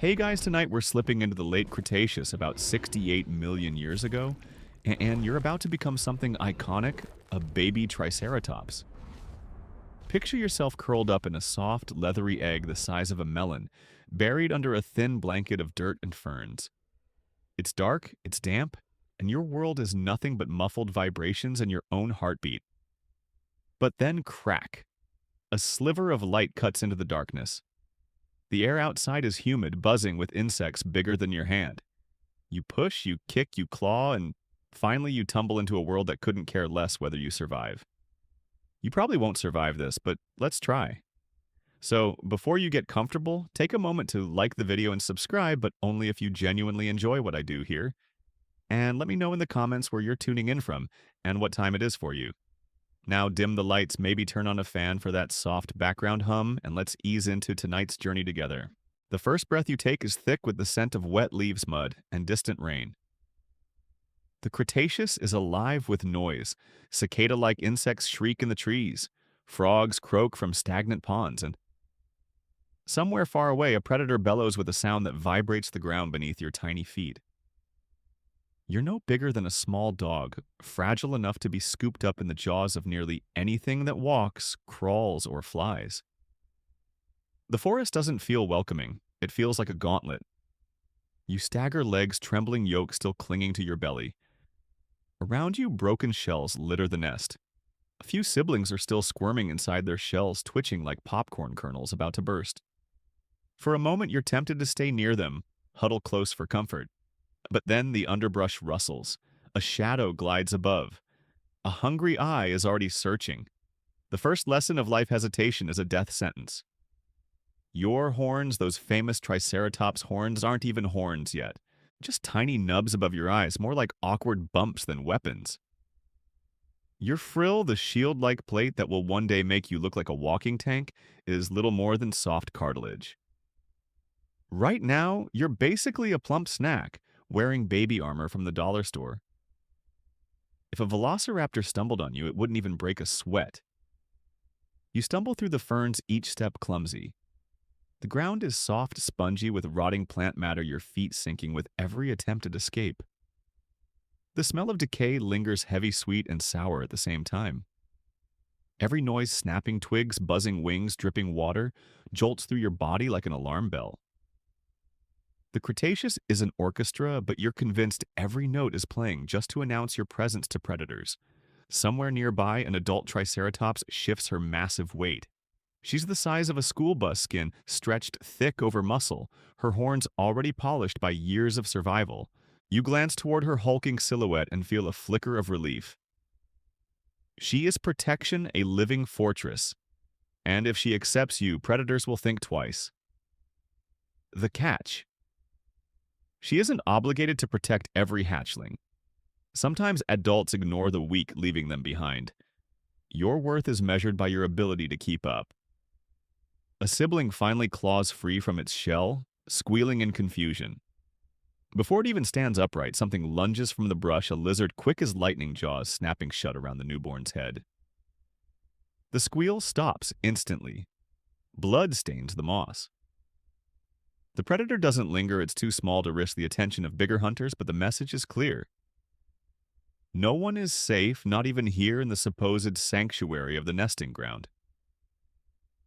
Hey guys, tonight we're slipping into the late Cretaceous about 68 million years ago, and you're about to become something iconic, a baby Triceratops. Picture yourself curled up in a soft, leathery egg the size of a melon, buried under a thin blanket of dirt and ferns. It's dark, it's damp, and your world is nothing but muffled vibrations and your own heartbeat. But then crack! A sliver of light cuts into the darkness. The air outside is humid, buzzing with insects bigger than your hand. You push, you kick, you claw, and finally you tumble into a world that couldn't care less whether you survive. You probably won't survive this, but let's try. So, before you get comfortable, take a moment to like the video and subscribe, but only if you genuinely enjoy what I do here. And let me know in the comments where you're tuning in from and what time it is for you. Now dim the lights, maybe turn on a fan for that soft background hum, and let's ease into tonight's journey together. The first breath you take is thick with the scent of wet leaves, mud, and distant rain. The Cretaceous is alive with noise. Cicada-like insects shriek in the trees. Frogs croak from stagnant ponds, and somewhere far away, a predator bellows with a sound that vibrates the ground beneath your tiny feet. You're no bigger than a small dog, fragile enough to be scooped up in the jaws of nearly anything that walks, crawls, or flies. The forest doesn't feel welcoming. It feels like a gauntlet. You stagger, legs, trembling yolk still clinging to your belly. Around you, broken shells litter the nest. A few siblings are still squirming inside their shells, twitching like popcorn kernels about to burst. For a moment, you're tempted to stay near them, huddle close for comfort. But then the underbrush rustles. A shadow glides above. A hungry eye is already searching. The first lesson of life hesitation is a death sentence. Your horns, those famous Triceratops horns, aren't even horns yet. Just tiny nubs above your eyes, more like awkward bumps than weapons. Your frill, the shield-like plate that will one day make you look like a walking tank, is little more than soft cartilage. Right now, you're basically a plump snack, wearing baby armor from the dollar store. If a velociraptor stumbled on you, it wouldn't even break a sweat. You stumble through the ferns, each step clumsy. The ground is soft, spongy, with rotting plant matter, your feet sinking with every attempt at escape. The smell of decay lingers heavy, sweet, and sour at the same time. Every noise, snapping twigs, buzzing wings, dripping water, jolts through your body like an alarm bell. The Cretaceous is an orchestra, but you're convinced every note is playing just to announce your presence to predators. Somewhere nearby, an adult Triceratops shifts her massive weight. She's the size of a school bus skin, stretched thick over muscle, her horns already polished by years of survival. You glance toward her hulking silhouette and feel a flicker of relief. She is protection, a living fortress. And if she accepts you, predators will think twice. The catch. She isn't obligated to protect every hatchling. Sometimes adults ignore the weak, leaving them behind. Your worth is measured by your ability to keep up. A sibling finally claws free from its shell, squealing in confusion. Before it even stands upright, something lunges from the brush, a lizard quick as lightning, jaws snapping shut around the newborn's head. The squeal stops instantly. Blood stains the moss. The predator doesn't linger, it's too small to risk the attention of bigger hunters, but the message is clear. No one is safe, not even here in the supposed sanctuary of the nesting ground.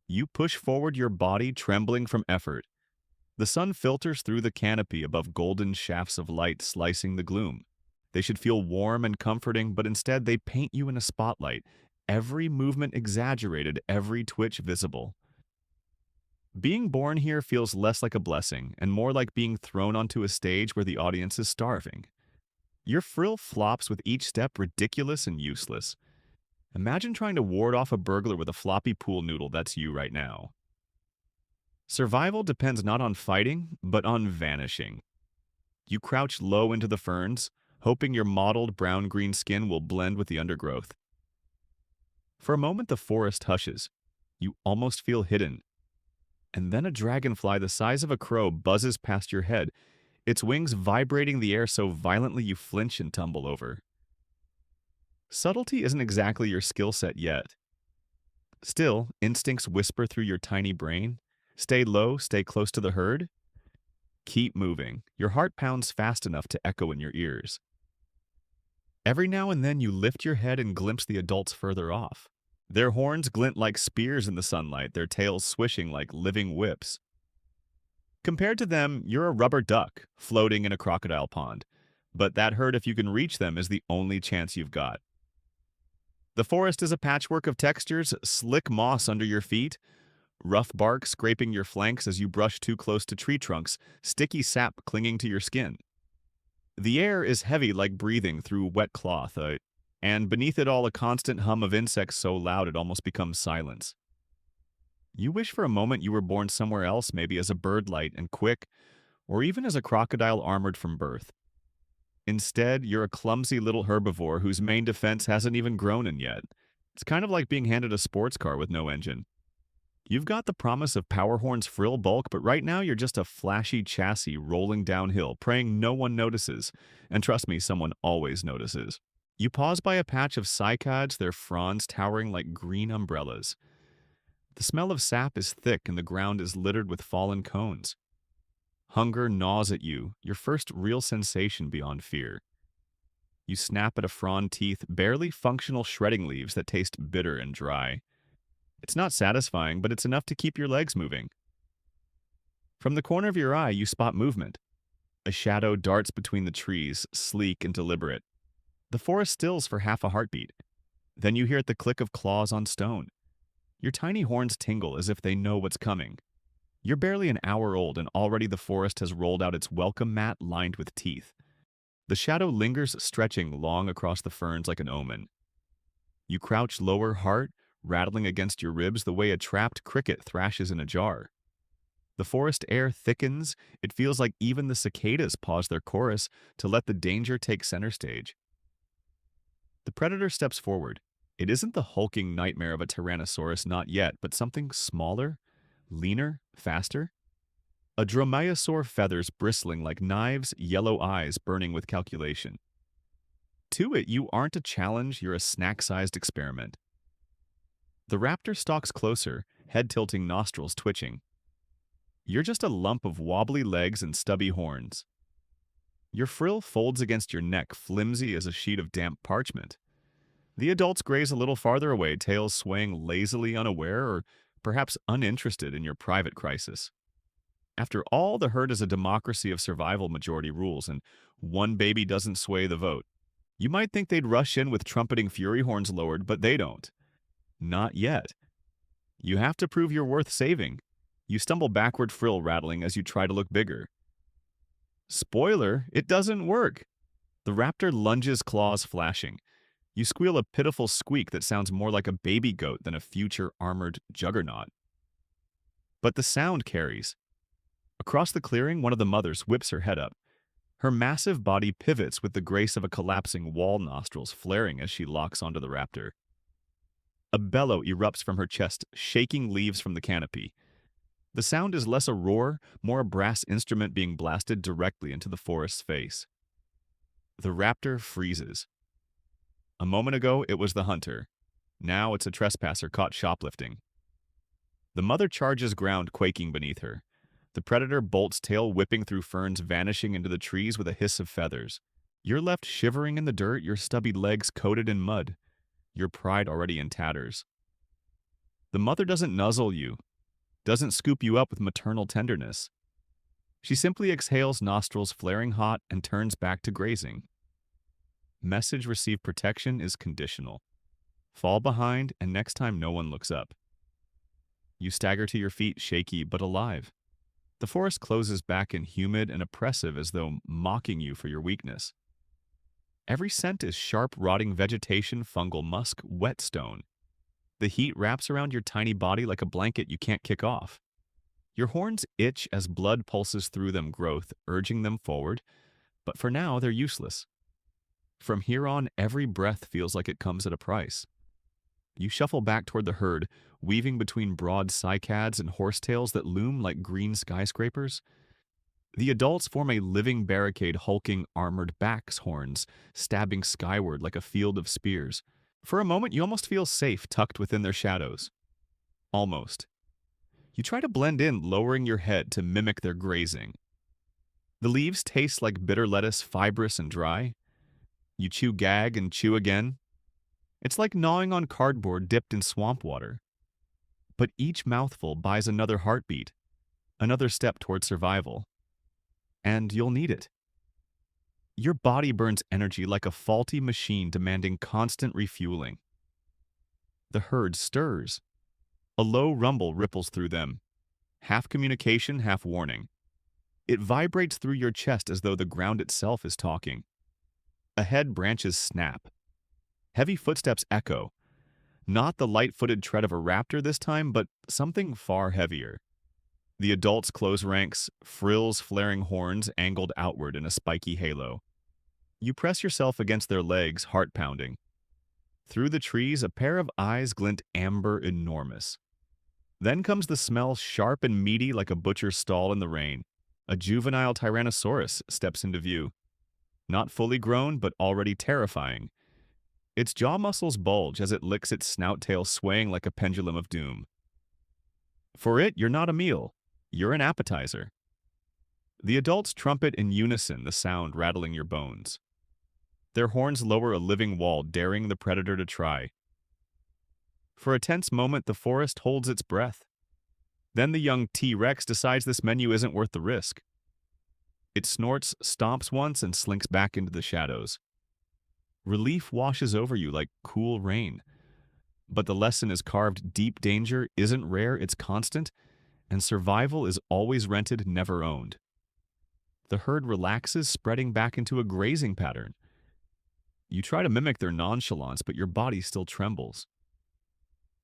You push forward, your body trembling from effort. The sun filters through the canopy above, golden shafts of light slicing the gloom. They should feel warm and comforting, but instead they paint you in a spotlight, every movement exaggerated, every twitch visible. Being born here feels less like a blessing and more like being thrown onto a stage where the audience is starving. Your frill flops with each step, ridiculous and useless. Imagine trying to ward off a burglar with a floppy pool noodle. That's you right now. Survival depends not on fighting, but on vanishing. You crouch low into the ferns, hoping your mottled brown-green skin will blend with the undergrowth. For a moment, the forest hushes. You almost feel hidden. And then a dragonfly the size of a crow buzzes past your head, its wings vibrating the air so violently you flinch and tumble over. Subtlety isn't exactly your skill set yet. Still, instincts whisper through your tiny brain. Stay low, stay close to the herd. Keep moving. Your heart pounds fast enough to echo in your ears. Every now and then you lift your head and glimpse the adults further off. Their horns glint like spears in the sunlight, their tails swishing like living whips. Compared to them, you're a rubber duck floating in a crocodile pond. But that herd, if you can reach them, is the only chance you've got. The forest is a patchwork of textures, slick moss under your feet, rough bark scraping your flanks as you brush too close to tree trunks, sticky sap clinging to your skin. The air is heavy like breathing through wet cloth, and beneath it all a constant hum of insects so loud it almost becomes silence. You wish for a moment you were born somewhere else, maybe as a bird light and quick, or even as a crocodile armored from birth. Instead, you're a clumsy little herbivore whose main defense hasn't even grown in yet. It's kind of like being handed a sports car with no engine. You've got the promise of Powerhorn's frill bulk, but right now you're just a flashy chassis rolling downhill, praying no one notices. And trust me, someone always notices. You pause by a patch of cycads, their fronds towering like green umbrellas. The smell of sap is thick and the ground is littered with fallen cones. Hunger gnaws at you, your first real sensation beyond fear. You snap at a frond teeth, barely functional shredding leaves that taste bitter and dry. It's not satisfying, but it's enough to keep your legs moving. From the corner of your eye, you spot movement. A shadow darts between the trees, sleek and deliberate. The forest stills for half a heartbeat. Then you hear the click of claws on stone. Your tiny horns tingle as if they know what's coming. You're barely an hour old, and already the forest has rolled out its welcome mat lined with teeth. The shadow lingers, stretching long across the ferns like an omen. You crouch lower, heart rattling against your ribs the way a trapped cricket thrashes in a jar. The forest air thickens. It feels like even the cicadas pause their chorus to let the danger take center stage. The predator steps forward. It isn't the hulking nightmare of a Tyrannosaurus, not yet, but something smaller, leaner, faster. A dromaeosaur, feathers bristling like knives, yellow eyes burning with calculation. To it, you aren't a challenge, you're a snack-sized experiment. The raptor stalks closer, head tilting, nostrils twitching. You're just a lump of wobbly legs and stubby horns. Your frill folds against your neck, flimsy as a sheet of damp parchment. The adults graze a little farther away, tails swaying lazily, unaware or perhaps uninterested in your private crisis. After all, the herd is a democracy of survival majority rules, and one baby doesn't sway the vote. You might think they'd rush in with trumpeting fury horns lowered, but they don't. Not yet. You have to prove you're worth saving. You stumble backward, frill rattling as you try to look bigger. Spoiler, it doesn't work. The raptor lunges, claws flashing. You squeal a pitiful squeak that sounds more like a baby goat than a future armored juggernaut. But the sound carries. Across the clearing, one of the mothers whips her head up. Her massive body pivots with the grace of a collapsing wall, nostrils flaring as she locks onto the raptor. A bellow erupts from her chest, shaking leaves from the canopy. The sound is less a roar, more a brass instrument being blasted directly into the forest's face. The raptor freezes. A moment ago, it was the hunter. Now it's a trespasser caught shoplifting. The mother charges ground, quaking beneath her. The predator bolts, tail whipping through ferns, vanishing into the trees with a hiss of feathers. You're left shivering in the dirt, your stubby legs coated in mud, your pride already in tatters. The mother doesn't nuzzle you, doesn't scoop you up with maternal tenderness. She simply exhales, nostrils flaring hot, and turns back to grazing. Message receive protection is conditional. Fall behind, and next time no one looks up. You stagger to your feet, shaky but alive. The forest closes back in, humid and oppressive, as though mocking you for your weakness. Every scent is sharp, rotting vegetation, fungal musk, whetstone. The heat wraps around your tiny body like a blanket you can't kick off. Your horns itch as blood pulses through them, growth, urging them forward, but for now they're useless. From here on, every breath feels like it comes at a price. You shuffle back toward the herd, weaving between broad cycads and horsetails that loom like green skyscrapers. The adults form a living barricade, hulking armored backs, horns, stabbing skyward like a field of spears. For a moment, you almost feel safe tucked within their shadows. Almost. You try to blend in, lowering your head to mimic their grazing. The leaves taste like bitter lettuce, fibrous and dry. You chew, gag, and chew again. It's like gnawing on cardboard dipped in swamp water. But each mouthful buys another heartbeat, another step toward survival. And you'll need it. Your body burns energy like a faulty machine demanding constant refueling. The herd stirs. A low rumble ripples through them, half communication, half warning. It vibrates through your chest as though the ground itself is talking. Ahead, branches snap. Heavy footsteps echo. Not the light-footed tread of a raptor this time, but something far heavier. The adults close ranks, frills flaring horns angled outward in a spiky halo. You press yourself against their legs, heart pounding. Through the trees, a pair of eyes glint amber enormous. Then comes the smell, sharp and meaty like a butcher's stall in the rain. A juvenile Tyrannosaurus steps into view. Not fully grown, but already terrifying. Its jaw muscles bulge as it licks its snout tail, swaying like a pendulum of doom. For it, you're not a meal. You're an appetizer. The adults trumpet in unison, the sound rattling your bones. Their horns lower a living wall, daring the predator to try. For a tense moment, the forest holds its breath. Then the young T-Rex decides this menu isn't worth the risk. It snorts, stomps once, and slinks back into the shadows. Relief washes over you like cool rain. But the lesson is carved: deep danger isn't rare, it's constant, and survival is always rented, never owned. The herd relaxes, spreading back into a grazing pattern. You try to mimic their nonchalance, but your body still trembles.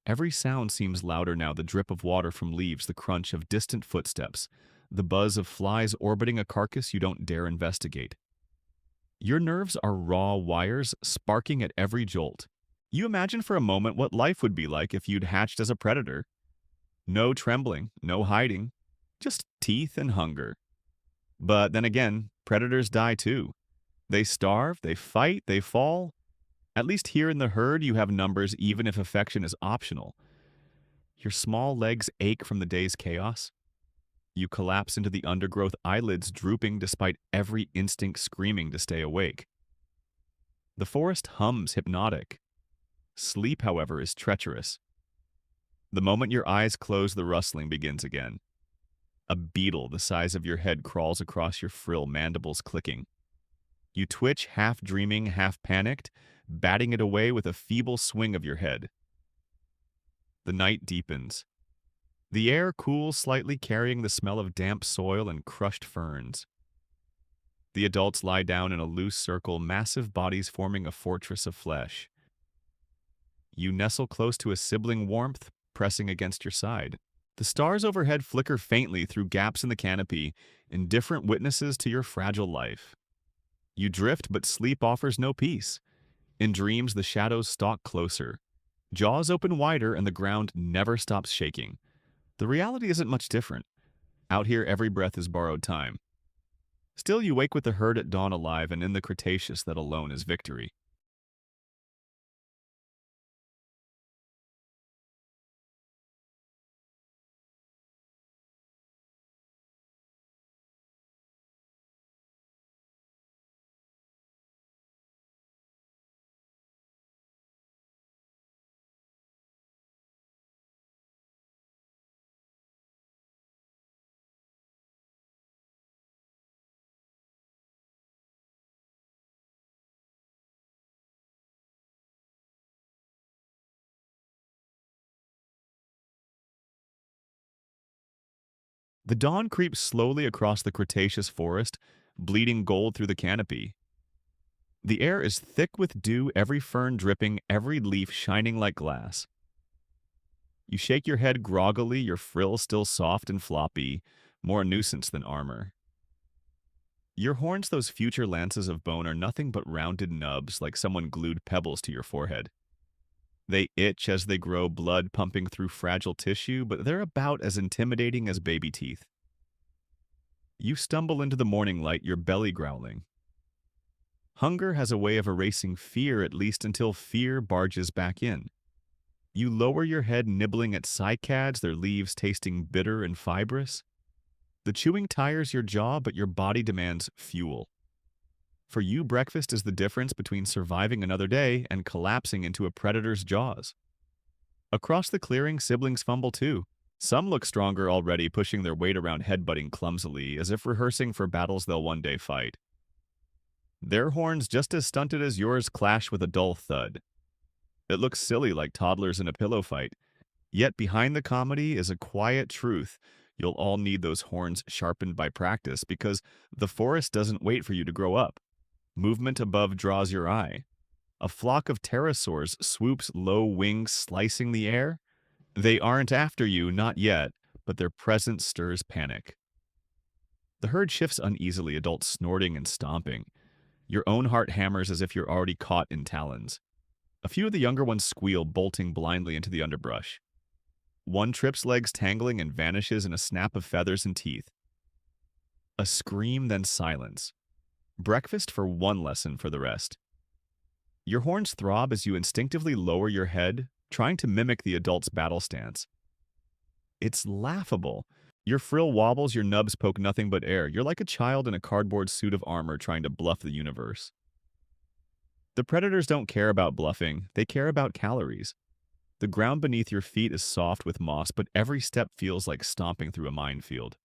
Every sound seems louder now: the drip of water from leaves, the crunch of distant footsteps, the buzz of flies orbiting a carcass you don't dare investigate. Your nerves are raw wires, sparking at every jolt. You imagine for a moment what life would be like if you'd hatched as a predator. No trembling, no hiding, just teeth and hunger. But then again, predators die too. They starve, they fight, they fall. At least here in the herd, you have numbers even if affection is optional. Your small legs ache from the day's chaos. You collapse into the undergrowth, eyelids drooping despite every instinct screaming to stay awake. The forest hums hypnotic. Sleep, however, is treacherous. The moment your eyes close, the rustling begins again. A beetle the size of your head crawls across your frill, mandibles clicking. You twitch, half dreaming, half panicked, batting it away with a feeble swing of your head. The night deepens. The air cools slightly, carrying the smell of damp soil and crushed ferns. The adults lie down in a loose circle, massive bodies forming a fortress of flesh. You nestle close to a sibling warmth, pressing against your side. The stars overhead flicker faintly through gaps in the canopy, indifferent witnesses to your fragile life. You drift, but sleep offers no peace. In dreams, the shadows stalk closer. Jaws open wider, and the ground never stops shaking. The reality isn't much different. Out here, every breath is borrowed time. Still, you wake with the herd at dawn, alive and in the Cretaceous that alone is victory. The dawn creeps slowly across the Cretaceous forest, bleeding gold through the canopy. The air is thick with dew, every fern dripping, every leaf shining like glass. You shake your head groggily, your frill still soft and floppy, more nuisance than armor. Your horns, those future lances of bone, are nothing but rounded nubs, like someone glued pebbles to your forehead. They itch as they grow, blood pumping through fragile tissue, but they're about as intimidating as baby teeth. You stumble into the morning light, your belly growling. Hunger has a way of erasing fear, at least until fear barges back in. You lower your head, nibbling at cycads, their leaves tasting bitter and fibrous. The chewing tires your jaw, but your body demands fuel. For you, breakfast is the difference between surviving another day and collapsing into a predator's jaws. Across the clearing, siblings fumble too. Some look stronger already, pushing their weight around headbutting clumsily, as if rehearsing for battles they'll one day fight. Their horns, just as stunted as yours, clash with a dull thud. It looks silly, like toddlers in a pillow fight. Yet behind the comedy is a quiet truth. You'll all need those horns sharpened by practice, because the forest doesn't wait for you to grow up. Movement above draws your eye. A flock of pterosaurs swoops low wings, slicing the air. They aren't after you, not yet, but their presence stirs panic. The herd shifts uneasily, adults snorting and stomping. Your own heart hammers as if you're already caught in talons. A few of the younger ones squeal, bolting blindly into the underbrush. One trips, legs tangling, and vanishes in a snap of feathers and teeth. A scream, then silence. Breakfast for one lesson for the rest. Your horns throb as you instinctively lower your head, trying to mimic the adult's battle stance. It's laughable. Your frill wobbles, your nubs poke nothing but air. You're like a child in a cardboard suit of armor trying to bluff the universe. The predators don't care about bluffing, they care about calories. The ground beneath your feet is soft with moss, but every step feels like stomping through a minefield.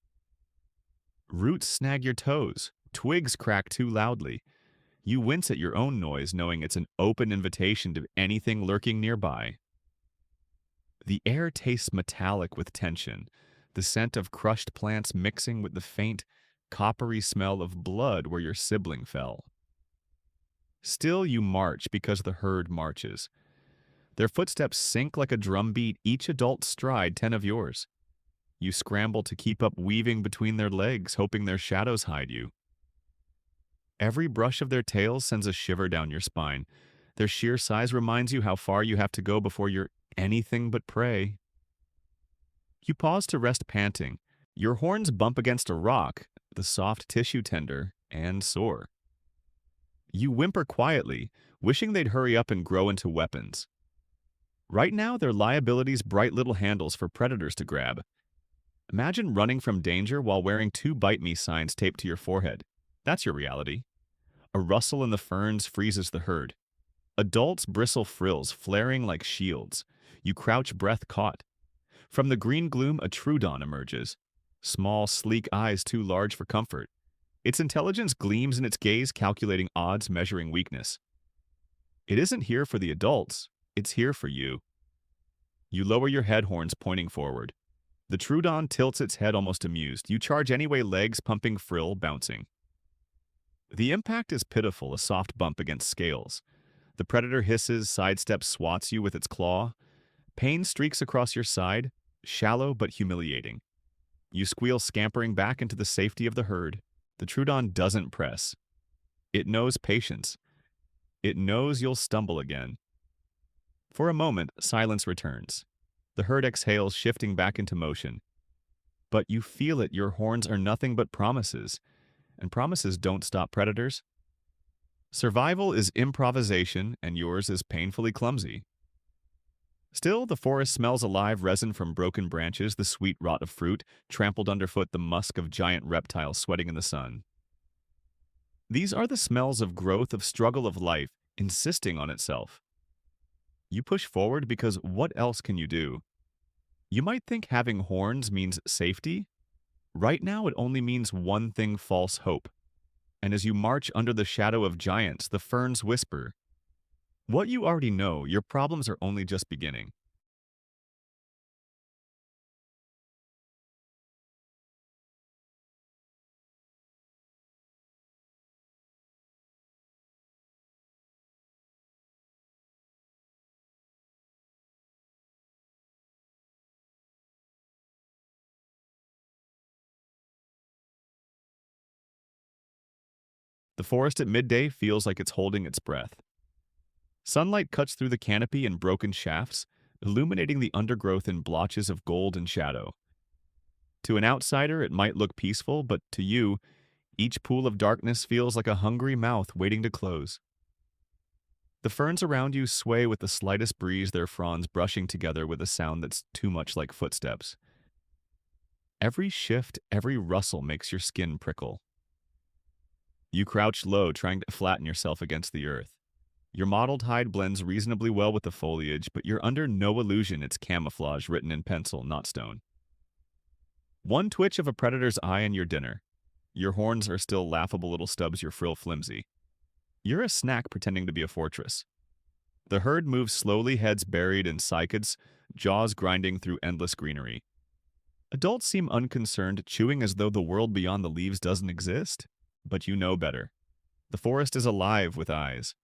Roots snag your toes, twigs crack too loudly. You wince at your own noise, knowing it's an open invitation to anything lurking nearby. The air tastes metallic with tension, the scent of crushed plants mixing with the faint, coppery smell of blood where your sibling fell. Still you march because the herd marches. Their footsteps sink like a drumbeat, each adult stride 10 of yours. You scramble to keep up, weaving between their legs, hoping their shadows hide you. Every brush of their tails sends a shiver down your spine. Their sheer size reminds you how far you have to go before you're anything but prey. You pause to rest, panting. Your horns bump against a rock, the soft tissue tender and sore. You whimper quietly, wishing they'd hurry up and grow into weapons. Right now, they're liabilities, bright little handles for predators to grab. Imagine running from danger while wearing 2 "Bite Me" signs taped to your forehead. That's your reality. A rustle in the ferns freezes the herd. Adults bristle frills, flaring like shields. You crouch, breath caught. From the green gloom, a Troodon emerges. Small, sleek eyes too large for comfort. Its intelligence gleams in its gaze, calculating odds, measuring weakness. It isn't here for the adults. It's here for you. You lower your head, horns pointing forward. The Troodon tilts its head, almost amused. You charge anyway, legs pumping, frill bouncing. The impact is pitiful, a soft bump against scales. The predator hisses, sidesteps, swats you with its claw. Pain streaks across your side, shallow but humiliating. You squeal, scampering back into the safety of the herd. The Troodon doesn't press. It knows patience. It knows you'll stumble again. For a moment, silence returns. The herd exhales, shifting back into motion. But you feel it, your horns are nothing but promises. And promises don't stop predators. Survival is improvisation, and yours is painfully clumsy. Still, the forest smells alive, resin from broken branches, the sweet rot of fruit, trampled underfoot, the musk of giant reptiles sweating in the sun. These are the smells of growth, of struggle, of life, insisting on itself. You push forward because what else can you do? You might think having horns means safety. Right now, it only means one thing: false hope. And as you march under the shadow of giants, the ferns whisper, what you already know, your problems are only just beginning. The forest at midday feels like it's holding its breath. Sunlight cuts through the canopy in broken shafts, illuminating the undergrowth in blotches of gold and shadow. To an outsider, it might look peaceful, but to you, each pool of darkness feels like a hungry mouth waiting to close. The ferns around you sway with the slightest breeze, their fronds brushing together with a sound that's too much like footsteps. Every shift, every rustle makes your skin prickle. You crouch low, trying to flatten yourself against the earth. Your mottled hide blends reasonably well with the foliage, but you're under no illusion it's camouflage written in pencil, not stone. One twitch of a predator's eye and you're dinner. Your horns are still laughable little stubs, your frill flimsy. You're a snack pretending to be a fortress. The herd moves slowly, heads buried in cycads, jaws grinding through endless greenery. Adults seem unconcerned, chewing as though the world beyond the leaves doesn't exist. But you know better. The forest is alive with eyes.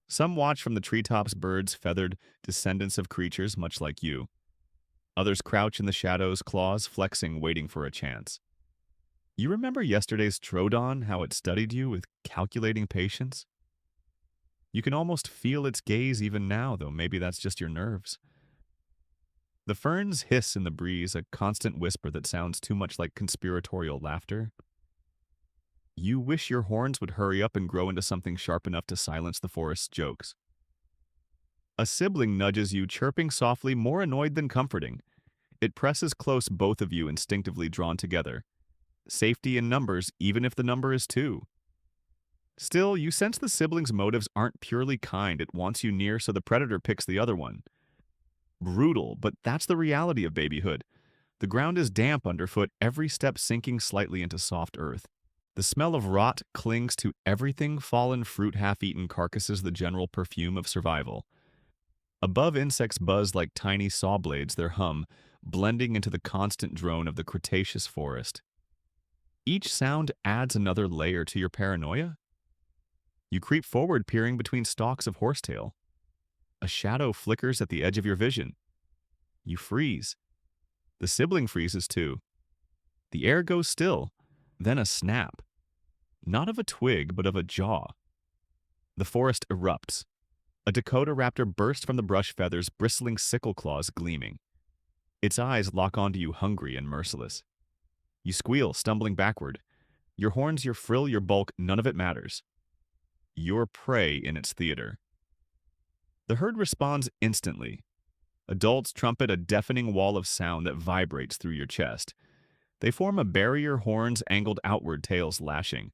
Some watch from the treetops, birds, feathered descendants of creatures much like you. Others crouch in the shadows, claws flexing, waiting for a chance. You remember yesterday's Troodon, how it studied you with calculating patience? You can almost feel its gaze even now, though maybe that's just your nerves. The ferns hiss in the breeze, a constant whisper that sounds too much like conspiratorial laughter. You wish your horns would hurry up and grow into something sharp enough to silence the forest's jokes. A sibling nudges you, chirping softly, more annoyed than comforting. It presses close, both of you instinctively drawn together. Safety in numbers, even if the number is two. Still, you sense the sibling's motives aren't purely kind. It wants you near, so the predator picks the other one. Brutal, but that's the reality of babyhood. The ground is damp underfoot, every step sinking slightly into soft earth. The smell of rot clings to everything, fallen fruit, half-eaten carcasses, the general perfume of survival. Above, insects buzz like tiny saw blades, their hum blending into the constant drone of the Cretaceous forest. Each sound adds another layer to your paranoia. You creep forward, peering between stalks of horsetail. A shadow flickers at the edge of your vision. You freeze. The sibling freezes too. The air goes still, then a snap. Not of a twig, but of a jaw. The forest erupts. A Dakota raptor bursts from the brush, feathers, bristling sickle claws gleaming. Its eyes lock onto you, hungry and merciless. You squeal, stumbling backward. Your horns, your frill, your bulk, none of it matters. You're prey in its theater. The herd responds instantly. Adults trumpet a deafening wall of sound that vibrates through your chest. They form a barrier, horns angled outward, tails lashing.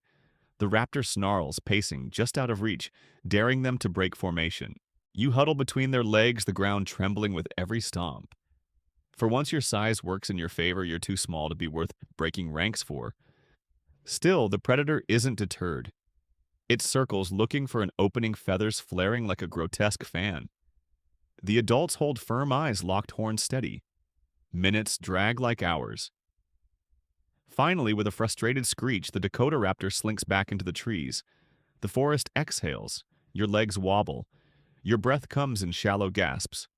The raptor snarls, pacing just out of reach, daring them to break formation. You huddle between their legs, the ground trembling with every stomp. For once your size works in your favor, you're too small to be worth breaking ranks for. Still, the predator isn't deterred. It circles, looking for an opening, feathers flaring like a grotesque fan. The adults hold firm eyes, locked horns steady. Minutes drag like hours. Finally, with a frustrated screech, the Dakota raptor slinks back into the trees. The forest exhales. Your legs wobble. Your breath comes in shallow gasps.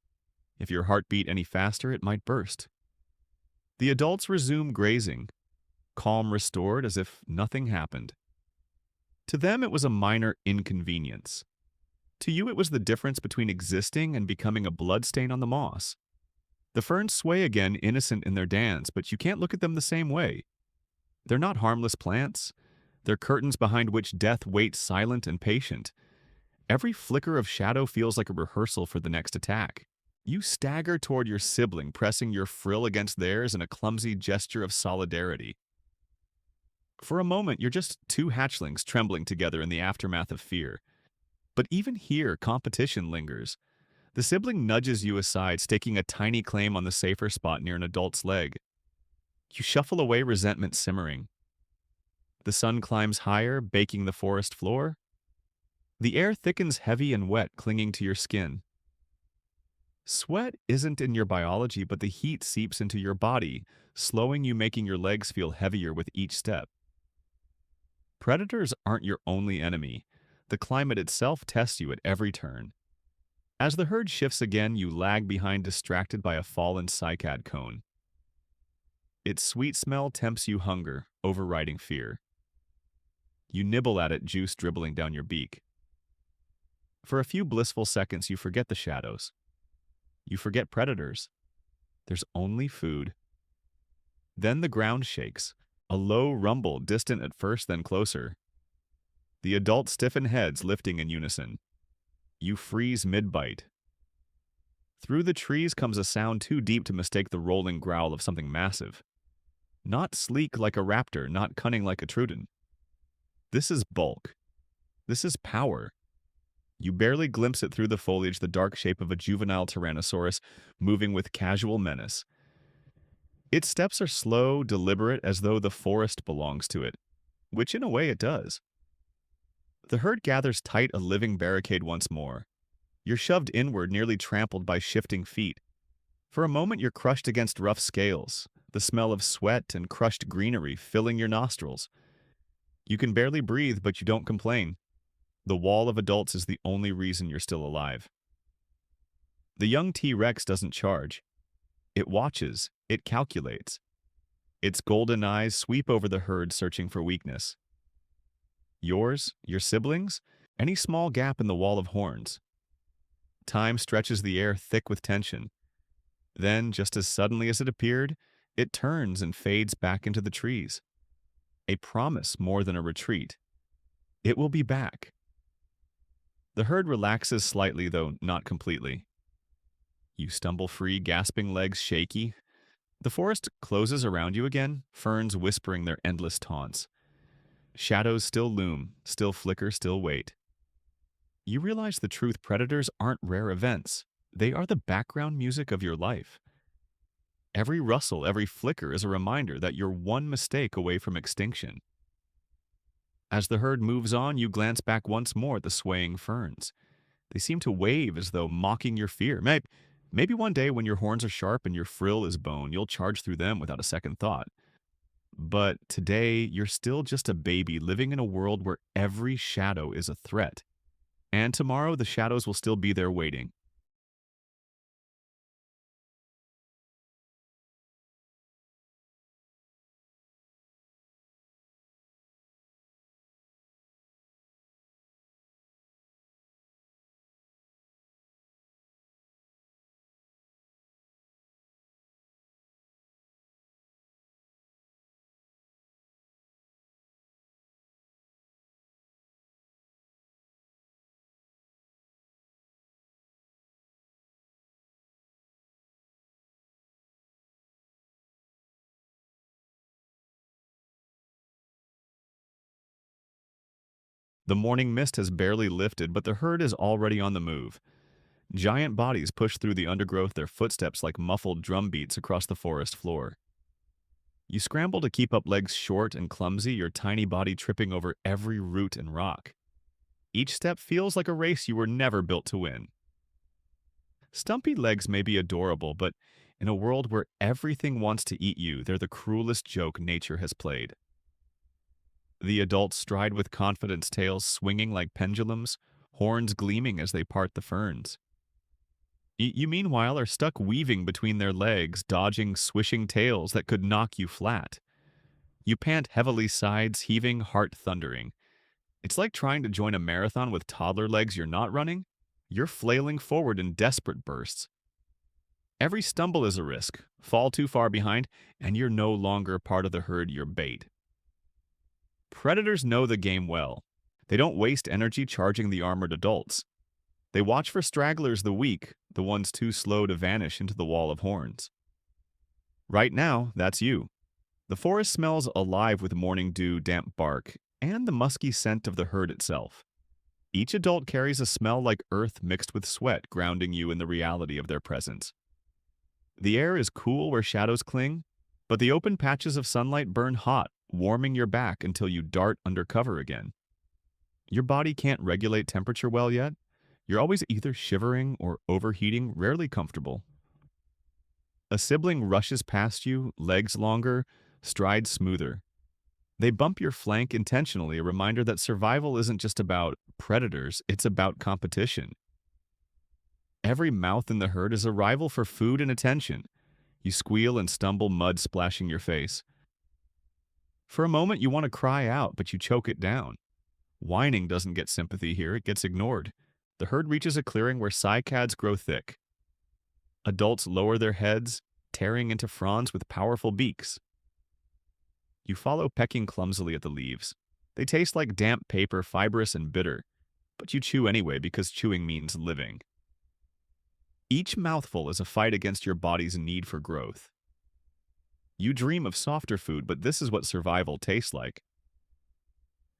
If your heart beat any faster, it might burst. The adults resume grazing, calm restored as if nothing happened. To them, it was a minor inconvenience. To you, it was the difference between existing and becoming a bloodstain on the moss. The ferns sway again, innocent in their dance, but you can't look at them the same way. They're not harmless plants. They're curtains behind which death waits, silent and patient. Every flicker of shadow feels like a rehearsal for the next attack. You stagger toward your sibling, pressing your frill against theirs in a clumsy gesture of solidarity. For a moment, you're just two hatchlings trembling together in the aftermath of fear. But even here, competition lingers. The sibling nudges you aside, staking a tiny claim on the safer spot near an adult's leg. You shuffle away, resentment simmering. The sun climbs higher, baking the forest floor. The air thickens, heavy and wet, clinging to your skin. Sweat isn't in your biology, but the heat seeps into your body, slowing you, making your legs feel heavier with each step. Predators aren't your only enemy. The climate itself tests you at every turn. As the herd shifts again, you lag behind, distracted by a fallen cycad cone. Its sweet smell tempts you, hunger, overriding fear. You nibble at it, juice dribbling down your beak. For a few blissful seconds, you forget the shadows. You forget predators. There's only food. Then the ground shakes. A low rumble, distant at first, then closer. The adults stiffen heads, lifting in unison. You freeze mid-bite. Through the trees comes a sound too deep to mistake the rolling growl of something massive. Not sleek like a raptor, not cunning like a Truden. This is bulk. This is power. You barely glimpse it through the foliage, the dark shape of a juvenile Tyrannosaurus moving with casual menace. Its steps are slow, deliberate, as though the forest belongs to it, which in a way it does. The herd gathers tight, a living barricade once more. You're shoved inward, nearly trampled by shifting feet. For a moment you're crushed against rough scales, the smell of sweat and crushed greenery filling your nostrils. You can barely breathe, but you don't complain. The wall of adults is the only reason you're still alive. The young T-Rex doesn't charge. It watches, it calculates. Its golden eyes sweep over the herd, searching for weakness. Yours, your siblings, any small gap in the wall of horns. Time stretches the air thick with tension. Then, just as suddenly as it appeared, it turns and fades back into the trees. A promise more than a retreat. It will be back. The herd relaxes slightly, though not completely. You stumble free, gasping, legs shaky. The forest closes around you again, ferns whispering their endless taunts. Shadows still loom, still flicker, still wait. You realize the truth: predators aren't rare events. They are the background music of your life. Every rustle, every flicker is a reminder that you're one mistake away from extinction. As the herd moves on, you glance back once more at the swaying ferns. They seem to wave as though mocking your fear. Maybe one day when your horns are sharp and your frill is bone, you'll charge through them without a second thought. But today, you're still just a baby living in a world where every shadow is a threat. And tomorrow, the shadows will still be there waiting. The morning mist has barely lifted, but the herd is already on the move. Giant bodies push through the undergrowth, their footsteps like muffled drum beats across the forest floor. You scramble to keep up, legs short and clumsy, your tiny body tripping over every root and rock. Each step feels like a race you were never built to win. Stumpy legs may be adorable, but in a world where everything wants to eat you, they're the cruelest joke nature has played. The adults stride with confidence, tails swinging like pendulums, horns gleaming as they part the ferns. You meanwhile are stuck weaving between their legs, dodging swishing tails that could knock you flat. You pant heavily, sides heaving, heart thundering. It's like trying to join a marathon with toddler legs you're not running. You're flailing forward in desperate bursts. Every stumble is a risk. Fall too far behind, and you're no longer part of the herd, you're bait. Predators know the game well. They don't waste energy charging the armored adults. They watch for stragglers, the weak, the ones too slow to vanish into the wall of horns. Right now, that's you. The forest smells alive with morning dew, damp bark, and the musky scent of the herd itself. Each adult carries a smell like earth mixed with sweat, grounding you in the reality of their presence. The air is cool where shadows cling, but the open patches of sunlight burn hot, warming your back until you dart under cover again. Your body can't regulate temperature well yet. You're always either shivering or overheating, rarely comfortable. A sibling rushes past you, legs longer, strides smoother. They bump your flank intentionally, a reminder that survival isn't just about predators, it's about competition. Every mouth in the herd is a rival for food and attention. You squeal and stumble, mud splashing your face. For a moment, you want to cry out, but you choke it down. Whining doesn't get sympathy here, it gets ignored. The herd reaches a clearing where cycads grow thick. Adults lower their heads, tearing into fronds with powerful beaks. You follow, pecking clumsily at the leaves. They taste like damp paper, fibrous and bitter, but you chew anyway because chewing means living. Each mouthful is a fight against your body's need for growth. You dream of softer food, but this is what survival tastes like.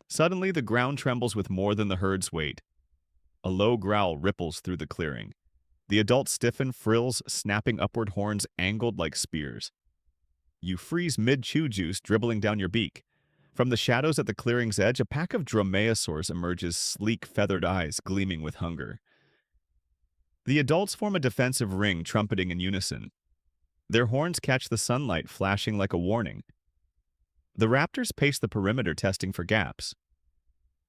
Suddenly, the ground trembles with more than the herd's weight. A low growl ripples through the clearing. The adults stiffen, frills snapping upward, horns angled like spears. You freeze mid-chew, juice dribbling down your beak. From the shadows at the clearing's edge, a pack of dromaeosaurs emerges, sleek, feathered eyes gleaming with hunger. The adults form a defensive ring, trumpeting in unison. Their horns catch the sunlight, flashing like a warning. The raptors pace the perimeter, testing for gaps.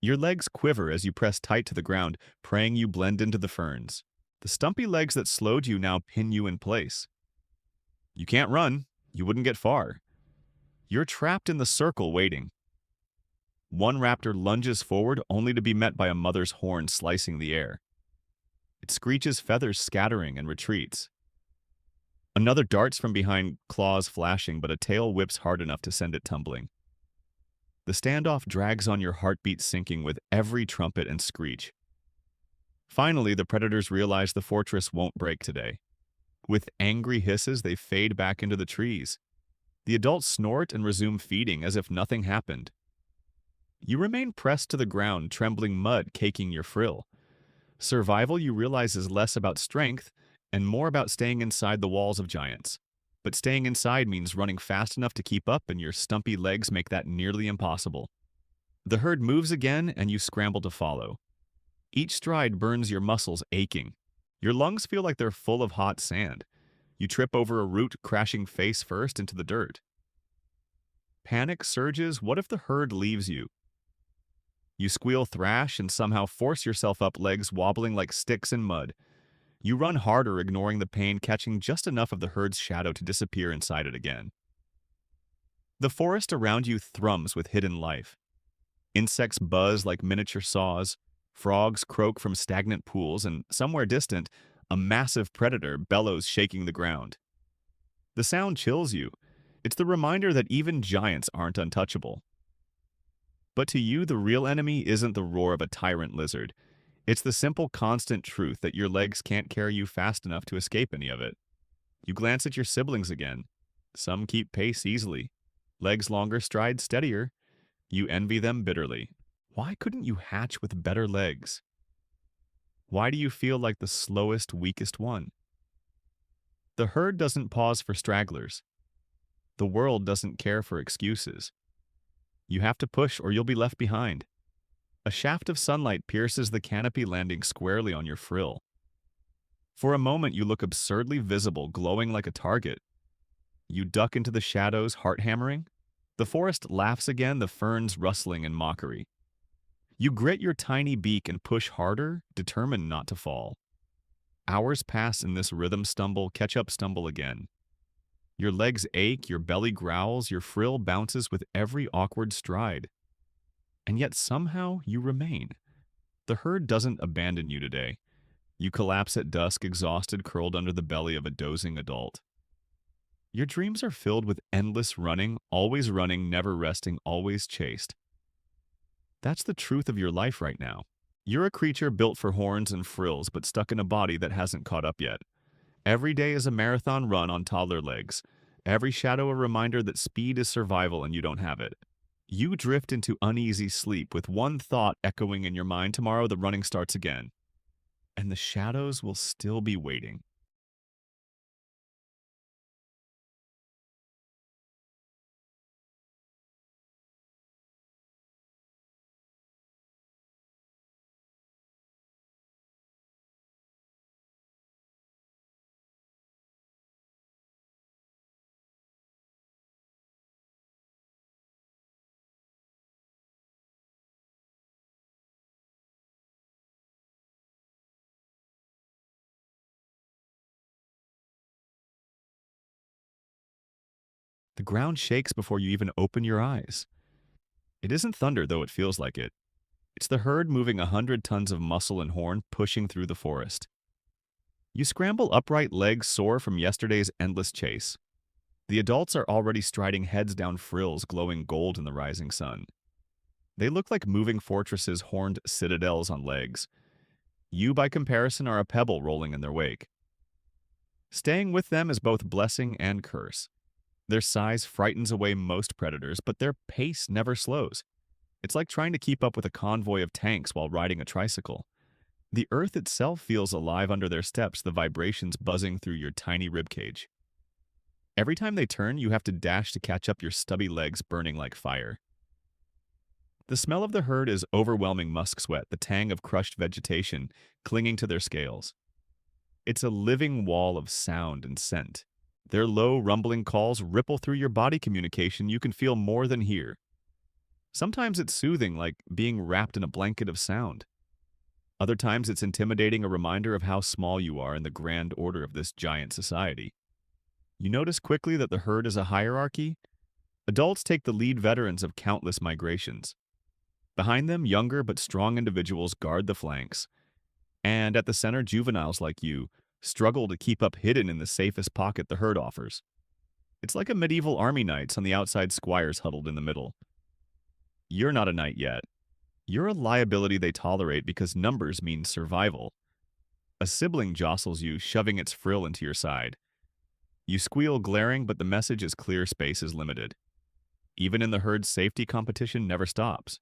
Your legs quiver as you press tight to the ground, praying you blend into the ferns. The stumpy legs that slowed you now pin you in place. You can't run. You wouldn't get far. You're trapped in the circle, waiting. One raptor lunges forward, only to be met by a mother's horn slicing the air. It screeches, feathers scattering, and retreats. Another darts from behind, claws flashing, but a tail whips hard enough to send it tumbling. The standoff drags on, your heartbeat sinking with every trumpet and screech. Finally, the predators realize the fortress won't break today. With angry hisses, they fade back into the trees. The adults snort and resume feeding as if nothing happened. You remain pressed to the ground, trembling, mud caking your frill. Survival, you realize, is less about strength and more about staying inside the walls of giants. But staying inside means running fast enough to keep up, and your stumpy legs make that nearly impossible. The herd moves again, and you scramble to follow. Each stride burns your muscles aching. Your lungs feel like they're full of hot sand. You trip over a root, crashing face first into the dirt. Panic surges. What if the herd leaves you? You squeal, thrash, and somehow force yourself up, legs wobbling like sticks in mud. You run harder, ignoring the pain, catching just enough of the herd's shadow to disappear inside it again. The forest around you thrums with hidden life. Insects buzz like miniature saws. Frogs croak from stagnant pools, and somewhere distant, a massive predator bellows, shaking the ground. The sound chills you. It's the reminder that even giants aren't untouchable. But to you, the real enemy isn't the roar of a tyrant lizard. It's the simple, constant truth that your legs can't carry you fast enough to escape any of it. You glance at your siblings again. Some keep pace easily. Legs longer, strides steadier. You envy them bitterly. Why couldn't you hatch with better legs? Why do you feel like the slowest, weakest one? The herd doesn't pause for stragglers. The world doesn't care for excuses. You have to push or you'll be left behind. A shaft of sunlight pierces the canopy, landing squarely on your frill. For a moment, you look absurdly visible, glowing like a target. You duck into the shadows, heart hammering. The forest laughs again, the ferns rustling in mockery. You grit your tiny beak and push harder, determined not to fall. Hours pass in this rhythm, stumble, catch up, stumble again. Your legs ache, your belly growls, your frill bounces with every awkward stride. And yet somehow you remain. The herd doesn't abandon you today. You collapse at dusk, exhausted, curled under the belly of a dozing adult. Your dreams are filled with endless running, never resting, always chased. That's the truth of your life right now. You're a creature built for horns and frills, but stuck in a body that hasn't caught up yet. Every day is a marathon run on toddler legs. Every shadow a reminder that speed is survival and you don't have it. You drift into uneasy sleep with one thought echoing in your mind: tomorrow the running starts again. And the shadows will still be waiting. The ground shakes before you even open your eyes. It isn't thunder, though it feels like it. It's the herd moving 100 tons of muscle and horn, pushing through the forest. You scramble upright, legs sore from yesterday's endless chase. The adults are already striding, heads down, frills glowing gold in the rising sun. They look like moving fortresses, horned citadels on legs. You, by comparison, are a pebble rolling in their wake. Staying with them is both blessing and curse. Their size frightens away most predators, but their pace never slows. It's like trying to keep up with a convoy of tanks while riding a tricycle. The earth itself feels alive under their steps, the vibrations buzzing through your tiny ribcage. Every time they turn, you have to dash to catch up, your stubby legs burning like fire. The smell of the herd is overwhelming musk sweat, the tang of crushed vegetation clinging to their scales. It's a living wall of sound and scent. Their low, rumbling calls ripple through your body communication you can feel more than hear. Sometimes it's soothing, like being wrapped in a blanket of sound. Other times it's intimidating, a reminder of how small you are in the grand order of this giant society. You notice quickly that the herd is a hierarchy. Adults take the lead, veterans of countless migrations. Behind them, younger but strong individuals guard the flanks. And at the center, juveniles like you struggle to keep up, hidden in the safest pocket the herd offers. It's like a medieval army knights, on the outside, squires huddled in the middle. You're not a knight yet. You're a liability they tolerate because numbers mean survival. A sibling jostles you, shoving its frill into your side. You squeal, glaring, but the message is clear: space is limited. Even in the herd's safety, competition never stops.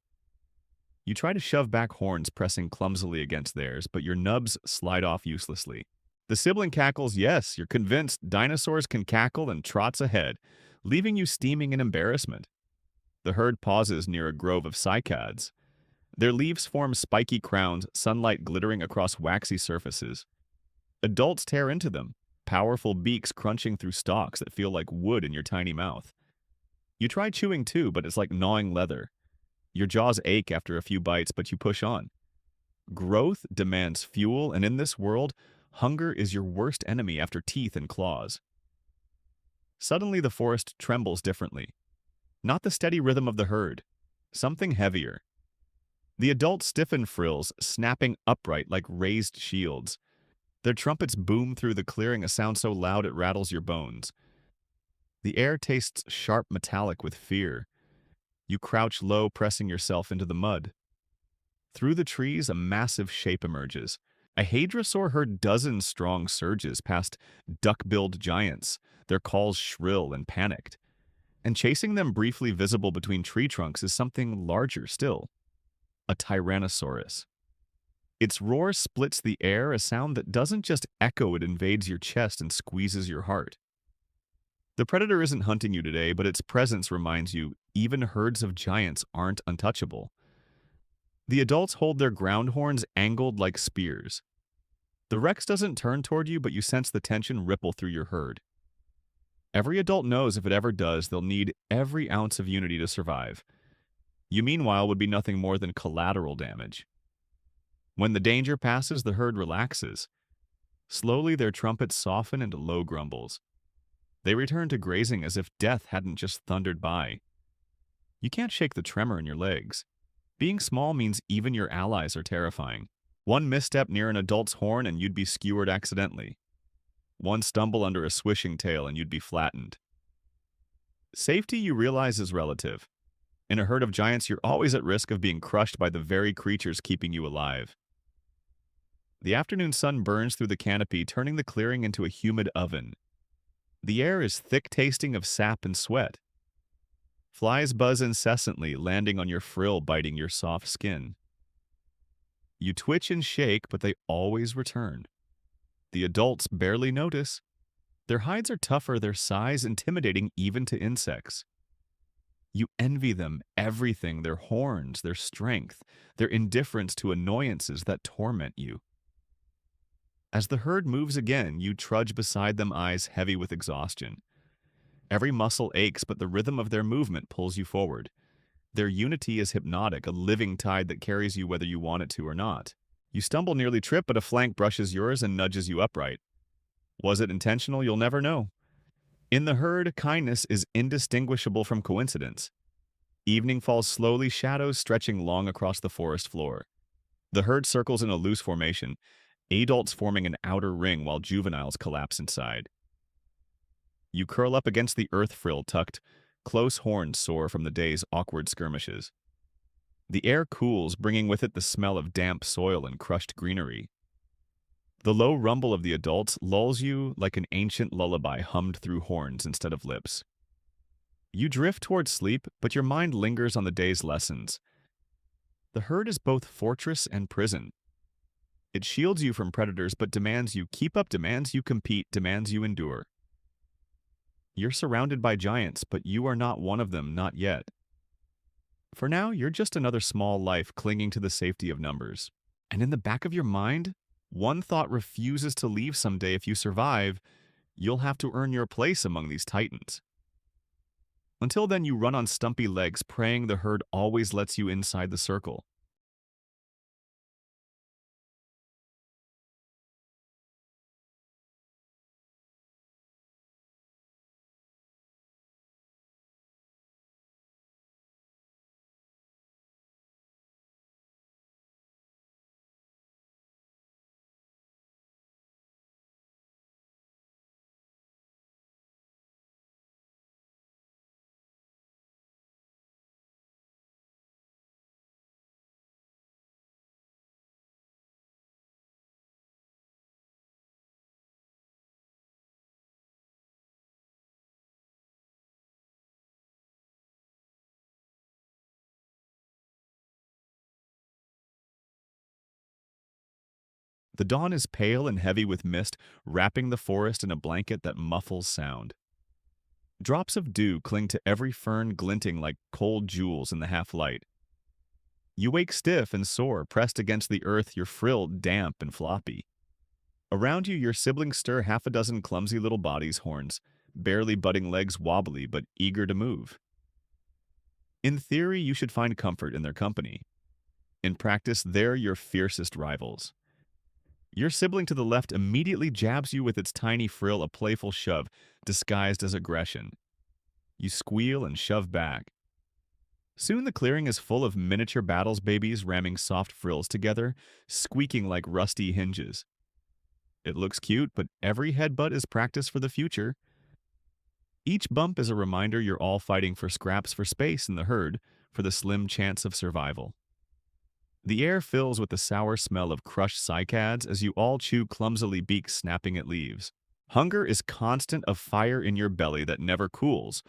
You try to shove back, horns pressing clumsily against theirs, but your nubs slide off uselessly. The sibling cackles. Yes, you're convinced dinosaurs can cackle, and trots ahead, leaving you steaming in embarrassment. The herd pauses near a grove of cycads. Their leaves form spiky crowns, sunlight glittering across waxy surfaces. Adults tear into them, powerful beaks crunching through stalks that feel like wood in your tiny mouth. You try chewing too, but it's like gnawing leather. Your jaws ache after a few bites, but you push on. Growth demands fuel, and in this world, hunger is your worst enemy after teeth and claws. Suddenly the forest trembles differently. Not the steady rhythm of the herd. Something heavier. The adults stiffen, frills snapping upright like raised shields. Their trumpets boom through the clearing, a sound so loud it rattles your bones. The air tastes sharp, metallic with fear. You crouch low, pressing yourself into the mud. Through the trees, a massive shape emerges. A hadrosaur herd, dozen strong, surges past duck-billed giants, their calls shrill and panicked. And chasing them, briefly visible between tree trunks, is something larger still. A Tyrannosaurus. Its roar splits the air, a sound that doesn't just echo, it invades your chest and squeezes your heart. The predator isn't hunting you today, but its presence reminds you even herds of giants aren't untouchable. The adults hold their ground horns angled like spears. The Rex doesn't turn toward you, but you sense the tension ripple through your herd. Every adult knows if it ever does, they'll need every ounce of unity to survive. You, meanwhile, would be nothing more than collateral damage. When the danger passes, the herd relaxes. Slowly, their trumpets soften into low grumbles. They return to grazing as if death hadn't just thundered by. You can't shake the tremor in your legs. Being small means even your allies are terrifying. One misstep near an adult's horn and you'd be skewered accidentally. One stumble under a swishing tail and you'd be flattened. Safety, you realize, is relative. In a herd of giants, you're always at risk of being crushed by the very creatures keeping you alive. The afternoon sun burns through the canopy, turning the clearing into a humid oven. The air is thick, tasting of sap and sweat. Flies buzz incessantly, landing on your frill, biting your soft skin. You twitch and shake, but they always return. The adults barely notice. Their hides are tougher, their size intimidating even to insects. You envy them everything: their horns, their strength, their indifference to annoyances that torment you. As the herd moves again, you trudge beside them, eyes heavy with exhaustion. Every muscle aches, but the rhythm of their movement pulls you forward. Their unity is hypnotic, a living tide that carries you whether you want it to or not. You stumble, nearly trip, but a flank brushes yours and nudges you upright. Was it intentional? You'll never know. In the herd, kindness is indistinguishable from coincidence. Evening falls slowly, shadows stretching long across the forest floor. The herd circles in a loose formation, adults forming an outer ring while juveniles collapse inside. You curl up against the earth frill, tucked, close horns soar from the day's awkward skirmishes. The air cools, bringing with it the smell of damp soil and crushed greenery. The low rumble of the adults lulls you like an ancient lullaby hummed through horns instead of lips. You drift towards sleep, but your mind lingers on the day's lessons. The herd is both fortress and prison. It shields you from predators, but demands you keep up, demands you compete, demands you endure. You're surrounded by giants, but you are not one of them, not yet. For now, you're just another small life clinging to the safety of numbers. And in the back of your mind, one thought refuses to leave someday. If you survive, you'll have to earn your place among these titans. Until then, you run on stumpy legs, praying the herd always lets you inside the circle. The dawn is pale and heavy with mist, wrapping the forest in a blanket that muffles sound. Drops of dew cling to every fern, glinting like cold jewels in the half-light. You wake stiff and sore, pressed against the earth, your frill damp and floppy. Around you, your siblings stir half a dozen clumsy little bodies, horns, barely budding legs wobbly but eager to move. In theory, you should find comfort in their company. In practice, they're your fiercest rivals. Your sibling to the left immediately jabs you with its tiny frill, a playful shove, disguised as aggression. You squeal and shove back. Soon the clearing is full of miniature battles babies ramming soft frills together, squeaking like rusty hinges. It looks cute, but every headbutt is practice for the future. Each bump is a reminder you're all fighting for scraps, for space in the herd, for the slim chance of survival. The air fills with the sour smell of crushed cycads as you all chew clumsily, beaks snapping at leaves. Hunger is constant, a fire in your belly that never cools.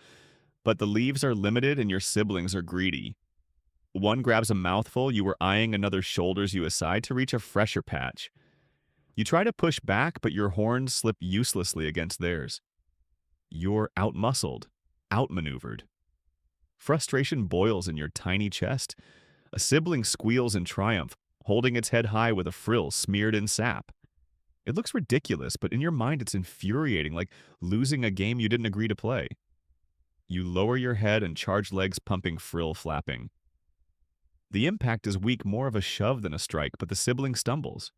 But the leaves are limited and your siblings are greedy. One grabs a mouthful, you are eyeing another's shoulders you aside to reach a fresher patch. You try to push back, but your horns slip uselessly against theirs. You're outmuscled, outmaneuvered. Frustration boils in your tiny chest. A sibling squeals in triumph, holding its head high with a frill smeared in sap. It looks ridiculous, but in your mind it's infuriating, like losing a game you didn't agree to play. You lower your head and charge legs pumping, frill flapping. The impact is weak, more of a shove than a strike, but the sibling stumbles.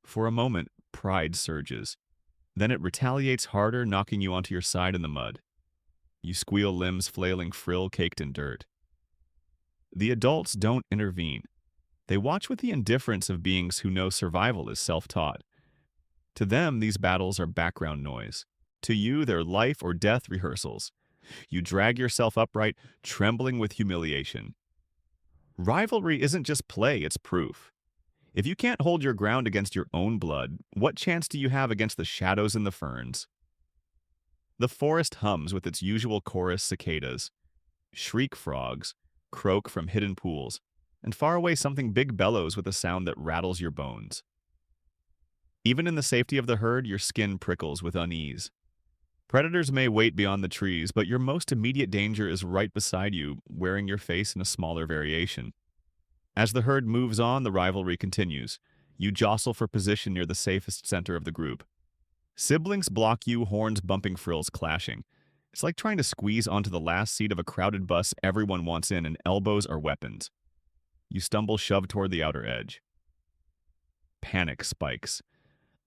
For a moment, pride surges. Then it retaliates harder, knocking you onto your side in the mud. You squeal, limbs flailing, frill caked in dirt. The adults don't intervene. They watch with the indifference of beings who know survival is self-taught. To them, these battles are background noise. To you, they're life or death rehearsals. You drag yourself upright, trembling with humiliation. Rivalry isn't just play, it's proof. If you can't hold your ground against your own blood, what chance do you have against the shadows in the ferns? The forest hums with its usual chorus, cicadas. Shriek frogs croak from hidden pools, and far away something big bellows with a sound that rattles your bones. Even in the safety of the herd, your skin prickles with unease. Predators may wait beyond the trees, but your most immediate danger is right beside you, wearing your face in a smaller variation. As the herd moves on, the rivalry continues. You jostle for position near the safest center of the group. Siblings block you, horns bumping, frills clashing. It's like trying to squeeze onto the last seat of a crowded bus everyone wants in, and elbows are weapons. You stumble, shove toward the outer edge. Panic spikes.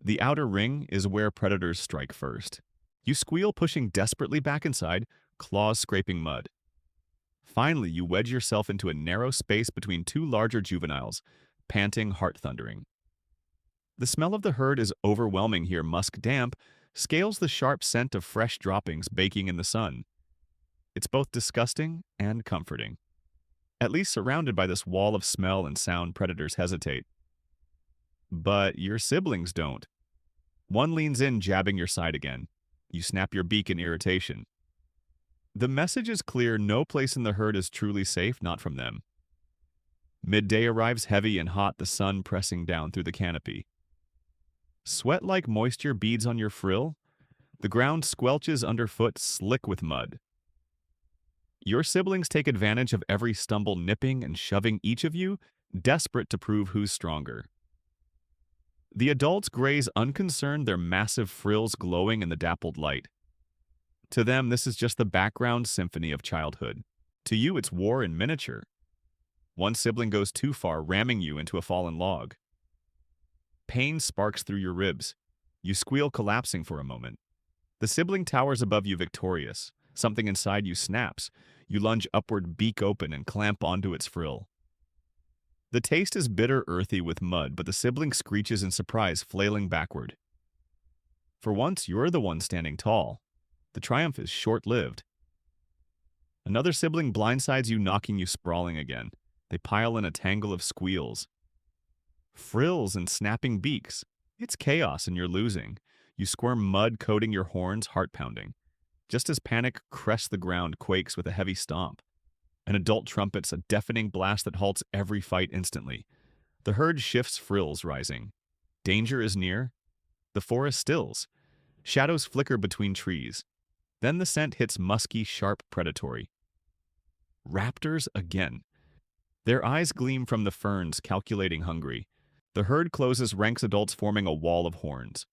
The outer ring is where predators strike first. You squeal, pushing desperately back inside, claws scraping mud. Finally, you wedge yourself into a narrow space between two larger juveniles, panting, heart-thundering. The smell of the herd is overwhelming here, musk damp, scales the sharp scent of fresh droppings baking in the sun. It's both disgusting and comforting. At least surrounded by this wall of smell and sound, predators hesitate. But your siblings don't. One leans in, jabbing your side again. You snap your beak in irritation. The message is clear: no place in the herd is truly safe, not from them. Midday arrives heavy and hot, the sun pressing down through the canopy. Sweat like moisture beads on your frill. The ground squelches underfoot, slick with mud. Your siblings take advantage of every stumble, nipping and shoving each of you, desperate to prove who's stronger. The adults graze unconcerned, their massive frills glowing in the dappled light. To them, this is just the background symphony of childhood. To you, it's war in miniature. One sibling goes too far, ramming you into a fallen log. Pain sparks through your ribs. You squeal, collapsing for a moment. The sibling towers above you, victorious. Something inside you snaps. You lunge upward, beak open, and clamp onto its frill. The taste is bitter, earthy with mud, but the sibling screeches in surprise, flailing backward. For once, you're the one standing tall. The triumph is short-lived. Another sibling blindsides you, knocking you sprawling again. They pile in a tangle of squeals. Frills and snapping beaks. It's chaos and you're losing. You squirm, mud coating your horns, heart-pounding. Just as panic crests the ground, quakes with a heavy stomp. An adult trumpets a deafening blast that halts every fight instantly. The herd shifts, frills rising. Danger is near. The forest stills. Shadows flicker between trees. Then the scent hits musky, sharp, predatory. Raptors again. Their eyes gleam from the ferns, calculating, hungry. The herd closes, ranks, adults forming a wall of horns.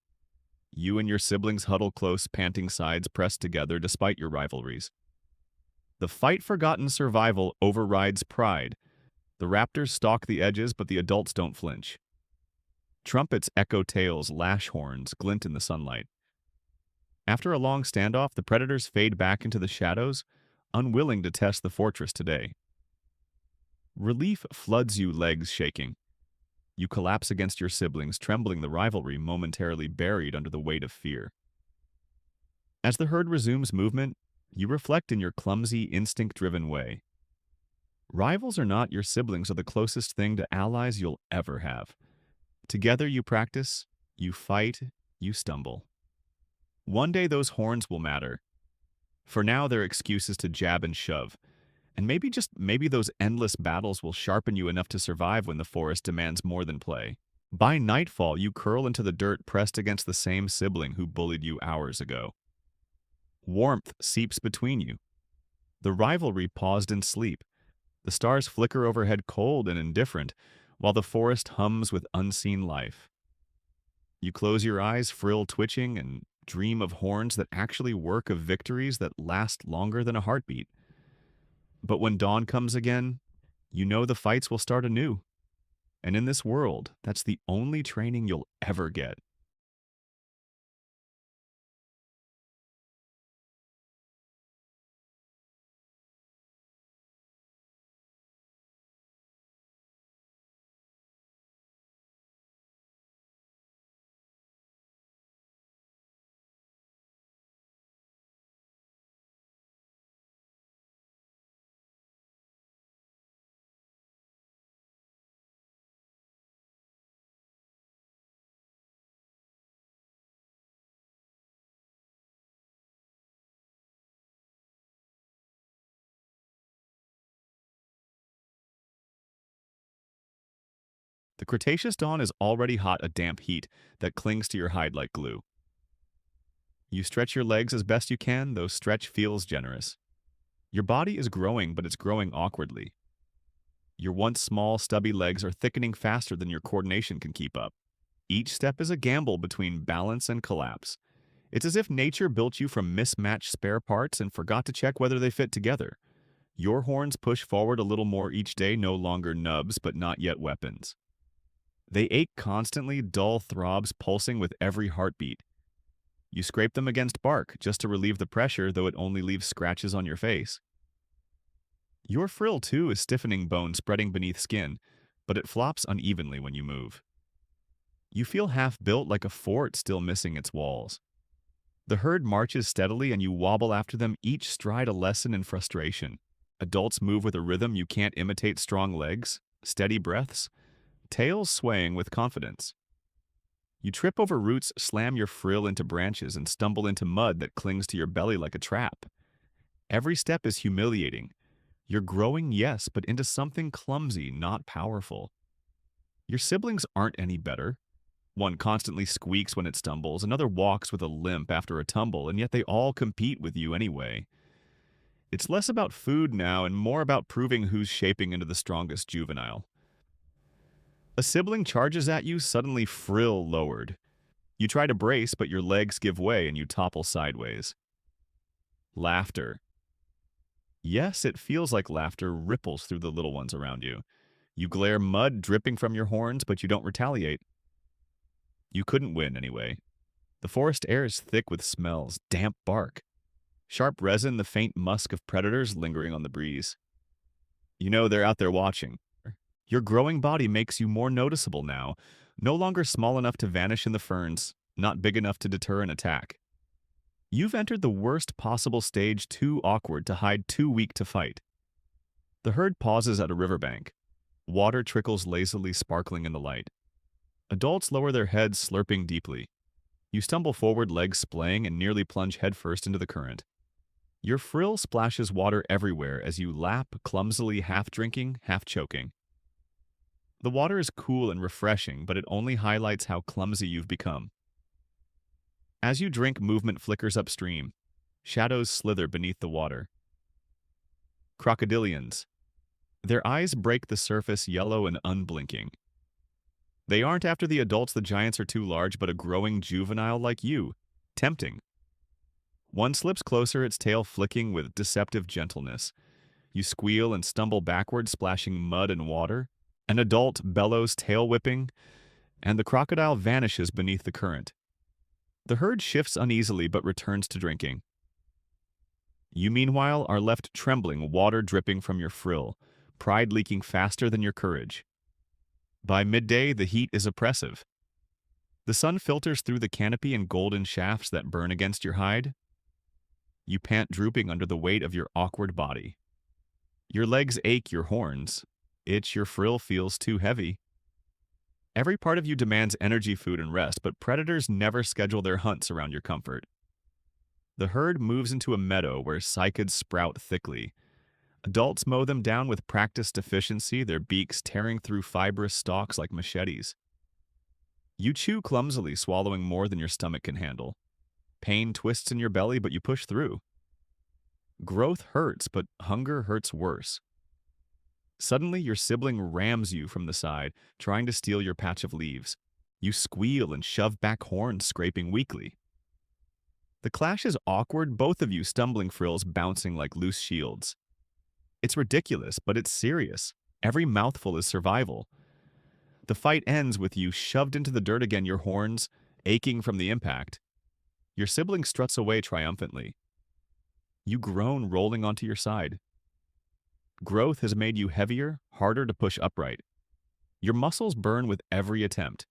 You and your siblings huddle close, panting, sides pressed together despite your rivalries. The fight-forgotten survival overrides pride. The raptors stalk the edges, but the adults don't flinch. Trumpets echo tails, lash horns, glint in the sunlight. After a long standoff, the predators fade back into the shadows, unwilling to test the fortress today. Relief floods you, legs shaking. You collapse against your siblings, trembling, the rivalry momentarily buried under the weight of fear. As the herd resumes movement, you reflect in your clumsy, instinct-driven way. Rivals or not, your siblings are the closest thing to allies you'll ever have. Together you practice, you fight, you stumble. One day those horns will matter. For now, they're excuses to jab and shove. And maybe those endless battles will sharpen you enough to survive when the forest demands more than play. By nightfall, you curl into the dirt, pressed against the same sibling who bullied you hours ago. Warmth seeps between you. The rivalry paused in sleep. The stars flicker overhead, cold and indifferent, while the forest hums with unseen life. You close your eyes, frill twitching, and dream of horns that actually work, of victories that last longer than a heartbeat. But when dawn comes again, you know the fights will start anew. And in this world, that's the only training you'll ever get. The Cretaceous dawn is already hot, a damp heat that clings to your hide like glue. You stretch your legs as best you can, though stretch feels generous. Your body is growing, but it's growing awkwardly. Your once small, stubby legs are thickening faster than your coordination can keep up. Each step is a gamble between balance and collapse. It's as if nature built you from mismatched spare parts and forgot to check whether they fit together. Your horns push forward a little more each day, no longer nubs, but not yet weapons. They ache constantly, dull throbs pulsing with every heartbeat. You scrape them against bark just to relieve the pressure, though it only leaves scratches on your face. Your frill, too, is stiffening bone spreading beneath skin, but it flops unevenly when you move. You feel half-built, like a fort still missing its walls. The herd marches steadily and you wobble after them, each stride a lesson in frustration. Adults move with a rhythm you can't imitate, strong legs, steady breaths, tails swaying with confidence. You trip over roots, slam your frill into branches, and stumble into mud that clings to your belly like a trap. Every step is humiliating. You're growing, yes, but into something clumsy, not powerful. Your siblings aren't any better. One constantly squeaks when it stumbles, another walks with a limp after a tumble, and yet they all compete with you anyway. It's less about food now and more about proving who's shaping into the strongest juvenile. A sibling charges at you, suddenly frill lowered. You try to brace, but your legs give way and you topple sideways. Laughter. Yes, it feels like laughter ripples through the little ones around you. You glare, mud dripping from your horns, but you don't retaliate. You couldn't win anyway. The forest air is thick with smells, damp bark, sharp resin, the faint musk of predators lingering on the breeze. You know they're out there watching. Your growing body makes you more noticeable now, no longer small enough to vanish in the ferns, not big enough to deter an attack. You've entered the worst possible stage, too awkward to hide, too weak to fight. The herd pauses at a riverbank. Water trickles lazily, sparkling in the light. Adults lower their heads, slurping deeply. You stumble forward, legs splaying, and nearly plunge headfirst into the current. Your frill splashes water everywhere as you lap, clumsily half drinking, half choking. The water is cool and refreshing, but it only highlights how clumsy you've become. As you drink, movement flickers upstream. Shadows slither beneath the water. Crocodilians. Their eyes break the surface, yellow and unblinking. They aren't after the adults, the giants are too large, but a growing juvenile like you. Tempting. One slips closer, its tail flicking with deceptive gentleness. You squeal and stumble backward, splashing mud and water. An adult bellows, tail whipping, and the crocodile vanishes beneath the current. The herd shifts uneasily but returns to drinking. You, meanwhile, are left trembling, water dripping from your frill, pride leaking faster than your courage. By midday, the heat is oppressive. The sun filters through the canopy in golden shafts that burn against your hide. You pant, drooping under the weight of your awkward body. Your legs ache, your horns itch, your frill feels too heavy. Every part of you demands energy, food, and rest, but predators never schedule their hunts around your comfort. The herd moves into a meadow where cycads sprout thickly. Adults mow them down with practiced efficiency, their beaks tearing through fibrous stalks like machetes. You chew clumsily, swallowing more than your stomach can handle. Pain twists in your belly, but you push through. Growth hurts, but hunger hurts worse. Suddenly, your sibling rams you from the side, trying to steal your patch of leaves. You squeal and shove back horns, scraping weakly. The clash is awkward, both of you stumbling, frills bouncing like loose shields. It's ridiculous, but it's serious. Every mouthful is survival. The fight ends with you shoved into the dirt again, your horns aching from the impact. Your sibling struts away triumphantly. You groan, rolling onto your side. Growth has made you heavier, harder to push upright. Your muscles burn with every attempt.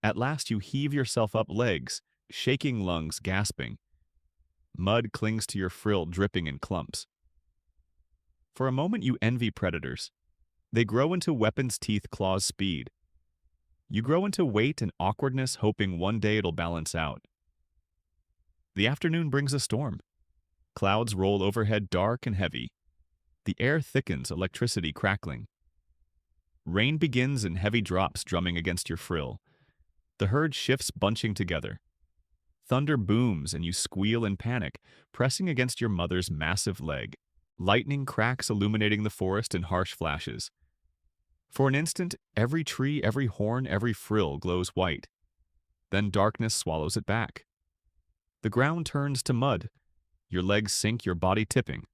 At last you heave yourself up, legs shaking, lungs gasping. Mud clings to your frill, dripping in clumps. For a moment you envy predators. They grow into weapons, teeth, claws, speed. You grow into weight and awkwardness, hoping one day it'll balance out. The afternoon brings a storm. Clouds roll overhead, dark and heavy. The air thickens, electricity crackling. Rain begins in heavy drops drumming against your frill. The herd shifts, bunching together. Thunder booms and you squeal in panic, pressing against your mother's massive leg. Lightning cracks, illuminating the forest in harsh flashes. For an instant, every tree, every horn, every frill glows white. Then darkness swallows it back. The ground turns to mud. Your legs sink, your body tipping.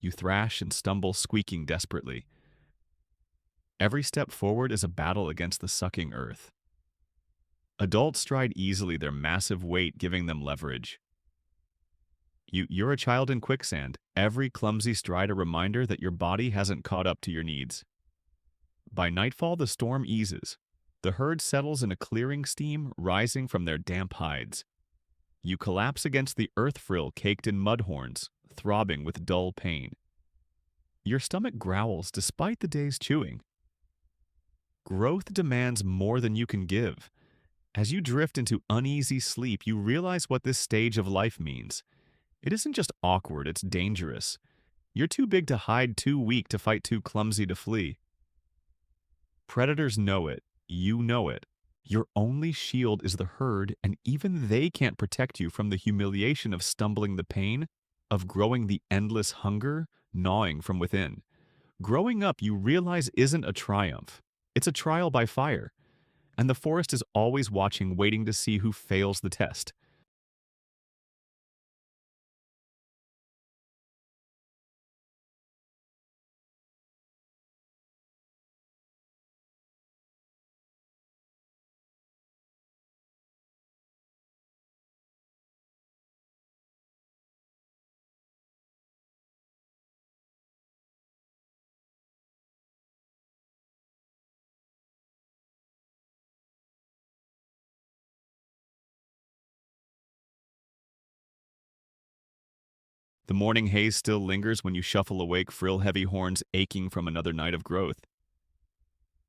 You thrash and stumble, squeaking desperately. Every step forward is a battle against the sucking earth. Adults stride easily, their massive weight giving them leverage. You're a child in quicksand, every clumsy stride a reminder that your body hasn't caught up to your needs. By nightfall, the storm eases. The herd settles in a clearing, steam rising from their damp hides. You collapse against the earth frill caked in mud horns, throbbing with dull pain. Your stomach growls despite the day's chewing. Growth demands more than you can give. As you drift into uneasy sleep, you realize what this stage of life means. It isn't just awkward, it's dangerous. You're too big to hide, too weak to fight, too clumsy to flee. Predators know it. You know it. Your only shield is the herd, and even they can't protect you from the humiliation of stumbling, the pain of growing, the endless hunger gnawing from within. Growing up, you realize isn't a triumph. It's a trial by fire, and the forest is always watching, waiting to see who fails the test. The morning haze still lingers when you shuffle awake, frill-heavy horns aching from another night of growth.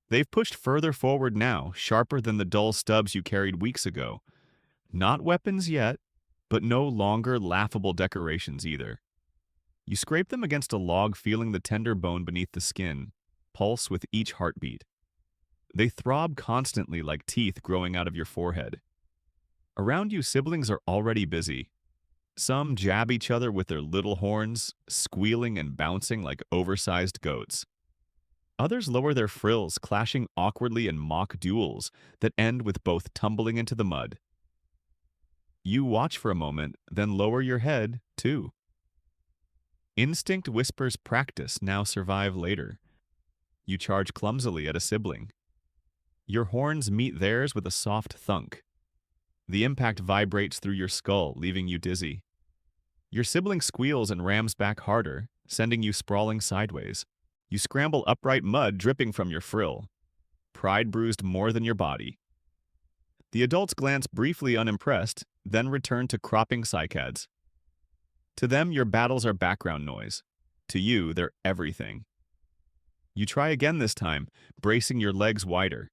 They've pushed further forward now, sharper than the dull stubs you carried weeks ago. Not weapons yet, but no longer laughable decorations either. You scrape them against a log, feeling the tender bone beneath the skin, pulse with each heartbeat. They throb constantly like teeth growing out of your forehead. Around you, siblings are already busy. Some jab each other with their little horns, squealing and bouncing like oversized goats. Others lower their frills, clashing awkwardly in mock duels that end with both tumbling into the mud. You watch for a moment, then lower your head, too. Instinct whispers practice, now survive later. You charge clumsily at a sibling. Your horns meet theirs with a soft thunk. The impact vibrates through your skull, leaving you dizzy. Your sibling squeals and rams back harder, sending you sprawling sideways. You scramble upright, mud dripping from your frill. Pride bruised more than your body. The adults glance briefly unimpressed, then return to cropping cycads. To them, your battles are background noise. To you, they're everything. You try again this time, bracing your legs wider.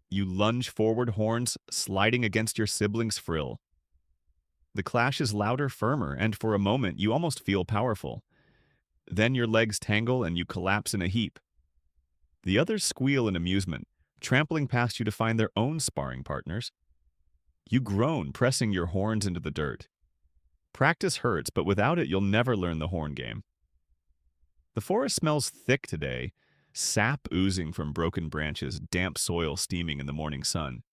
You lunge forward, horns sliding against your sibling's frill. The clash is louder, firmer, and for a moment you almost feel powerful. Then your legs tangle and you collapse in a heap. The others squeal in amusement, trampling past you to find their own sparring partners. You groan, pressing your horns into the dirt. Practice hurts, but without it you'll never learn the horn game. The forest smells thick today, sap oozing from broken branches, damp soil steaming in the morning sun.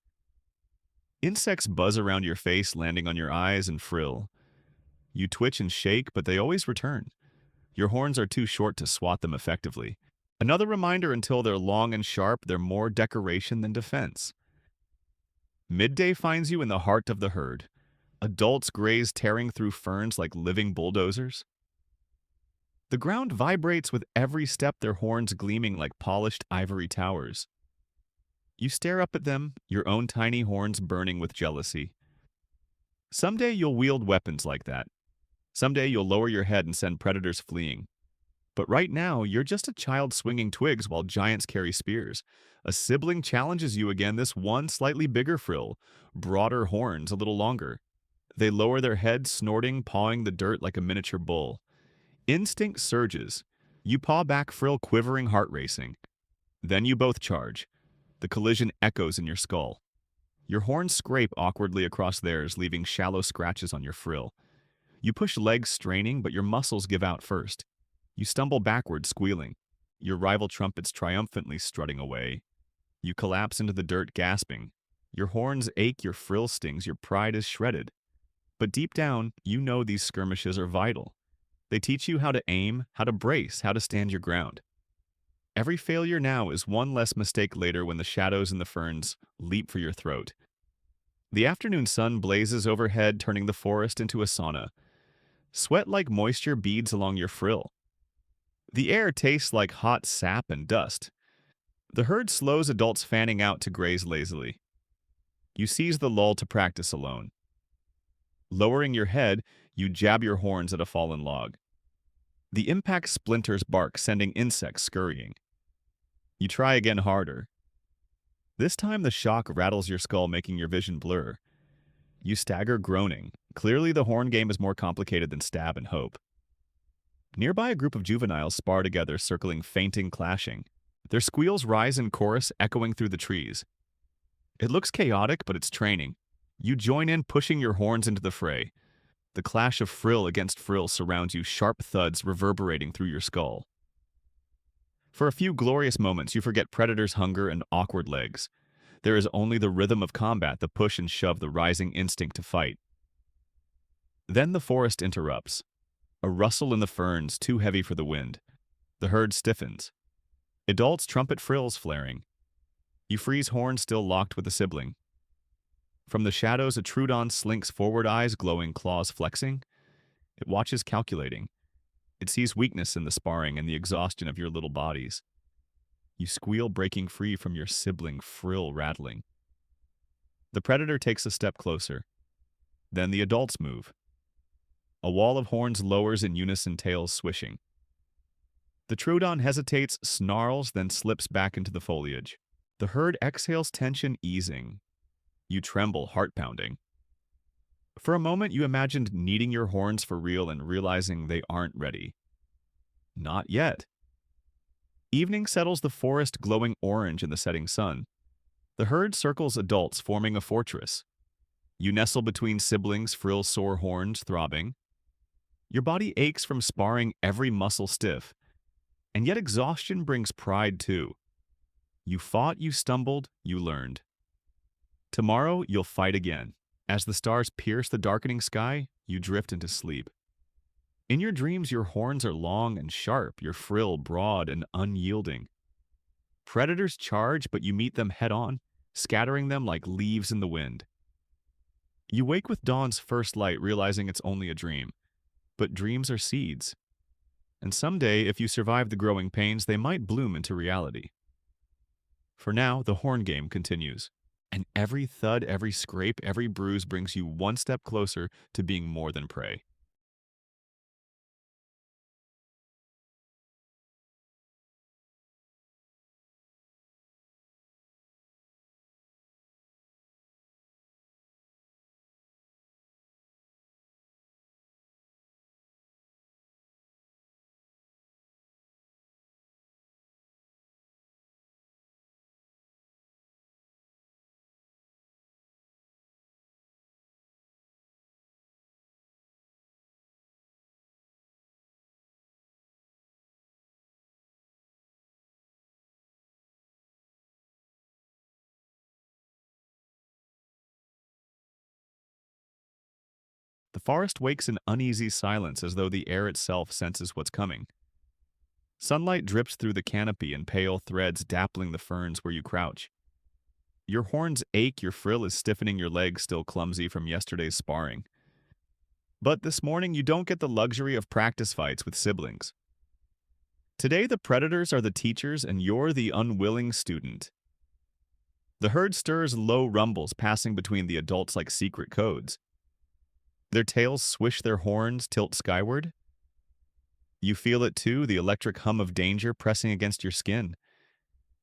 Insects buzz around your face, landing on your eyes and frill. You twitch and shake, but they always return. Your horns are too short to swat them effectively. Another reminder, until they're long and sharp, they're more decoration than defense. Midday finds you in the heart of the herd. Adults graze, tearing through ferns like living bulldozers. The ground vibrates with every step, their horns gleaming like polished ivory towers. You stare up at them, your own tiny horns burning with jealousy. Someday you'll wield weapons like that. Someday you'll lower your head and send predators fleeing. But right now, you're just a child swinging twigs while giants carry spears. A sibling challenges you again, this one slightly bigger frill, broader horns, a little longer. They lower their heads, snorting, pawing the dirt like a miniature bull. Instinct surges. You paw back, frill quivering, heart racing. Then you both charge. The collision echoes in your skull. Your horns scrape awkwardly across theirs, leaving shallow scratches on your frill. You push legs, straining, but your muscles give out first. You stumble backward, squealing. Your rival trumpets triumphantly strutting away. You collapse into the dirt, gasping. Your horns ache, your frill stings, your pride is shredded. But deep down, you know these skirmishes are vital. They teach you how to aim, how to brace, how to stand your ground. Every failure now is one less mistake later when the shadows and the ferns leap for your throat. The afternoon sun blazes overhead, turning the forest into a sauna. Sweat like moisture beads along your frill. The air tastes like hot sap and dust. The herd slows, adults fanning out to graze lazily. You seize the lull to practice alone. Lowering your head, you jab your horns at a fallen log. The impact splinters bark, sending insects scurrying. You try again, harder. This time the shock rattles your skull, making your vision blur. You stagger, groaning. Clearly, the horn game is more complicated than stab and hope. Nearby, a group of juveniles spar together, circling, fainting, clashing. Their squeals rise in chorus, echoing through the trees. It looks chaotic, but it's training. You join in, pushing your horns into the fray. The clash of frill against frill surrounds you, sharp thuds reverberating through your skull. For a few glorious moments, you forget predators' hunger and awkward legs. There is only the rhythm of combat, the push and shove, the rising instinct to fight. Then the forest interrupts. A rustle in the ferns, too heavy for the wind. The herd stiffens. Adults trumpet frills flaring. You freeze, horns still locked with a sibling. From the shadows, a Troodon slinks forward, eyes glowing, claws flexing. It watches, calculating. It sees weakness in the sparring and the exhaustion of your little bodies. You squeal, breaking free from your sibling, frill rattling. The predator takes a step closer. Then the adults move. A wall of horns lowers in unison, tails swishing. The Troodon hesitates, snarls, then slips back into the foliage. The herd exhales, tension easing. You tremble, heart pounding. For a moment, you imagined needing your horns for real and realizing they aren't ready. Not yet. Evening settles the forest, glowing orange in the setting sun. The herd circles adults, forming a fortress. You nestle between siblings, frill sore horns throbbing. Your body aches from sparring, every muscle stiff. And yet exhaustion brings pride too. You fought, you stumbled, you learned. Tomorrow, you'll fight again. As the stars pierce the darkening sky, you drift into sleep. In your dreams, your horns are long and sharp, your frill broad and unyielding. Predators charge, but you meet them head-on, scattering them like leaves in the wind. You wake with dawn's first light, realizing it's only a dream. But dreams are seeds. And someday, if you survive the growing pains, they might bloom into reality. For now, the horn game continues. And every thud, every scrape, every bruise brings you one step closer to being more than prey. The forest wakes in uneasy silence as though the air itself senses what's coming. Sunlight drips through the canopy in pale threads, dappling the ferns where you crouch. Your horns ache, your frill is stiffening, your legs still clumsy from yesterday's sparring. But this morning you don't get the luxury of practice fights with siblings. Today the predators are the teachers and you're the unwilling student. The herd stirs, low rumbles passing between the adults like secret codes. Their tails swish, their horns tilt skyward. You feel it too, the electric hum of danger pressing against your skin.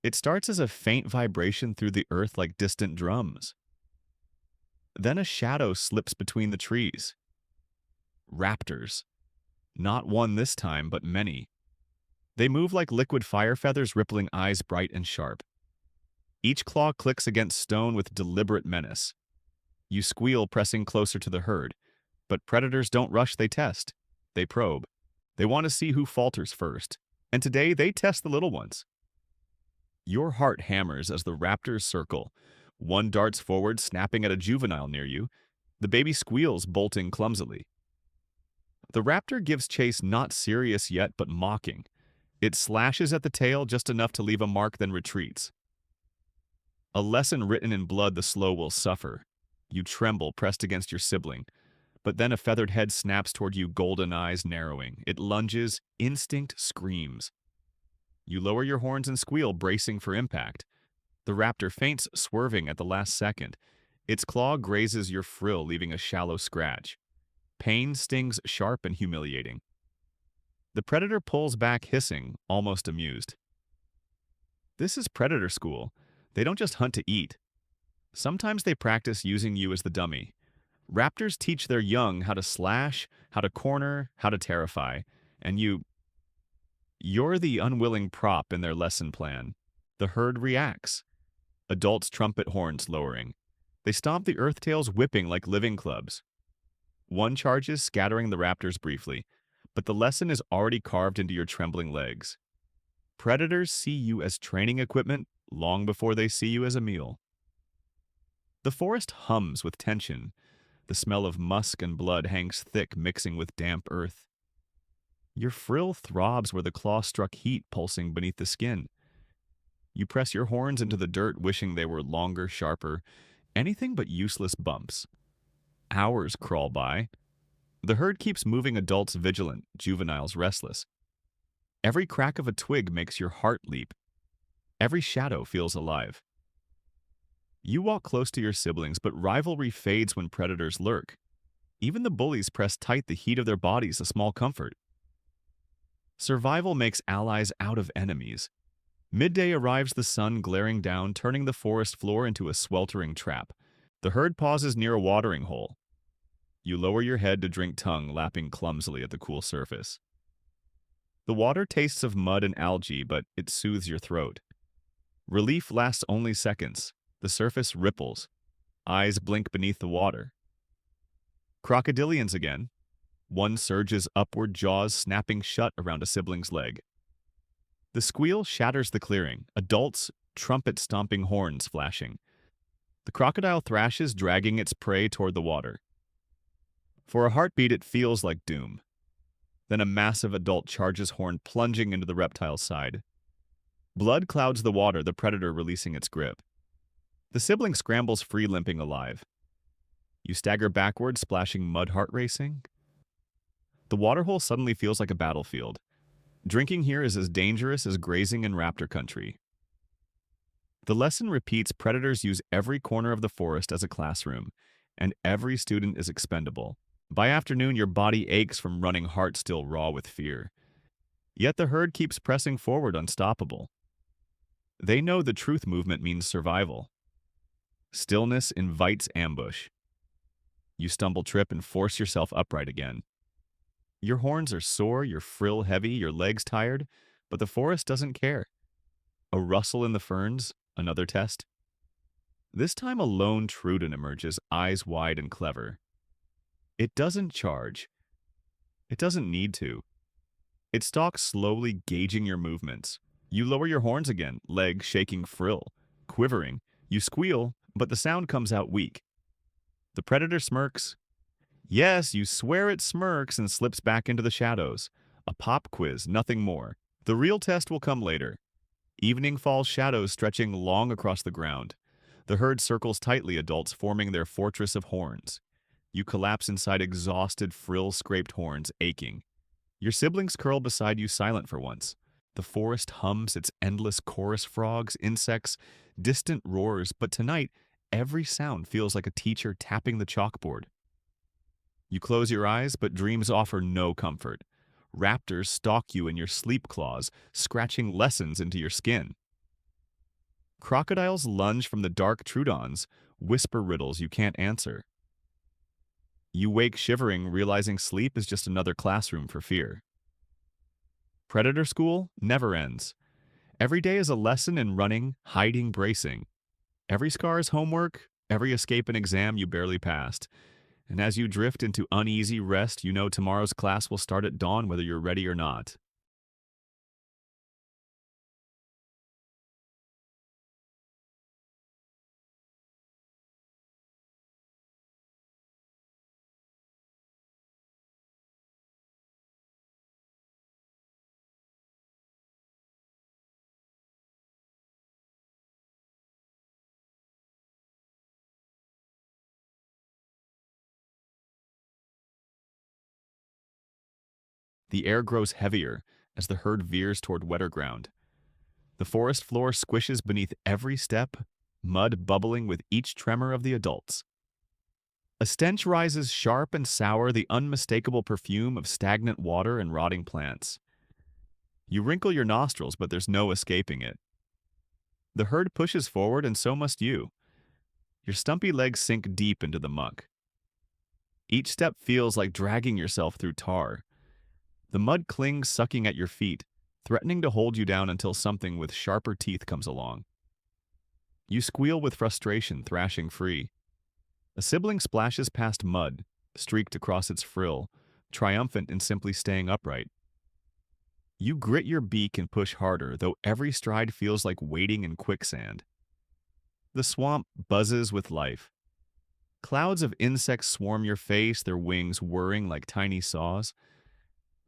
It starts as a faint vibration through the earth like distant drums. Then a shadow slips between the trees. Raptors. Not one this time, but many. They move like liquid fire feathers, rippling, eyes bright and sharp. Each claw clicks against stone with deliberate menace. You squeal, pressing closer to the herd. But predators don't rush, they test. They probe. They want to see who falters first. And today, they test the little ones. Your heart hammers as the raptors circle. One darts forward, snapping at a juvenile near you. The baby squeals, bolting clumsily. The raptor gives chase, not serious yet, but mocking. It slashes at the tail just enough to leave a mark, then retreats. A lesson written in blood, the slow will suffer. You tremble, pressed against your sibling. But then a feathered head snaps toward you, golden eyes narrowing. It lunges, instinct screams. You lower your horns and squeal, bracing for impact. The raptor feints, swerving at the last second. Its claw grazes your frill, leaving a shallow scratch. Pain stings sharp and humiliating. The predator pulls back, hissing, almost amused. This is predator school. They don't just hunt to eat. Sometimes they practice using you as the dummy. Raptors teach their young how to slash, how to corner, how to terrify, and you're the unwilling prop in their lesson plan. The herd reacts. Adults trumpet horns lowering. They stomp the earth tails whipping like living clubs. One charges, scattering the raptors briefly, but the lesson is already carved into your trembling legs. Predators see you as training equipment long before they see you as a meal. The forest hums with tension. The smell of musk and blood hangs thick, mixing with damp earth. Your frill throbs where the claw struck heat pulsing beneath the skin. You press your horns into the dirt, wishing they were longer, sharper, anything but useless bumps. Hours crawl by. The herd keeps moving, adults vigilant, juveniles restless. Every crack of a twig makes your heart leap. Every shadow feels alive. You walk close to your siblings, but rivalry fades when predators lurk. Even the bullies press tight, the heat of their bodies a small comfort. Survival makes allies out of enemies. Midday arrives, the sun glaring down, turning the forest floor into a sweltering trap. The herd pauses near a watering hole. You lower your head to drink, tongue lapping clumsily at the cool surface. The water tastes of mud and algae, but it soothes your throat. Relief lasts only seconds. The surface ripples. Eyes blink beneath the water. Crocodilians again. One surges upward, jaws snapping shut around a sibling's leg. The squeal shatters the clearing, adults, trumpet-stomping horns flashing. The crocodile thrashes, dragging its prey toward the water. For a heartbeat, it feels like doom. Then a massive adult charges, horn plunging into the reptile's side. Blood clouds the water, the predator releasing its grip. The sibling scrambles free, limping alive. You stagger backward, splashing mud, heart racing. The waterhole suddenly feels like a battlefield. Drinking here is as dangerous as grazing in raptor country. The lesson repeats: predators use every corner of the forest as a classroom, and every student is expendable. By afternoon, your body aches from running, heart still raw with fear. Yet the herd keeps pressing forward, unstoppable. They know the truth movement means survival. Stillness invites ambush. You stumble, trip, and force yourself upright again. Your horns are sore, your frill heavy, your legs tired, but the forest doesn't care. A rustle in the ferns, another test. This time a lone Trudon emerges, eyes wide and clever. It doesn't charge. It doesn't need to. It stalks slowly, gauging your movements. You lower your horns again, leg shaking, frill quivering. You squeal, but the sound comes out weak. The predator smirks. Yes, you swear it smirks, and slips back into the shadows. A pop quiz, nothing more. The real test will come later. Evening falls, shadows stretching long across the ground. The herd circles tightly, adults forming their fortress of horns. You collapse inside, exhausted, frill-scraped horns aching. Your siblings curl beside you, silent for once. The forest hums its endless chorus, frogs, insects, distant roars, but tonight, every sound feels like a teacher tapping the chalkboard. You close your eyes, but dreams offer no comfort. Raptors stalk you in your sleep claws, scratching lessons into your skin. Crocodiles lunge from the dark Trudons, whisper riddles you can't answer. You wake shivering, realizing sleep is just another classroom for fear. Predator school never ends. Every day is a lesson in running, hiding, bracing. Every scar is homework, every escape an exam you barely passed. And as you drift into uneasy rest, you know tomorrow's class will start at dawn, whether you're ready or not. The air grows heavier as the herd veers toward wetter ground. The forest floor squishes beneath every step, mud bubbling with each tremor of the adults. A stench rises, sharp and sour, the unmistakable perfume of stagnant water and rotting plants. You wrinkle your nostrils, but there's no escaping it. The herd pushes forward, and so must you. Your stumpy legs sink deep into the muck. Each step feels like dragging yourself through tar. The mud clings, sucking at your feet, threatening to hold you down until something with sharper teeth comes along. You squeal with frustration, thrashing free. A sibling splashes past mud, streaked across its frill, triumphant in simply staying upright. You grit your beak and push harder, though every stride feels like wading in quicksand. The swamp buzzes with life. Clouds of insects swarm your face, their wings whirring like tiny saws.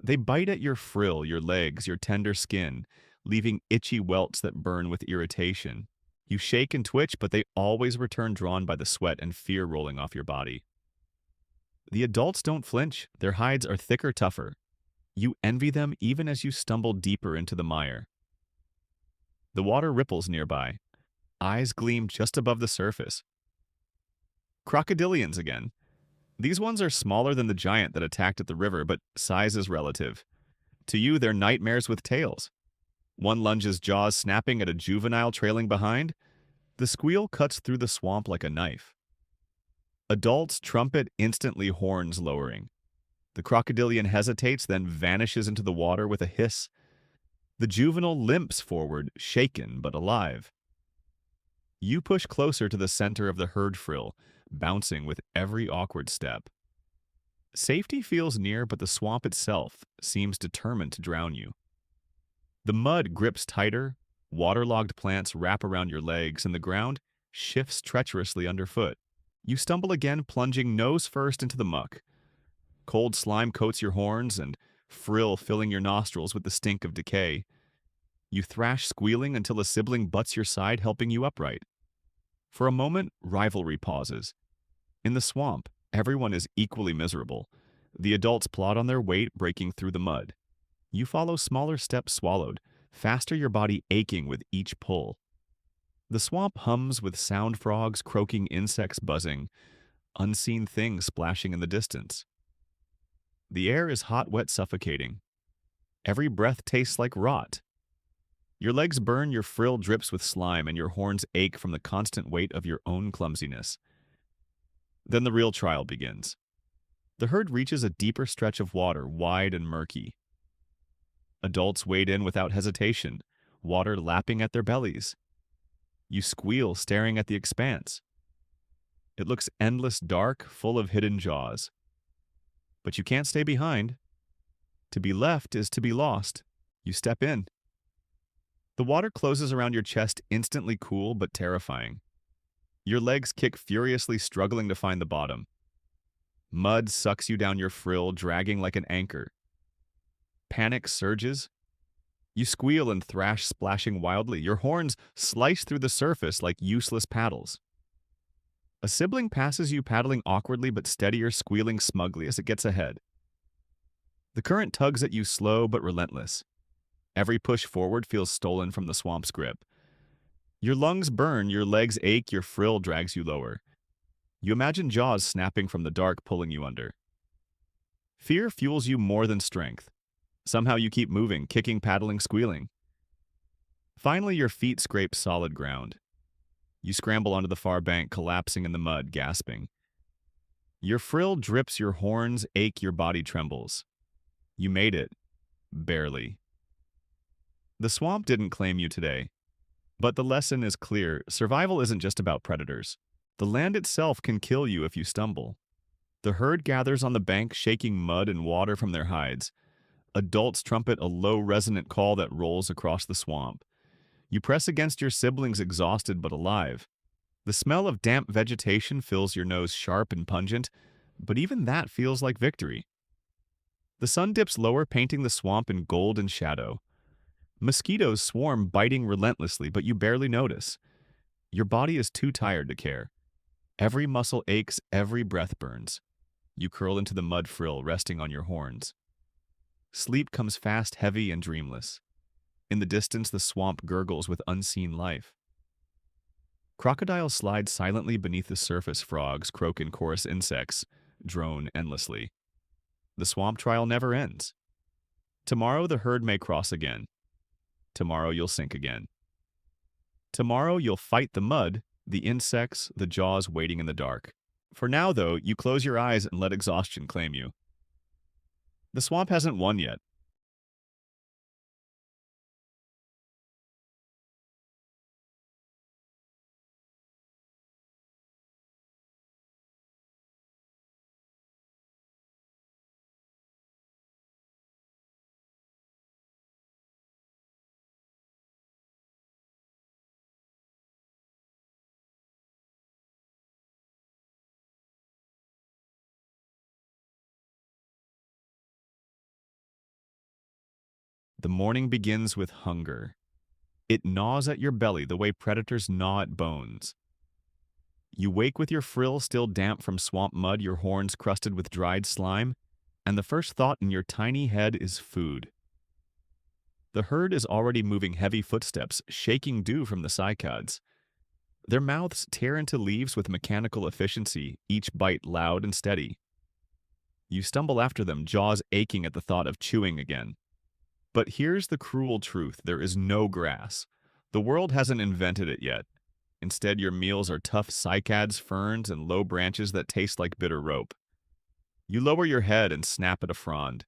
They bite at your frill, your legs, your tender skin, leaving itchy welts that burn with irritation. You shake and twitch, but they always return, drawn by the sweat and fear rolling off your body. The adults don't flinch. Their hides are thicker, tougher. You envy them even as you stumble deeper into the mire. The water ripples nearby. Eyes gleam just above the surface. Crocodilians again. These ones are smaller than the giant that attacked at the river, but size is relative. To you, they're nightmares with tails. One lunges, jaws snapping at a juvenile trailing behind. The squeal cuts through the swamp like a knife. Adults trumpet, instantly, horns lowering. The crocodilian hesitates, then vanishes into the water with a hiss. The juvenile limps forward, shaken but alive. You push closer to the center of the herd frill, bouncing with every awkward step. Safety feels near, but the swamp itself seems determined to drown you. The mud grips tighter, waterlogged plants wrap around your legs, and the ground shifts treacherously underfoot. You stumble again, plunging nose first into the muck. Cold slime coats your horns and frill filling your nostrils with the stink of decay. You thrash, squealing, until a sibling butts your side, helping you upright. For a moment, rivalry pauses. In the swamp, everyone is equally miserable. The adults plod on their weight, breaking through the mud. You follow smaller steps, swallowed, faster, your body aching with each pull. The swamp hums with sound, frogs croaking, insects buzzing, unseen things splashing in the distance. The air is hot, wet, suffocating. Every breath tastes like rot. Your legs burn, your frill drips with slime, and your horns ache from the constant weight of your own clumsiness. Then the real trial begins. The herd reaches a deeper stretch of water, wide and murky. Adults wade in without hesitation, water lapping at their bellies. You squeal, staring at the expanse. It looks endless, dark, full of hidden jaws. But you can't stay behind. To be left is to be lost. You step in. The water closes around your chest, instantly cool but terrifying. Your legs kick furiously, struggling to find the bottom. Mud sucks you down your frill, dragging like an anchor. Panic surges. You squeal and thrash, splashing wildly. Your horns slice through the surface like useless paddles. A sibling passes you, paddling awkwardly but steadier, squealing smugly as it gets ahead. The current tugs at you, slow but relentless. Every push forward feels stolen from the swamp's grip. Your lungs burn, your legs ache, your frill drags you lower. You imagine jaws snapping from the dark, pulling you under. Fear fuels you more than strength. Somehow you keep moving, kicking, paddling, squealing. Finally, your feet scrape solid ground. You scramble onto the far bank, collapsing in the mud, gasping. Your frill drips, your horns ache, your body trembles. You made it. Barely. The swamp didn't claim you today. But the lesson is clear. Survival isn't just about predators. The land itself can kill you if you stumble. The herd gathers on the bank, shaking mud and water from their hides. Adults trumpet a low, resonant call that rolls across the swamp. You press against your siblings, exhausted but alive. The smell of damp vegetation fills your nose, sharp and pungent, but even that feels like victory. The sun dips lower, painting the swamp in gold and shadow. Mosquitoes swarm, biting relentlessly, but you barely notice. Your body is too tired to care. Every muscle aches, every breath burns. You curl into the mud frill, resting on your horns. Sleep comes fast, heavy, and dreamless. In the distance, the swamp gurgles with unseen life. Crocodiles slide silently beneath the surface, frogs croak, and chorus insects drone endlessly. The swamp trial never ends. Tomorrow the herd may cross again. Tomorrow you'll sink again. Tomorrow you'll fight the mud, the insects, the jaws waiting in the dark. For now, though, you close your eyes and let exhaustion claim you. The swamp hasn't won yet. The morning begins with hunger. It gnaws at your belly the way predators gnaw at bones. You wake with your frill still damp from swamp mud, your horns crusted with dried slime, and the first thought in your tiny head is food. The herd is already moving heavy footsteps, shaking dew from the cycads. Their mouths tear into leaves with mechanical efficiency, each bite loud and steady. You stumble after them, jaws aching at the thought of chewing again. But here's the cruel truth: there is no grass. The world hasn't invented it yet. Instead, your meals are tough cycads, ferns, and low branches that taste like bitter rope. You lower your head and snap at a frond.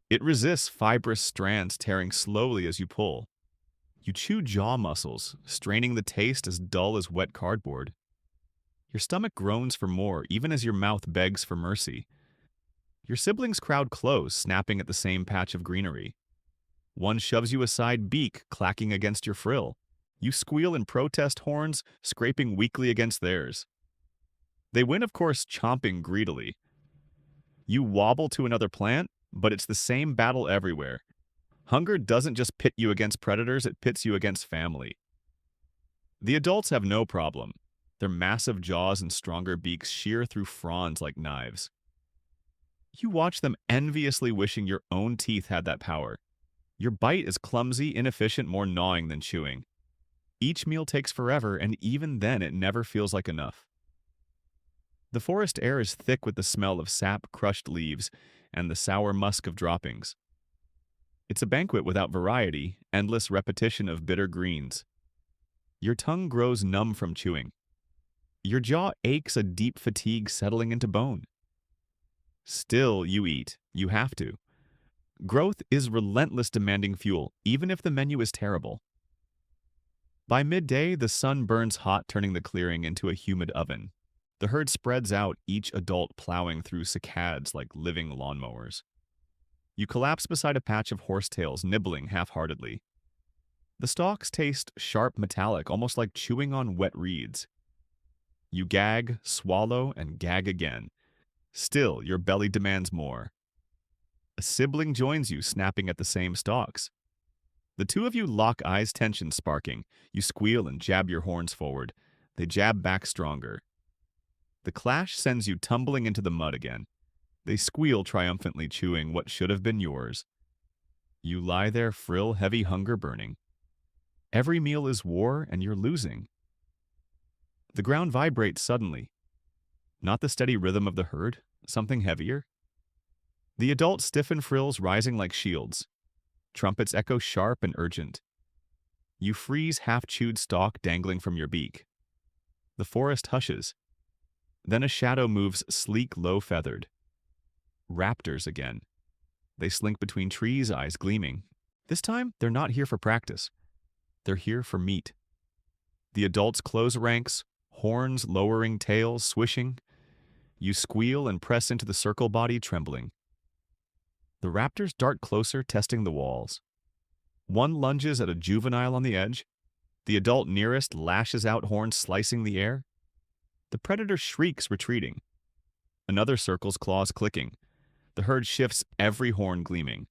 It resists fibrous strands tearing slowly as you pull. You chew jaw muscles, straining the taste as dull as wet cardboard. Your stomach groans for more, even as your mouth begs for mercy. Your siblings crowd close, snapping at the same patch of greenery. One shoves you aside, beak clacking against your frill. You squeal in protest, horns scraping weakly against theirs. They win, of course, chomping greedily. You wobble to another plant, but it's the same battle everywhere. Hunger doesn't just pit you against predators, it pits you against family. The adults have no problem. Their massive jaws and stronger beaks shear through fronds like knives. You watch them enviously, wishing your own teeth had that power. Your bite is clumsy, inefficient, more gnawing than chewing. Each meal takes forever, and even then it never feels like enough. The forest air is thick with the smell of sap, crushed leaves, and the sour musk of droppings. It's a banquet without variety, endless repetition of bitter greens. Your tongue grows numb from chewing. Your jaw aches, a deep fatigue settling into bone. Still, you eat. You have to. Growth is relentless, demanding fuel, even if the menu is terrible. By midday, the sun burns hot, turning the clearing into a humid oven. The herd spreads out, each adult plowing through cycads like living lawnmowers. You collapse beside a patch of horsetails, nibbling half-heartedly. The stalks taste sharp, metallic, almost like chewing on wet reeds. You gag, swallow, and gag again. Still, your belly demands more. A sibling joins you, snapping at the same stalks. The two of you lock eyes, tension sparking. You squeal and jab your horns forward. They jab back stronger. The clash sends you tumbling into the mud again. They squeal triumphantly, chewing what should have been yours. You lie there, frill, heavy, hunger burning. Every meal is war, and you're losing. The ground vibrates suddenly. Not the steady rhythm of the herd, something heavier. The adult stiffen frills rising like shields. Trumpets echo sharp and urgent. You freeze, half-chewed stalk dangling from your beak. The forest hushes. Then a shadow moves, sleek, low-feathered. Raptors again. They slink between trees, eyes gleaming. This time, they're not here for practice. They're here for meat. The adults close ranks, horns lowering, tails swishing. You squeal and press into the circle body, trembling. The raptors dart closer, testing the walls. One lunges at a juvenile on the edge. The adult nearest lashes out, horns slicing the air. The predator shrieks, retreating. Another circles, claws clicking. The herd shifts, every horn gleaming.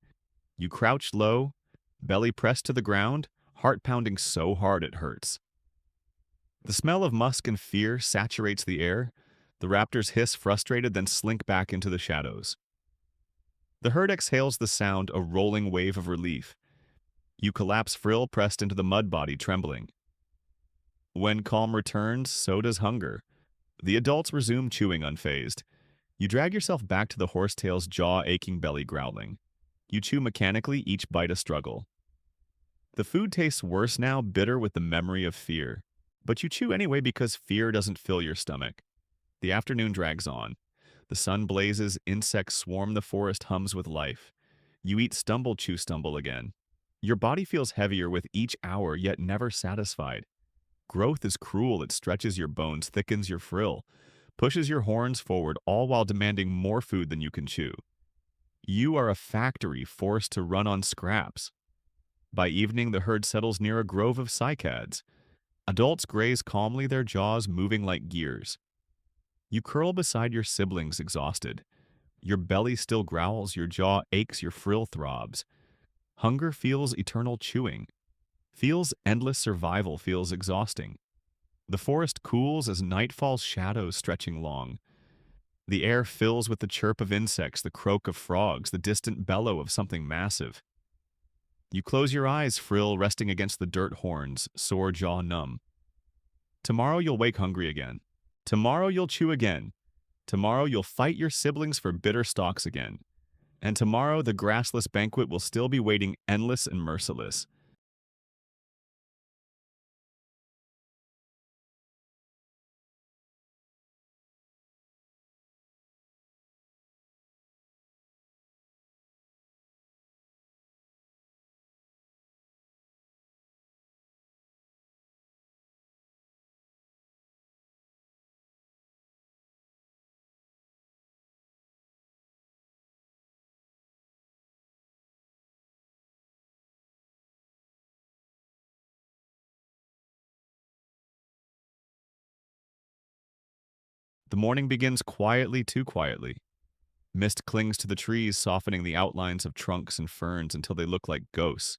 You crouch low, belly pressed to the ground, heart pounding so hard it hurts. The smell of musk and fear saturates the air. The raptors hiss, frustrated, then slink back into the shadows. The herd exhales the sound, a rolling wave of relief. You collapse, frill pressed into the mud body, trembling. When calm returns, so does hunger. The adults resume chewing unfazed. You drag yourself back to the horsetail's jaw-aching belly, growling. You chew mechanically, each bite a struggle. The food tastes worse now, bitter with the memory of fear. But you chew anyway because fear doesn't fill your stomach. The afternoon drags on. The sun blazes, insects swarm, the forest hums with life. You eat stumble, chew stumble again. Your body feels heavier with each hour, yet never satisfied. Growth is cruel, it stretches your bones, thickens your frill, pushes your horns forward, all while demanding more food than you can chew. You are a factory forced to run on scraps. By evening, the herd settles near a grove of cycads. Adults graze calmly, their jaws moving like gears. You curl beside your siblings, exhausted. Your belly still growls, your jaw aches, your frill throbs. Hunger feels eternal chewing. Feels endless survival, feels exhausting. The forest cools as night falls, shadows stretching long. The air fills with the chirp of insects, the croak of frogs, the distant bellow of something massive. You close your eyes, frill resting against the dirt horns, sore jaw numb. Tomorrow you'll wake hungry again. Tomorrow you'll chew again. Tomorrow you'll fight your siblings for bitter stalks again. And tomorrow the grassless banquet will still be waiting, endless and merciless. The morning begins quietly, too quietly. Mist clings to the trees, softening the outlines of trunks and ferns until they look like ghosts.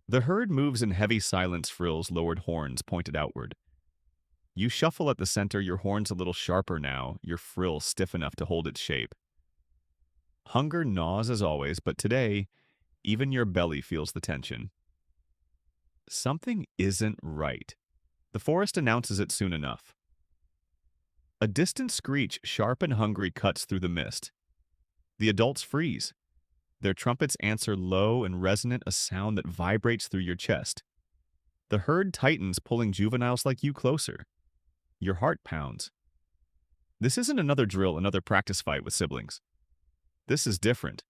The herd moves in heavy silence, frills lowered horns pointed outward. You shuffle at the center, your horns a little sharper now, your frill stiff enough to hold its shape. Hunger gnaws as always, but today, even your belly feels the tension. Something isn't right. The forest announces it soon enough. A distant screech, sharp and hungry, cuts through the mist. The adults freeze. Their trumpets answer low and resonant, a sound that vibrates through your chest. The herd tightens, pulling juveniles like you closer. Your heart pounds. This isn't another drill, another practice fight with siblings. This is different.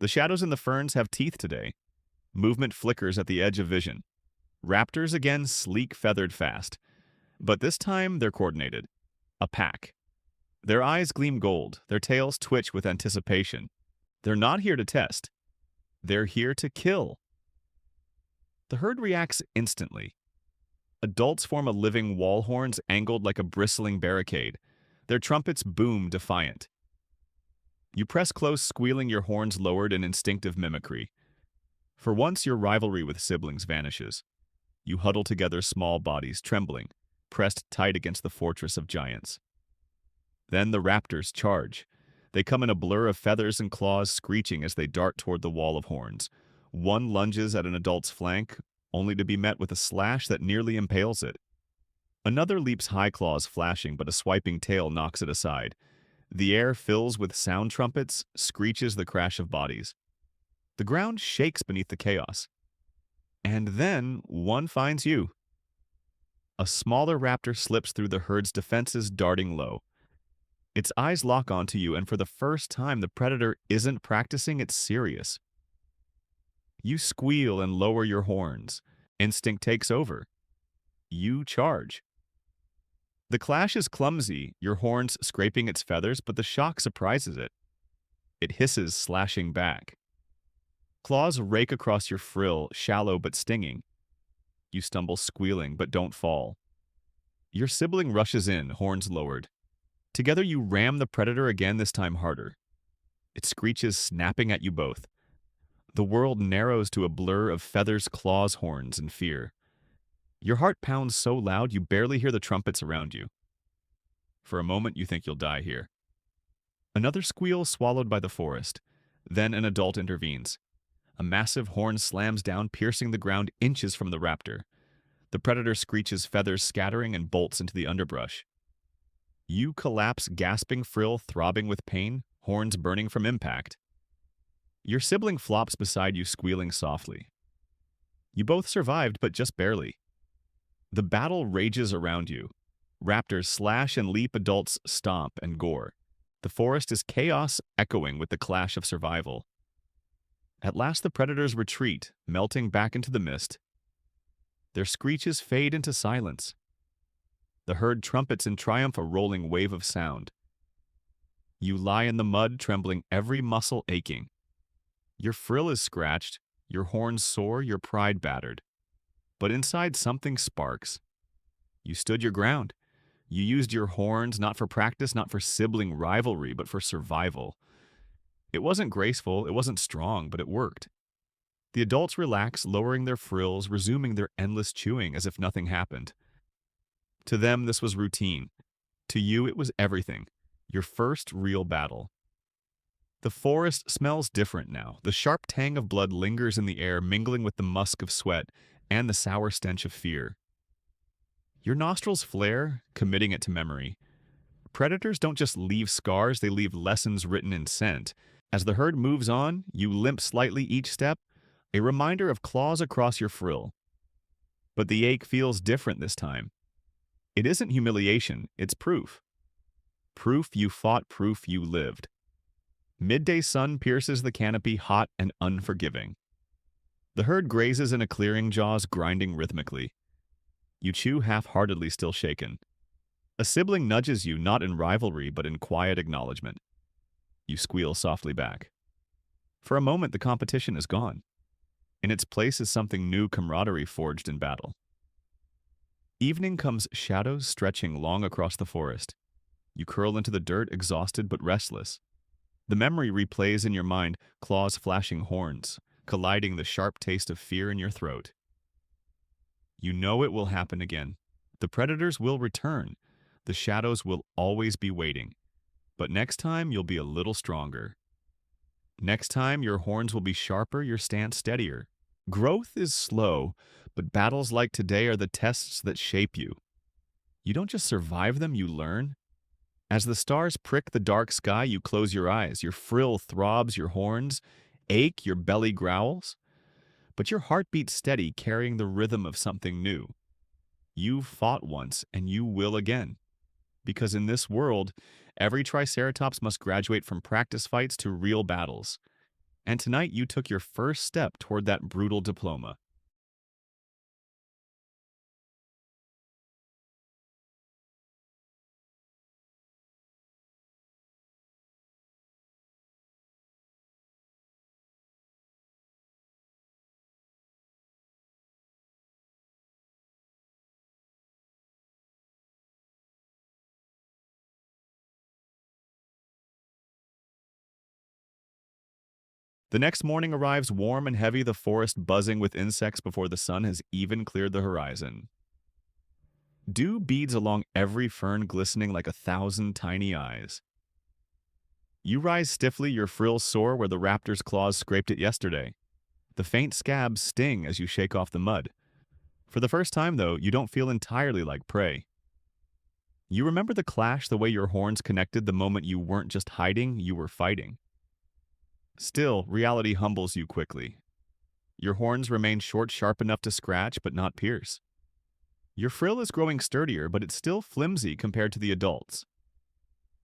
The shadows in the ferns have teeth today. Movement flickers at the edge of vision. Raptors again, sleek, feathered, fast. But this time they're coordinated. A pack. Their eyes gleam gold, their tails twitch with anticipation. They're not here to test. They're here to kill. The herd reacts instantly. Adults form a living wall, horns angled like a bristling barricade. Their trumpets boom defiant. You press close, squealing, your horns lowered in instinctive mimicry. For once, your rivalry with siblings vanishes. You huddle together, small bodies trembling, pressed tight against the fortress of giants. Then the raptors charge. They come in a blur of feathers and claws, screeching as they dart toward the wall of horns. One lunges at an adult's flank, only to be met with a slash that nearly impales it. Another leaps, high claws flashing, but a swiping tail knocks it aside. The air fills with sound trumpets, screeches the crash of bodies. The ground shakes beneath the chaos. And then one finds you. A smaller raptor slips through the herd's defenses, darting low. Its eyes lock onto you, and for the first time, the predator isn't practicing, it's serious. You squeal and lower your horns. Instinct takes over. You charge. The clash is clumsy, your horns scraping its feathers, but the shock surprises it. It hisses, slashing back. Claws rake across your frill, shallow but stinging. You stumble, squealing, but don't fall. Your sibling rushes in, horns lowered. Together you ram the predator again, this time harder. It screeches, snapping at you both. The world narrows to a blur of feathers, claws, horns, and fear. Your heart pounds so loud you barely hear the trumpets around you. For a moment you think you'll die here. Another squeal swallowed by the forest. Then an adult intervenes. A massive horn slams down, piercing the ground inches from the raptor. The predator screeches, feathers scattering, and bolts into the underbrush. You collapse, gasping, frill throbbing with pain, horns burning from impact. Your sibling flops beside you, squealing softly. You both survived, but just barely. The battle rages around you. Raptors slash and leap, adults stomp and gore. The forest is chaos echoing with the clash of survival. At last the predators retreat, melting back into the mist. Their screeches fade into silence. The herd trumpets in triumph, a rolling wave of sound. You lie in the mud, trembling, every muscle aching. Your frill is scratched, your horns sore, your pride battered. But inside something sparks. You stood your ground. You used your horns not for practice, not for sibling rivalry, but for survival. It wasn't graceful, it wasn't strong, but it worked. The adults relaxed, lowering their frills, resuming their endless chewing as if nothing happened. To them, this was routine. To you, it was everything. Your first real battle. The forest smells different now. The sharp tang of blood lingers in the air, mingling with the musk of sweat and the sour stench of fear. Your nostrils flare, committing it to memory. Predators don't just leave scars, they leave lessons written in scent. As the herd moves on, you limp slightly each step, a reminder of claws across your frill. But the ache feels different this time. It isn't humiliation, it's proof. Proof you fought, proof you lived. Midday sun pierces the canopy, hot and unforgiving. The herd grazes in a clearing, jaws grinding rhythmically. You chew half-heartedly, still shaken. A sibling nudges you, not in rivalry, but in quiet acknowledgement. You squeal softly back. For a moment, the competition is gone. In its place is something new, camaraderie forged in battle. Evening comes, shadows stretching long across the forest. You curl into the dirt, exhausted but restless. The memory replays in your mind, claws flashing horns, colliding, the sharp taste of fear in your throat. You know it will happen again. The predators will return. The shadows will always be waiting. But next time, you'll be a little stronger. Next time, your horns will be sharper, your stance steadier. Growth is slow, but battles like today are the tests that shape you. You don't just survive them, you learn. As the stars prick the dark sky, you close your eyes. Your frill throbs, your horns ache, your belly growls. But your heart beats steady, carrying the rhythm of something new. You've fought once, and you will again. Because in this world, every Triceratops must graduate from practice fights to real battles. And tonight you took your first step toward that brutal diploma. The next morning arrives warm and heavy, the forest buzzing with insects before the sun has even cleared the horizon. Dew beads along every fern, glistening like 1,000 tiny eyes. You rise stiffly, your frills sore where the raptor's claws scraped it yesterday. The faint scabs sting as you shake off the mud. For the first time, though, you don't feel entirely like prey. You remember the clash, the way your horns connected the moment you weren't just hiding, you were fighting. Still, reality humbles you quickly. Your horns remain short, sharp enough to scratch, but not pierce. Your frill is growing sturdier, but it's still flimsy compared to the adults.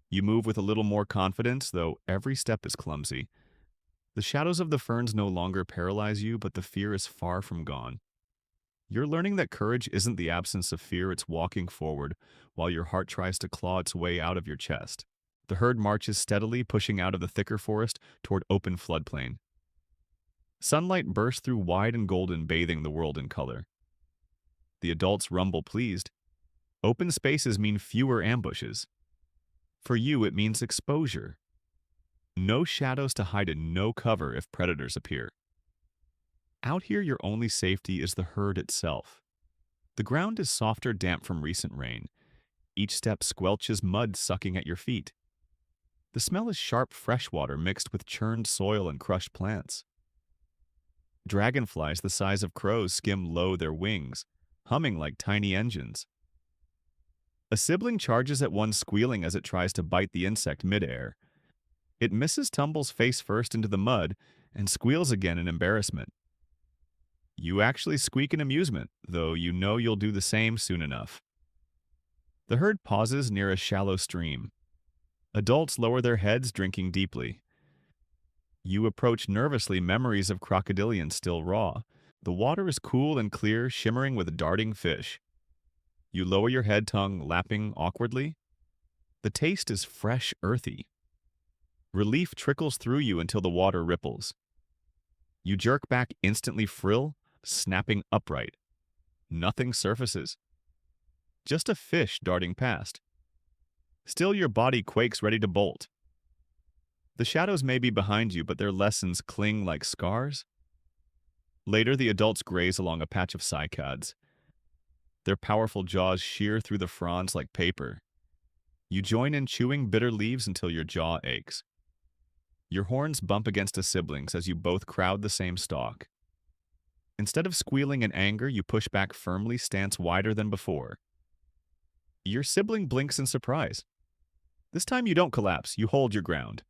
You move with a little more confidence, though every step is clumsy. The shadows of the ferns no longer paralyze you, but the fear is far from gone. You're learning that courage isn't the absence of fear, it's walking forward, while your heart tries to claw its way out of your chest. The herd marches steadily, pushing out of the thicker forest toward open floodplain. Sunlight bursts through wide and golden, bathing the world in color. The adults rumble pleased. Open spaces mean fewer ambushes. For you, it means exposure. No shadows to hide and no cover if predators appear. Out here, your only safety is the herd itself. The ground is soft or damp from recent rain. Each step squelches mud sucking at your feet. The smell is sharp fresh water mixed with churned soil and crushed plants. Dragonflies the size of crows skim low their wings, humming like tiny engines. A sibling charges at one, squealing as it tries to bite the insect midair. It misses, tumbles face first into the mud, and squeals again in embarrassment. You actually squeak in amusement, though you know you'll do the same soon enough. The herd pauses near a shallow stream. Adults lower their heads, drinking deeply. You approach nervously, memories of crocodilians still raw. The water is cool and clear, shimmering with darting fish. You lower your head, tongue lapping awkwardly. The taste is fresh, earthy. Relief trickles through you until the water ripples. You jerk back, instantly frill, snapping upright. Nothing surfaces. Just a fish darting past. Still, your body quakes, ready to bolt. The shadows may be behind you, but their lessons cling like scars. Later, the adults graze along a patch of cycads. Their powerful jaws shear through the fronds like paper. You join in chewing bitter leaves until your jaw aches. Your horns bump against a sibling's as you both crowd the same stalk. Instead of squealing in anger, you push back firmly, stance wider than before. Your sibling blinks in surprise. This time you don't collapse, you hold your ground.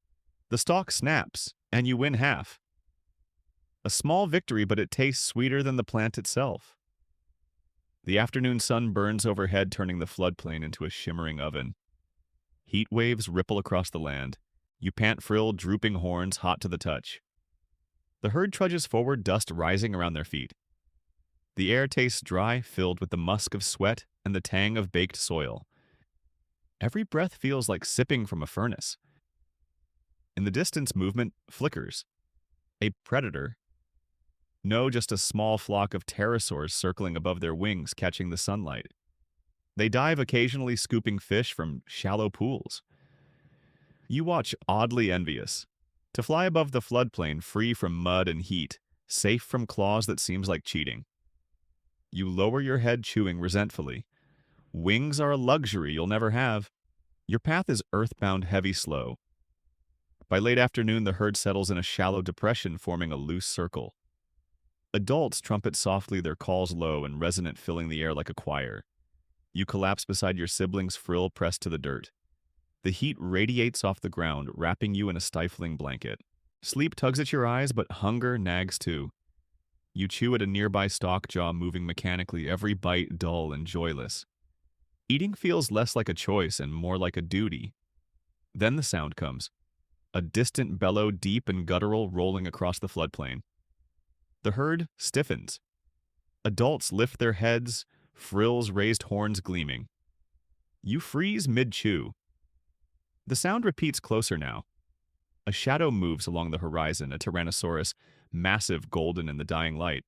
The stalk snaps, and you win half. A small victory, but it tastes sweeter than the plant itself. The afternoon sun burns overhead, turning the floodplain into a shimmering oven. Heat waves ripple across the land. You pant, frill, drooping horns, hot to the touch. The herd trudges forward, dust rising around their feet. The air tastes dry, filled with the musk of sweat and the tang of baked soil. Every breath feels like sipping from a furnace. In the distance, movement flickers. A predator? No, just a small flock of pterosaurs circling above their wings, catching the sunlight. They dive, occasionally scooping fish from shallow pools. You watch, oddly envious. To fly above the floodplain, free from mud and heat, safe from claws that seems like cheating. You lower your head, chewing resentfully. Wings are a luxury you'll never have. Your path is earthbound, heavy, slow. By late afternoon, the herd settles in a shallow depression, forming a loose circle. Adults trumpet softly, their calls low and resonant, filling the air like a choir. You collapse beside your siblings, frill pressed to the dirt. The heat radiates off the ground, wrapping you in a stifling blanket. Sleep tugs at your eyes, but hunger nags too. You chew at a nearby stalk, jaw moving mechanically, every bite dull and joyless. Eating feels less like a choice and more like a duty. Then the sound comes. A distant bellow, deep and guttural, rolling across the floodplain. The herd stiffens. Adults lift their heads, frills, raised horns gleaming. You freeze mid-chew. The sound repeats, closer now. A shadow moves along the horizon, a Tyrannosaurus, massive, golden in the dying light.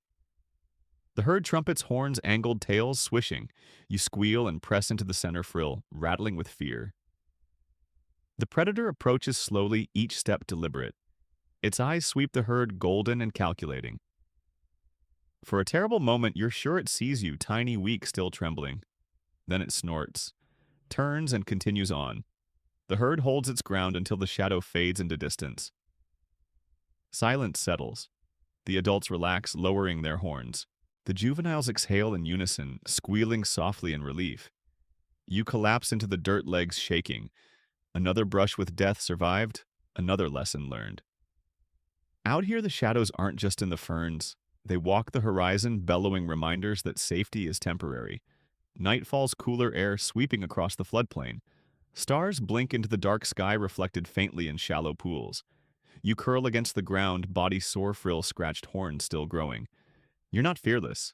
The herd trumpets, horns, angled tails swishing. You squeal and press into the center frill, rattling with fear. The predator approaches slowly, each step deliberate. Its eyes sweep the herd, golden and calculating. For a terrible moment, you're sure it sees you, tiny, weak, still trembling. Then it snorts, turns, and continues on. The herd holds its ground until the shadow fades into distance. Silence settles. The adults relax, lowering their horns. The juveniles exhale in unison, squealing softly in relief. You collapse into the dirt, legs shaking. Another brush with death survived, another lesson learned. Out here, the shadows aren't just in the ferns. They walk the horizon, bellowing reminders that safety is temporary. Nightfall's cooler air sweeping across the floodplain. Stars blink into the dark sky, reflected faintly in shallow pools. You curl against the ground, body sore, frill, scratched horns still growing. You're not fearless.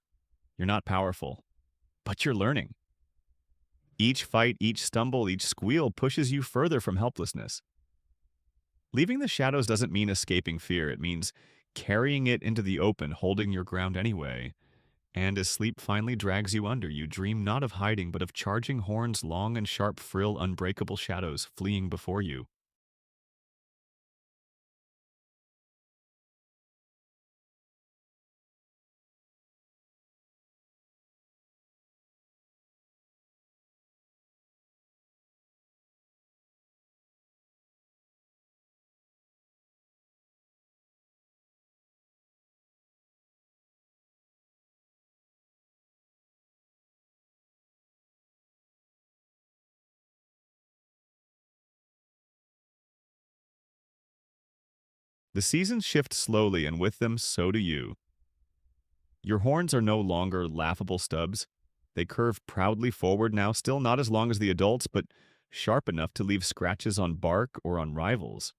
You're not powerful. But you're learning. Each fight, each stumble, each squeal pushes you further from helplessness. Leaving the shadows doesn't mean escaping fear. It means carrying it into the open, holding your ground anyway. And as sleep finally drags you under, you dream not of hiding, but of charging horns, long and sharp frill, unbreakable shadows fleeing before you. The seasons shift slowly, and with them, so do you. Your horns are no longer laughable stubs. They curve proudly forward now, still not as long as the adults, but sharp enough to leave scratches on bark or on rivals.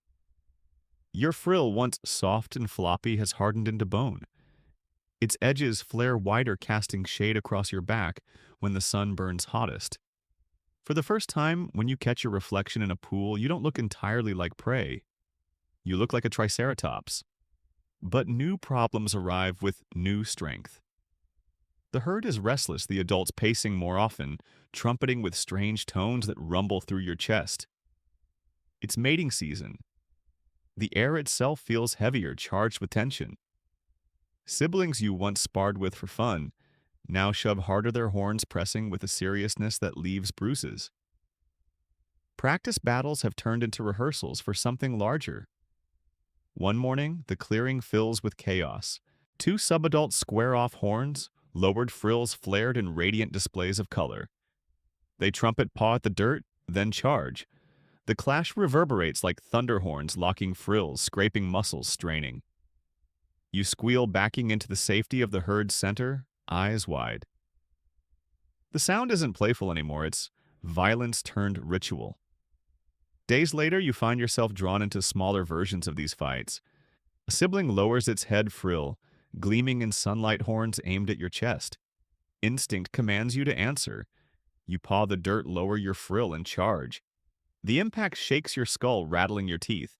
Your frill, once soft and floppy, has hardened into bone. Its edges flare wider, casting shade across your back when the sun burns hottest. For the first time, when you catch your reflection in a pool, you don't look entirely like prey. You look like a Triceratops. But new problems arrive with new strength. The herd is restless, the adults pacing more often, trumpeting with strange tones that rumble through your chest. It's mating season. The air itself feels heavier, charged with tension. Siblings you once sparred with for fun now shove harder, their horns pressing with a seriousness that leaves bruises. Practice battles have turned into rehearsals for something larger. One morning, the clearing fills with chaos. Two subadults square off horns, lowered frills flared in radiant displays of color. They trumpet paw at the dirt, then charge. The clash reverberates like thunder horns, locking frills, scraping muscles, straining. You squeal, backing into the safety of the herd's center, eyes wide. The sound isn't playful anymore, it's violence turned ritual. Days later, you find yourself drawn into smaller versions of these fights. A sibling lowers its head frill, gleaming in sunlight, horns aimed at your chest. Instinct commands you to answer. You paw the dirt, lower your frill, and charge. The impact shakes your skull, rattling your teeth.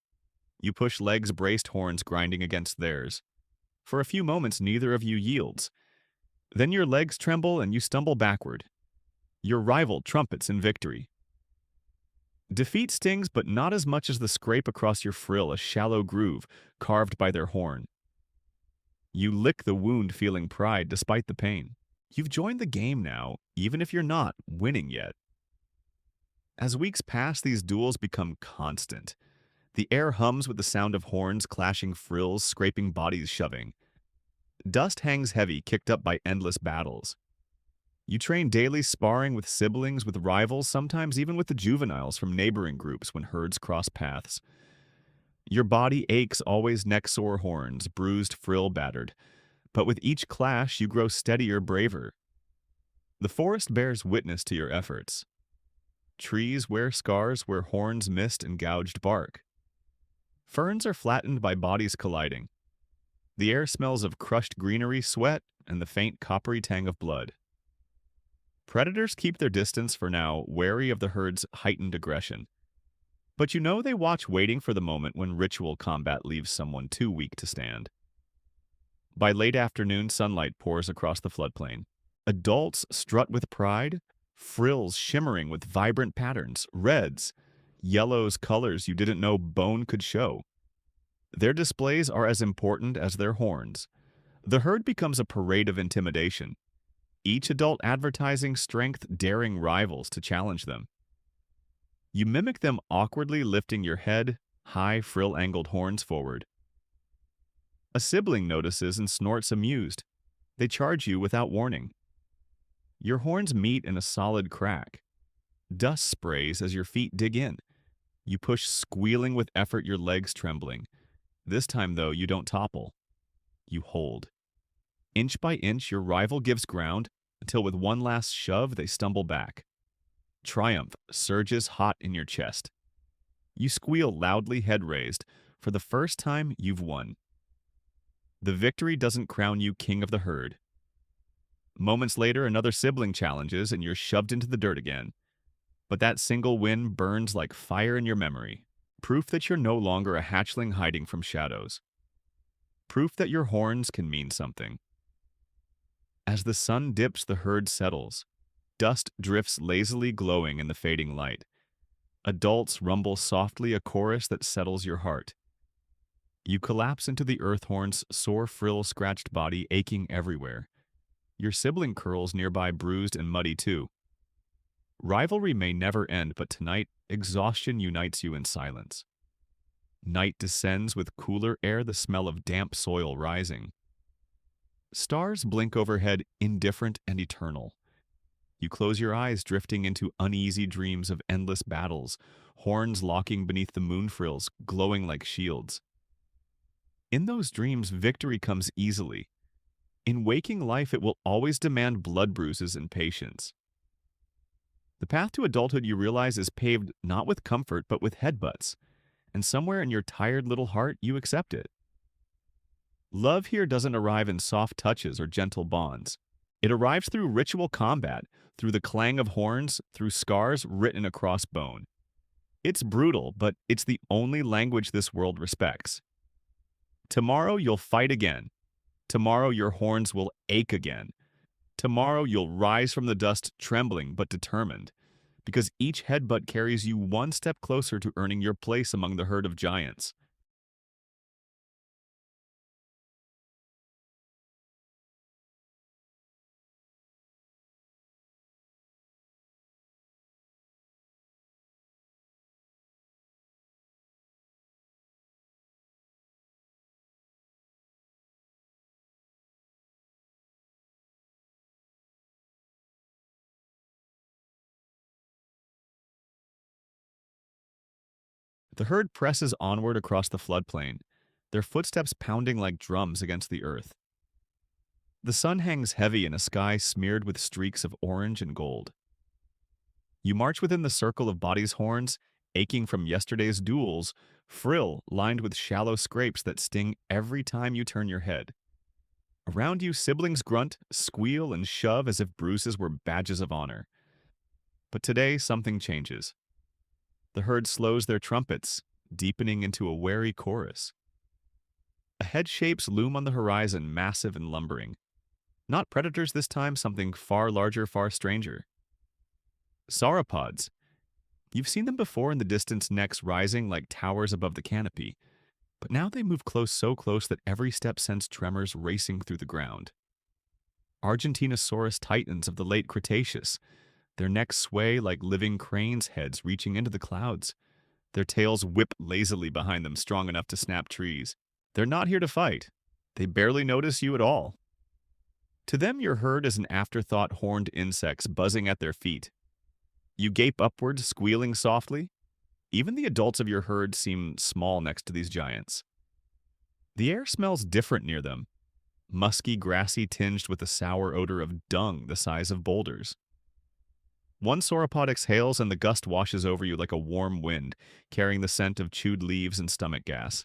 You push legs, braced horns grinding against theirs. For a few moments, neither of you yields. Then your legs tremble and you stumble backward. Your rival trumpets in victory. Defeat stings, but not as much as the scrape across your frill, a shallow groove carved by their horn. You lick the wound, feeling pride despite the pain. You've joined the game now, even if you're not winning yet. As weeks pass, these duels become constant. The air hums with the sound of horns, clashing frills, scraping bodies, shoving. Dust hangs heavy, kicked up by endless battles. You train daily, sparring with siblings, with rivals, sometimes even with the juveniles from neighboring groups when herds cross paths. Your body aches, always neck-sore horns, bruised, frill battered. But with each clash, you grow steadier, braver. The forest bears witness to your efforts. Trees wear scars where horns missed and gouged bark. Ferns are flattened by bodies colliding. The air smells of crushed greenery, sweat, and the faint coppery tang of blood. Predators keep their distance for now, wary of the herd's heightened aggression. But you know they watch, waiting for the moment when ritual combat leaves someone too weak to stand. By late afternoon, sunlight pours across the floodplain. Adults strut with pride, frills shimmering with vibrant patterns, reds, yellows, colors you didn't know bone could show. Their displays are as important as their horns. The herd becomes a parade of intimidation, each adult advertising strength, daring rivals to challenge them. You mimic them, awkwardly lifting your head, high frill-angled horns forward. A sibling notices and snorts amused. They charge you without warning. Your horns meet in a solid crack. Dust sprays as your feet dig in. You push, squealing with effort, your legs trembling. This time, though, you don't topple. You hold. Inch by inch, your rival gives ground, until with one last shove, they stumble back. Triumph surges hot in your chest. You squeal loudly, head raised. For the first time, you've won. The victory doesn't crown you king of the herd. Moments later, another sibling challenges, and you're shoved into the dirt again. But that single win burns like fire in your memory. Proof that you're no longer a hatchling hiding from shadows. Proof that your horns can mean something. As the sun dips, the herd settles. Dust drifts lazily, glowing in the fading light. Adults rumble softly, a chorus that settles your heart. You collapse into the earth horn's sore frill-scratched body, aching everywhere. Your sibling curls nearby, bruised and muddy too. Rivalry may never end, but tonight, exhaustion unites you in silence. Night descends with cooler air, the smell of damp soil rising. Stars blink overhead, indifferent and eternal. You close your eyes, drifting into uneasy dreams of endless battles, horns locking beneath the moon frills, glowing like shields. In those dreams, victory comes easily. In waking life, it will always demand blood bruises and patience. The path to adulthood, you realize, is paved not with comfort, but with headbutts. And somewhere in your tired little heart, you accept it. Love here doesn't arrive in soft touches or gentle bonds. It arrives through ritual combat, through the clang of horns, through scars written across bone. It's brutal, but it's the only language this world respects. Tomorrow you'll fight again. Tomorrow your horns will ache again. Tomorrow you'll rise from the dust trembling but determined, because each headbutt carries you one step closer to earning your place among the herd of giants. The herd presses onward across the floodplain, their footsteps pounding like drums against the earth. The sun hangs heavy in a sky smeared with streaks of orange and gold. You march within the circle of bodies' horns, aching from yesterday's duels, frill lined with shallow scrapes that sting every time you turn your head. Around you, siblings grunt, squeal, and shove as if bruises were badges of honor. But today, something changes. The herd slows their trumpets, deepening into a wary chorus. Ahead shapes loom on the horizon, massive and lumbering. Not predators this time, something far larger, far stranger. Sauropods. You've seen them before in the distance, necks rising like towers above the canopy. But now they move close, so close that every step sends tremors racing through the ground. Argentinosaurus titans of the late Cretaceous. Their necks sway like living cranes' heads reaching into the clouds. Their tails whip lazily behind them, strong enough to snap trees. They're not here to fight. They barely notice you at all. To them, your herd is an afterthought, horned insects buzzing at their feet. You gape upward, squealing softly. Even the adults of your herd seem small next to these giants. The air smells different near them. Musky, grassy, tinged with a sour odor of dung the size of boulders. One sauropod exhales and the gust washes over you like a warm wind, carrying the scent of chewed leaves and stomach gas.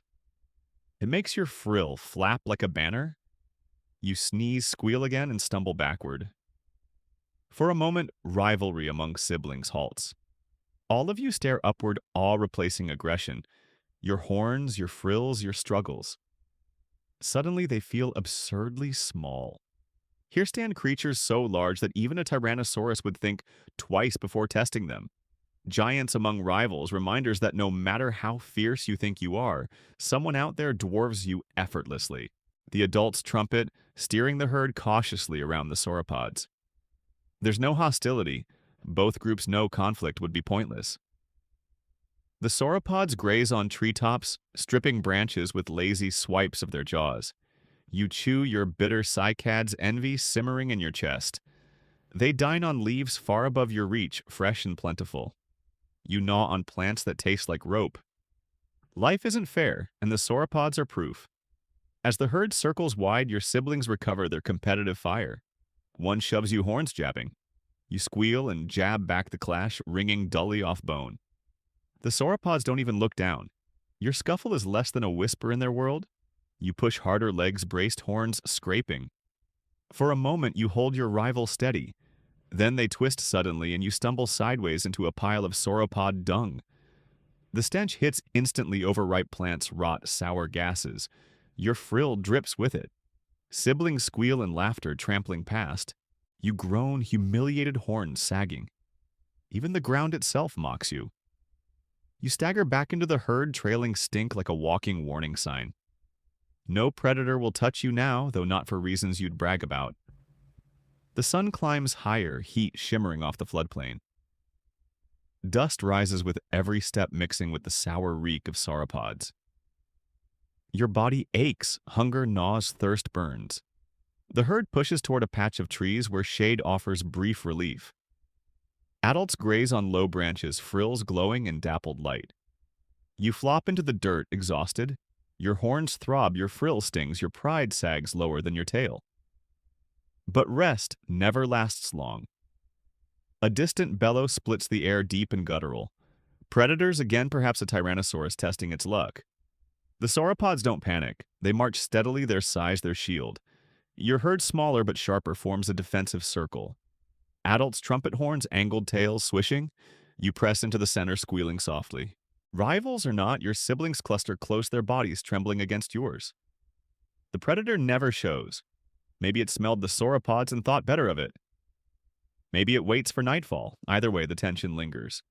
It makes your frill flap like a banner. You sneeze, squeal again, and stumble backward. For a moment, rivalry among siblings halts. All of you stare upward, awe replacing aggression. Your horns, your frills, your struggles. Suddenly, they feel absurdly small. Here stand creatures so large that even a Tyrannosaurus would think twice before testing them. Giants among rivals, reminders that no matter how fierce you think you are, someone out there dwarfs you effortlessly. The adults trumpet, steering the herd cautiously around the sauropods. There's no hostility. Both groups know conflict would be pointless. The sauropods graze on treetops, stripping branches with lazy swipes of their jaws. You chew your bitter cycad's envy simmering in your chest. They dine on leaves far above your reach, fresh and plentiful. You gnaw on plants that taste like rope. Life isn't fair, and the sauropods are proof. As the herd circles wide, your siblings recover their competitive fire. One shoves you horns jabbing. You squeal and jab back the clash, ringing dully off bone. The sauropods don't even look down. Your scuffle is less than a whisper in their world. You push harder, legs braced, horns scraping. For a moment, you hold your rival steady. Then they twist suddenly, and you stumble sideways into a pile of sauropod dung. The stench hits instantly. Overripe plants rot sour gases. Your frill drips with it. Siblings squeal in laughter, trampling past. You groan, humiliated horns sagging. Even the ground itself mocks you. You stagger back into the herd, trailing stink like a walking warning sign. No predator will touch you now, though not for reasons you'd brag about. The sun climbs higher, heat shimmering off the floodplain. Dust rises with every step, mixing with the sour reek of sauropods. Your body aches, hunger gnaws, thirst burns. The herd pushes toward a patch of trees where shade offers brief relief. Adults graze on low branches, frills glowing in dappled light. You flop into the dirt, exhausted. Your horns throb, your frill stings, your pride sags lower than your tail. But rest never lasts long. A distant bellow splits the air deep and guttural. Predators, again perhaps a Tyrannosaurus testing its luck. The sauropods don't panic. They march steadily, their size their shield. Your herd, smaller but sharper, forms a defensive circle. Adults' trumpet horns, angled tails swishing. You press into the center, squealing softly. Rivals or not, your siblings cluster close, their bodies trembling against yours. The predator never shows. Maybe it smelled the sauropods and thought better of it. Maybe it waits for nightfall. Either way, the tension lingers.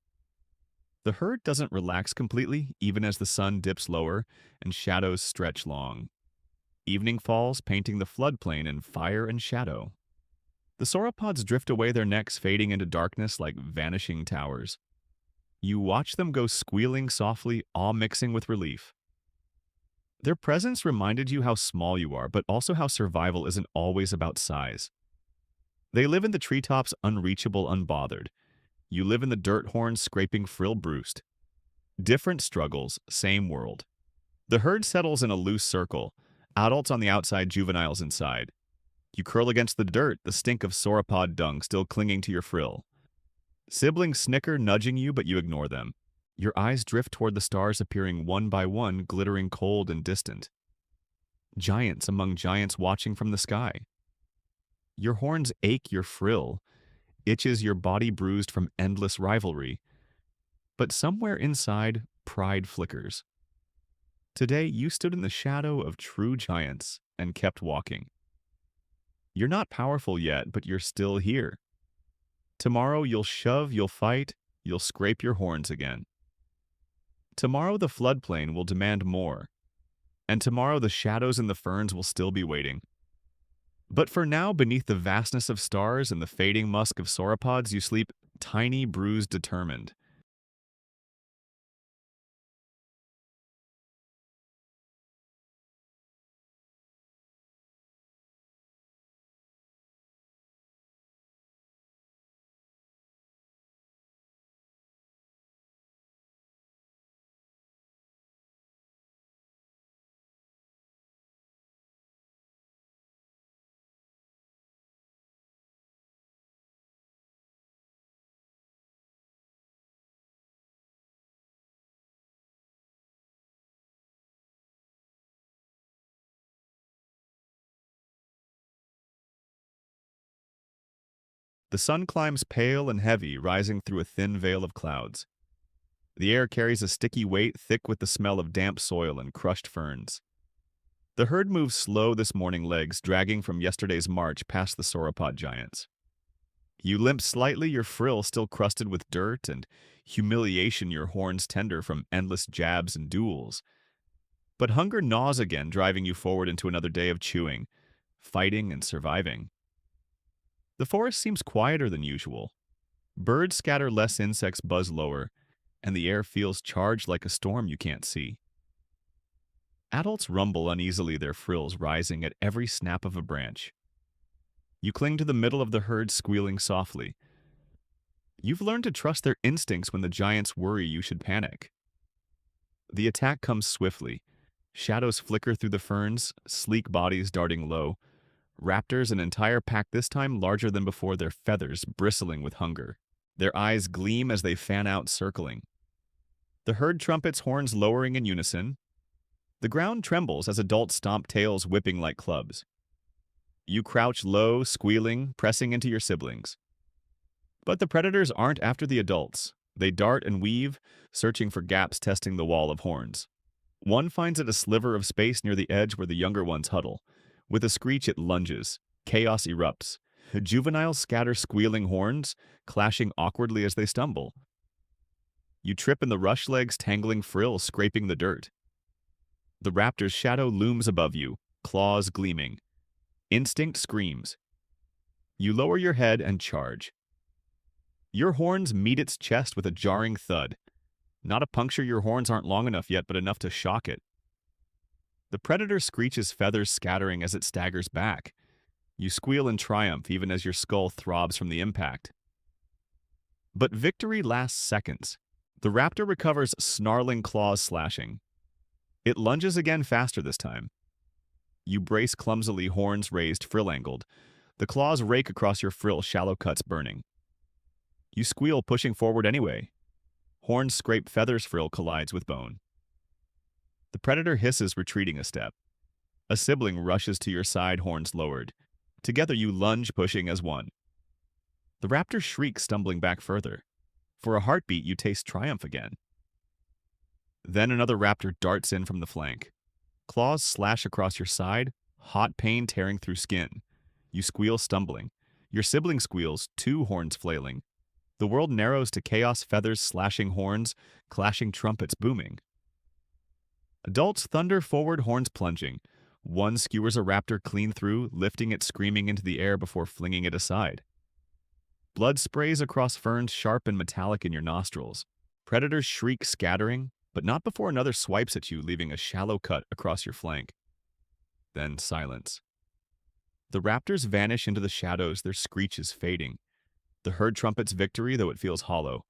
The herd doesn't relax completely, even as the sun dips lower and shadows stretch long. Evening falls, painting the floodplain in fire and shadow. The sauropods drift away, their necks fading into darkness like vanishing towers. You watch them go squealing softly, awe mixing with relief. Their presence reminded you how small you are, but also how survival isn't always about size. They live in the treetops, unreachable, unbothered. You live in the dirt horns, scraping frill bruised. Different struggles, same world. The herd settles in a loose circle, adults on the outside, juveniles inside. You curl against the dirt, the stink of sauropod dung still clinging to your frill. Siblings snicker, nudging you, but you ignore them. Your eyes drift toward the stars, appearing one by one, glittering cold and distant. Giants among giants watching from the sky. Your horns ache, your frill itches, your body bruised from endless rivalry. But somewhere inside, pride flickers. Today, you stood in the shadow of true giants and kept walking. You're not powerful yet, but you're still here. Tomorrow, you'll shove, you'll fight, you'll scrape your horns again. Tomorrow, the floodplain will demand more. And tomorrow, the shadows and the ferns will still be waiting. But for now, beneath the vastness of stars and the fading musk of sauropods, you sleep tiny, bruised, determined. The sun climbs pale and heavy, rising through a thin veil of clouds. The air carries a sticky weight, thick with the smell of damp soil and crushed ferns. The herd moves slow this morning, legs dragging from yesterday's march past the sauropod giants. You limp slightly, your frill still crusted with dirt, and humiliation, your horns tender from endless jabs and duels. But hunger gnaws again, driving you forward into another day of chewing, fighting, and surviving. The forest seems quieter than usual. Birds scatter less, insects buzz lower, and the air feels charged like a storm you can't see. Adults rumble uneasily, their frills rising at every snap of a branch. You cling to the middle of the herd, squealing softly. You've learned to trust their instincts when the giants worry you should panic. The attack comes swiftly. Shadows flicker through the ferns, sleek bodies darting low. Raptors, an entire pack this time larger than before, their feathers bristling with hunger. Their eyes gleam as they fan out, circling. The herd trumpets, horns lowering in unison. The ground trembles as adults stomp, tails whipping like clubs. You crouch low, squealing, pressing into your siblings. But the predators aren't after the adults. They dart and weave, searching for gaps, testing the wall of horns. One finds it a sliver of space near the edge where the younger ones huddle. With a screech, it lunges. Chaos erupts. Juveniles scatter squealing horns, clashing awkwardly as they stumble. You trip in the rush, legs tangling frill, scraping the dirt. The raptor's shadow looms above you, claws gleaming. Instinct screams. You lower your head and charge. Your horns meet its chest with a jarring thud. Not a puncture, your horns aren't long enough yet, but enough to shock it. The predator screeches, feathers scattering as it staggers back. You squeal in triumph even as your skull throbs from the impact. But victory lasts seconds. The raptor recovers, snarling, claws slashing. It lunges again, faster this time. You brace clumsily, horns raised, frill-angled. The claws rake across your frill, shallow cuts burning. You squeal, pushing forward anyway. Horns scrape, feathers, frill collides with bone. The predator hisses, retreating a step. A sibling rushes to your side, horns lowered. Together you lunge, pushing as one. The raptor shrieks, stumbling back further. For a heartbeat, you taste triumph again. Then another raptor darts in from the flank. Claws slash across your side, hot pain tearing through skin. You squeal, stumbling. Your sibling squeals, two horns flailing. The world narrows to chaos, feathers slashing horns, clashing trumpets booming. Adults thunder forward, horns plunging. One skewers a raptor clean through, lifting it screaming into the air before flinging it aside. Blood sprays across ferns, sharp and metallic in your nostrils. Predators shriek, scattering, but not before another swipes at you, leaving a shallow cut across your flank. Then silence. The raptors vanish into the shadows, their screeches fading. The herd trumpets victory, though it feels hollow.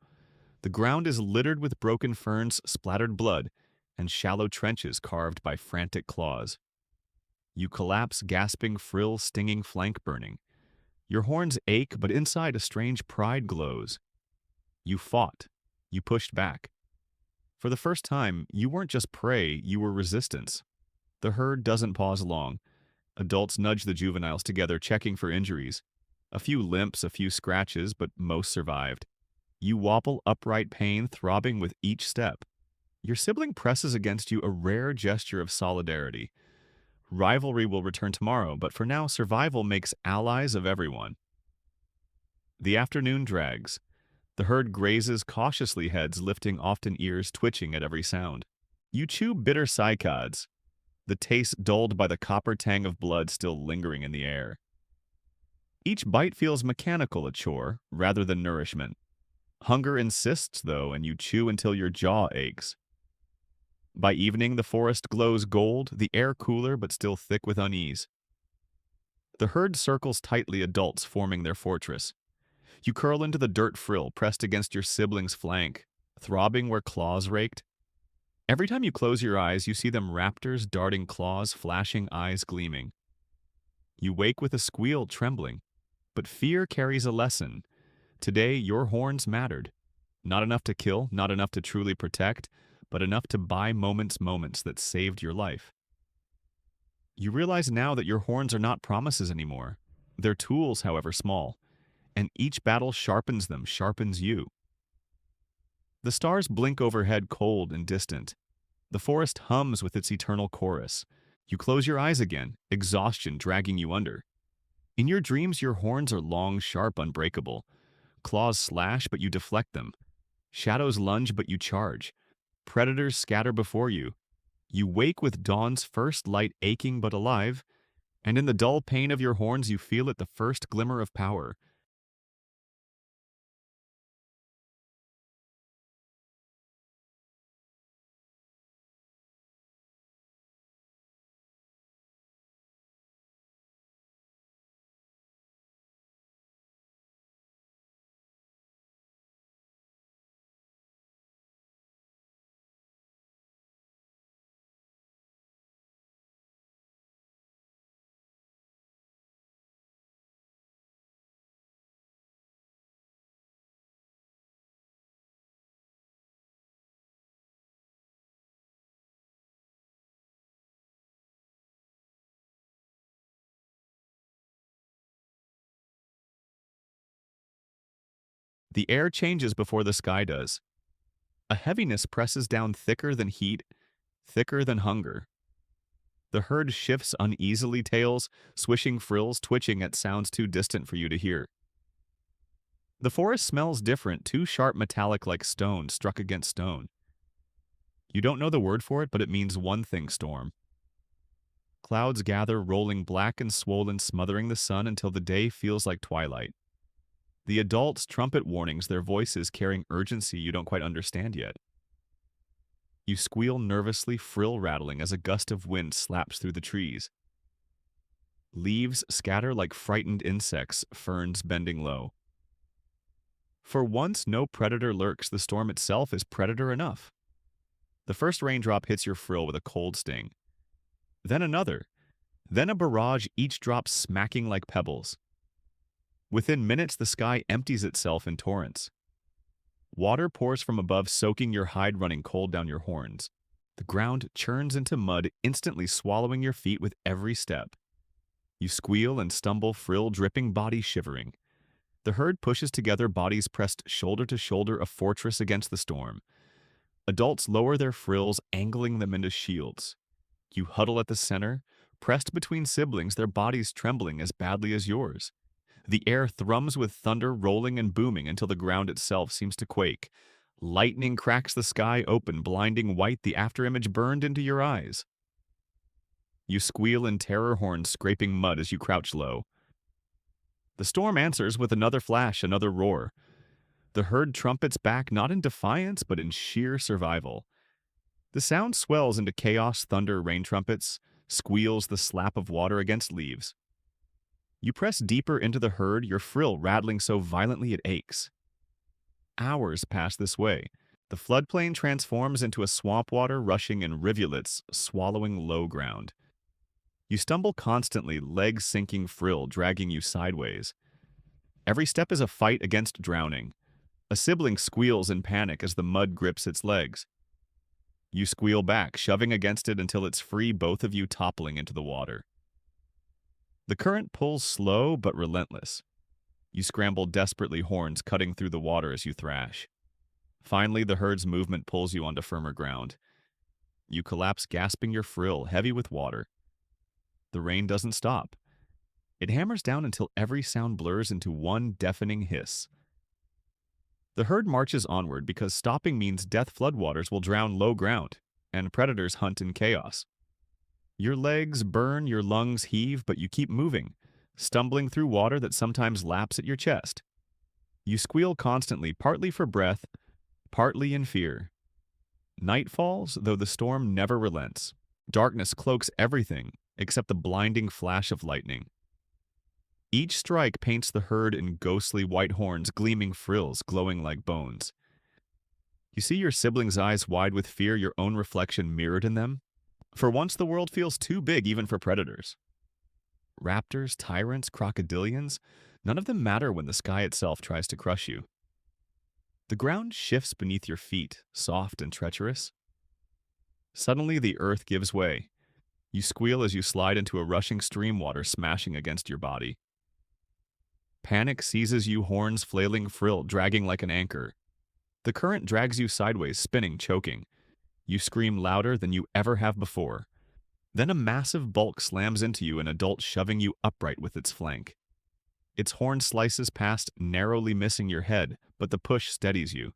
The ground is littered with broken ferns, splattered blood, and shallow trenches carved by frantic claws. You collapse, gasping, frill, stinging, flank burning. Your horns ache, but inside a strange pride glows. You fought. You pushed back. For the first time, you weren't just prey, you were resistance. The herd doesn't pause long. Adults nudge the juveniles together, checking for injuries. A few limps, a few scratches, but most survived. You wobble, upright, pain throbbing with each step. Your sibling presses against you, a rare gesture of solidarity. Rivalry will return tomorrow, but for now, survival makes allies of everyone. The afternoon drags. The herd grazes cautiously, heads lifting, often ears twitching at every sound. You chew bitter cycads, the taste dulled by the copper tang of blood still lingering in the air. Each bite feels mechanical, a chore, rather than nourishment. Hunger insists, though, and you chew until your jaw aches. By evening, the forest glows gold, the air cooler but still thick with unease. The herd circles tightly, adults forming their fortress. You curl into the dirt frill, pressed against your sibling's flank, throbbing where claws raked. Every time you close your eyes, you see them raptors, darting claws, flashing eyes gleaming. You wake with a squeal, trembling. But fear carries a lesson. Today, your horns mattered. Not enough to kill, not enough to truly protect, but enough to buy moments that saved your life. You realize now that your horns are not promises anymore. They're tools, however small, and each battle sharpens them, sharpens you. The stars blink overhead, cold and distant. The forest hums with its eternal chorus. You close your eyes again, exhaustion dragging you under. In your dreams, your horns are long, sharp, unbreakable. Claws slash, but you deflect them. Shadows lunge, but you charge. Predators scatter before you. You wake with dawn's first light aching but alive, and in the dull pain of your horns you feel it, the first glimmer of power. The air changes before the sky does. A heaviness presses down, thicker than heat, thicker than hunger. The herd shifts uneasily, tails swishing, frills twitching at sounds too distant for you to hear. The forest smells different, too sharp, metallic, like stone struck against stone. You don't know the word for it, but it means one thing: storm. Clouds gather, rolling black and swollen, smothering the sun until the day feels like twilight. The adults trumpet warnings, their voices carrying urgency you don't quite understand yet. You squeal nervously, frill rattling as a gust of wind slaps through the trees. Leaves scatter like frightened insects, ferns bending low. For once, no predator lurks. The storm itself is predator enough. The first raindrop hits your frill with a cold sting. Then another. Then a barrage, each drop smacking like pebbles. Within minutes, the sky empties itself in torrents. Water pours from above, soaking your hide, running cold down your horns. The ground churns into mud, instantly swallowing your feet with every step. You squeal and stumble, frill dripping, body shivering. The herd pushes together, bodies pressed shoulder to shoulder, a fortress against the storm. Adults lower their frills, angling them into shields. You huddle at the center, pressed between siblings, their bodies trembling as badly as yours. The air thrums with thunder, rolling and booming until the ground itself seems to quake. Lightning cracks the sky open, blinding white, the afterimage burned into your eyes. You squeal in terror, horns scraping mud as you crouch low. The storm answers with another flash, another roar. The herd trumpets back, not in defiance, but in sheer survival. The sound swells into chaos, thunder, rain trumpets, squeals, the slap of water against leaves. You press deeper into the herd, your frill rattling so violently it aches. Hours pass this way. The floodplain transforms into a swamp, water rushing in rivulets, swallowing low ground. You stumble constantly, legs sinking, frill dragging you sideways. Every step is a fight against drowning. A sibling squeals in panic as the mud grips its legs. You squeal back, shoving against it until it's free, both of you toppling into the water. The current pulls slow but relentless. You scramble desperately, horns cutting through the water as you thrash. Finally, the herd's movement pulls you onto firmer ground. You collapse, gasping, your frill heavy with water. The rain doesn't stop. It hammers down until every sound blurs into one deafening hiss. The herd marches onward because stopping means death. Floodwaters will drown low ground, and predators hunt in chaos. Your legs burn, your lungs heave, but you keep moving, stumbling through water that sometimes laps at your chest. You squeal constantly, partly for breath, partly in fear. Night falls, though the storm never relents. Darkness cloaks everything except the blinding flash of lightning. Each strike paints the herd in ghostly white horns, gleaming frills glowing like bones. You see your siblings' eyes wide with fear, your own reflection mirrored in them. For once, the world feels too big even for predators. Raptors, tyrants, crocodilians, none of them matter when the sky itself tries to crush you. The ground shifts beneath your feet, soft and treacherous. Suddenly, the earth gives way. You squeal as you slide into a rushing stream, water smashing against your body. Panic seizes you, horns flailing, frill dragging like an anchor. The current drags you sideways, spinning, choking. You scream louder than you ever have before. Then a massive bulk slams into you, an adult shoving you upright with its flank. Its horn slices past, narrowly missing your head, but the push steadies you.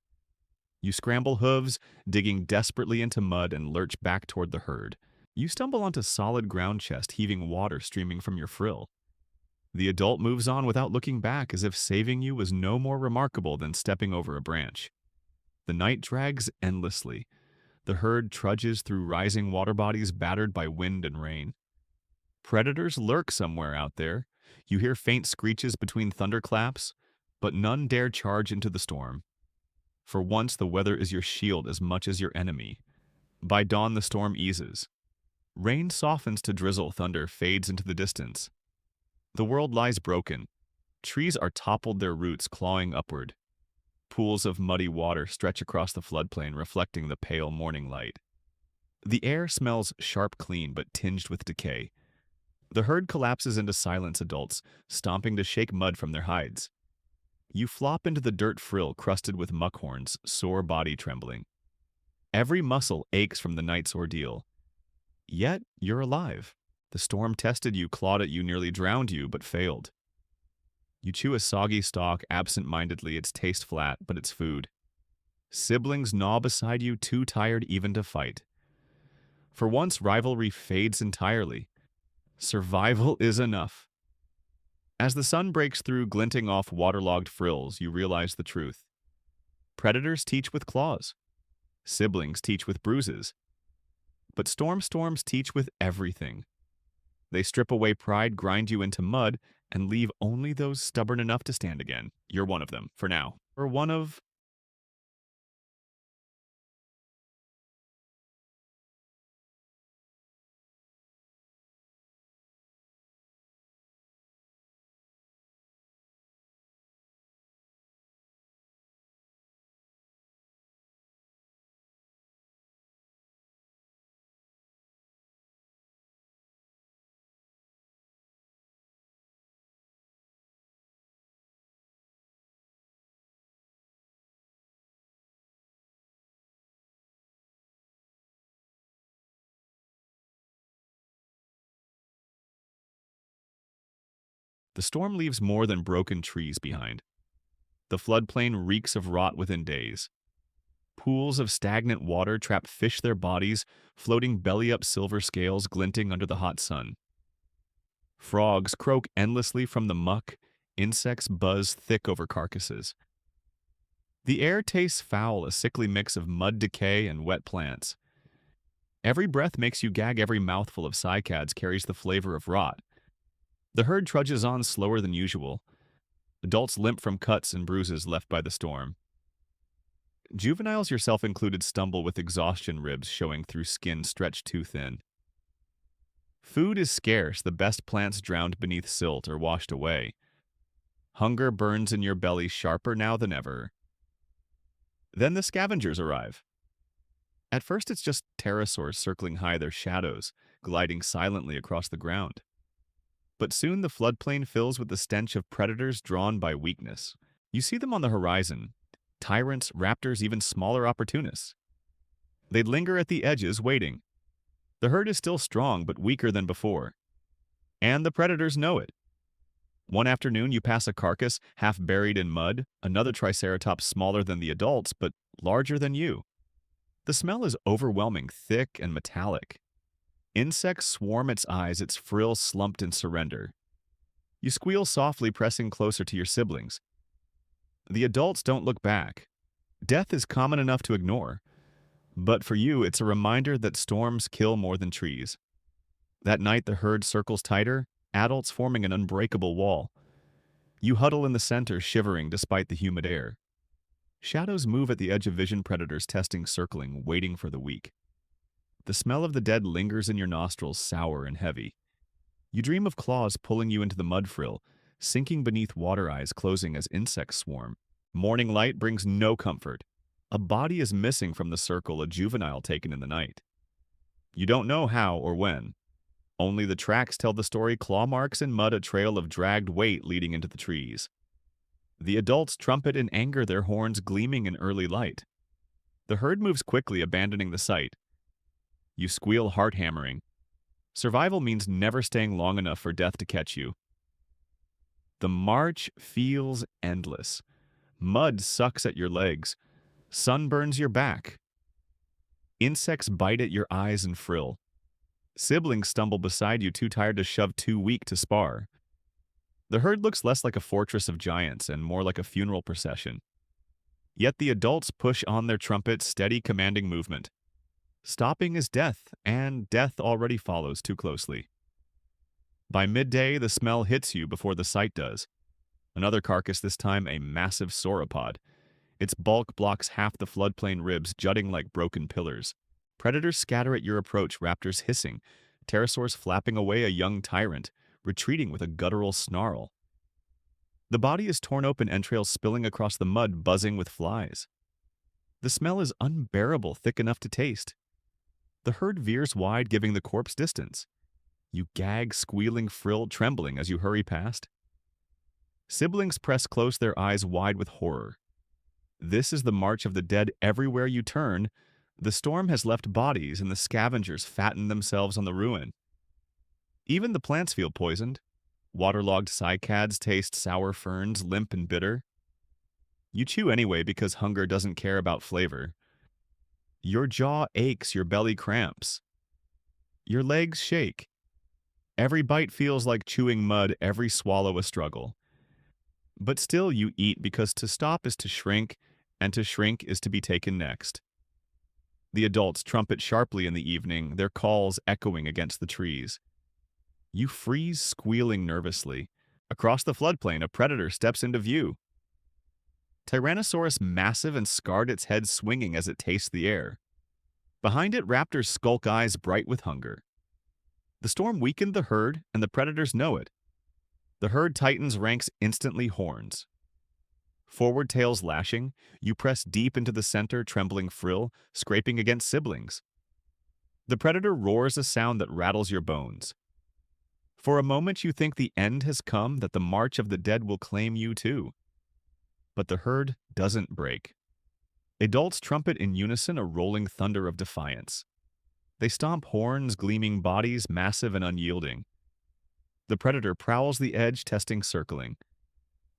You scramble hooves, digging desperately into mud, and lurch back toward the herd. You stumble onto solid ground, chest heaving, water streaming from your frill. The adult moves on without looking back, as if saving you was no more remarkable than stepping over a branch. The night drags endlessly. The herd trudges through rising water bodies battered by wind and rain. Predators lurk somewhere out there. You hear faint screeches between thunderclaps, but none dare charge into the storm. For once, the weather is your shield as much as your enemy. By dawn, the storm eases. Rain softens to drizzle, thunder fades into the distance. The world lies broken. Trees are toppled, their roots clawing upward. Pools of muddy water stretch across the floodplain, reflecting the pale morning light. The air smells sharp, clean, but tinged with decay. The herd collapses into silence, adults stomping to shake mud from their hides. You flop into the dirt, frill crusted with muckhorns, sore body trembling. Every muscle aches from the night's ordeal. Yet you're alive. The storm tested you, clawed at you, nearly drowned you, but failed. You chew a soggy stalk absent-mindedly, its taste flat, but it's food. Siblings gnaw beside you, too tired even to fight. For once, rivalry fades entirely. Survival is enough. As the sun breaks through, glinting off waterlogged frills, you realize the truth. Predators teach with claws. Siblings teach with bruises. But storms teach with everything. They strip away pride, grind you into mud, and leave only those stubborn enough to stand again. You're one of them, for now. Or one of The storm leaves more than broken trees behind. The floodplain reeks of rot within days. Pools of stagnant water trap fish their bodies, floating belly-up silver scales glinting under the hot sun. Frogs croak endlessly from the muck, insects buzz thick over carcasses. The air tastes foul, a sickly mix of mud decay and wet plants. Every breath makes you gag, every mouthful of cycads carries the flavor of rot. The herd trudges on slower than usual. Adults limp from cuts and bruises left by the storm. Juveniles, yourself included, stumble with exhaustion, ribs showing through skin stretched too thin. Food is scarce, the best plants drowned beneath silt or washed away. Hunger burns in your belly sharper now than ever. Then the scavengers arrive. At first it's just pterosaurs circling high, their shadows gliding silently across the ground. But soon the floodplain fills with the stench of predators drawn by weakness. You see them on the horizon. Tyrants, raptors, even smaller opportunists. They linger at the edges, waiting. The herd is still strong, but weaker than before. And the predators know it. One afternoon, you pass a carcass, half buried in mud, another Triceratops smaller than the adults, but larger than you. The smell is overwhelming, thick and metallic. Insects swarm its eyes, its frill slumped in surrender. You squeal softly, pressing closer to your siblings. The adults don't look back. Death is common enough to ignore. But for you, it's a reminder that storms kill more than trees. That night, the herd circles tighter, adults forming an unbreakable wall. You huddle in the center, shivering despite the humid air. Shadows move at the edge of vision, predators testing, circling, waiting for the weak. The smell of the dead lingers in your nostrils, sour and heavy. You dream of claws pulling you into the mud frill, sinking beneath water, eyes closing as insects swarm. Morning light brings no comfort. A body is missing from the circle, a juvenile taken in the night. You don't know how or when. Only the tracks tell the story, claw marks in mud, a trail of dragged weight leading into the trees. The adults trumpet in anger, their horns gleaming in early light. The herd moves quickly, abandoning the site. You squeal, heart hammering. Survival means never staying long enough for death to catch you. The march feels endless. Mud sucks at your legs. Sun burns your back. Insects bite at your eyes and frill. Siblings stumble beside you, too tired to shove, too weak to spar. The herd looks less like a fortress of giants and more like a funeral procession. Yet the adults push on their trumpets, steady, commanding movement. Stopping is death, and death already follows too closely. By midday, the smell hits you before the sight does. Another carcass, this time a massive sauropod. Its bulk blocks half the floodplain, ribs jutting like broken pillars. Predators scatter at your approach, raptors hissing, pterosaurs flapping away, a young tyrant, retreating with a guttural snarl. The body is torn open, entrails spilling across the mud, buzzing with flies. The smell is unbearable, thick enough to taste. The herd veers wide, giving the corpse distance. You gag, squealing, frill, trembling as you hurry past. Siblings press close, their eyes wide with horror. This is the march of the dead everywhere you turn. The storm has left bodies, and the scavengers fatten themselves on the ruin. Even the plants feel poisoned. Waterlogged cycads taste sour ferns, limp and bitter. You chew anyway because hunger doesn't care about flavor. Your jaw aches, your belly cramps. Your legs shake. Every bite feels like chewing mud, every swallow a struggle. But still you eat, because to stop is to shrink, and to shrink is to be taken next. The adults trumpet sharply in the evening, their calls echoing against the trees. You freeze, squealing nervously. Across the floodplain, a predator steps into view. Tyrannosaurus, massive and scarred, its head swinging as it tastes the air. Behind it, raptors skulk, eyes bright with hunger. The storm weakened the herd, and the predators know it. The herd tightens, ranks instantly, horns. Forward tails lashing, you press deep into the center, trembling frill, scraping against siblings. The predator roars, a sound that rattles your bones. For a moment you think the end has come, that the march of the dead will claim you too. But the herd doesn't break. Adults trumpet in unison, a rolling thunder of defiance. They stomp horns, gleaming bodies, massive and unyielding. The predator prowls the edge, testing circling.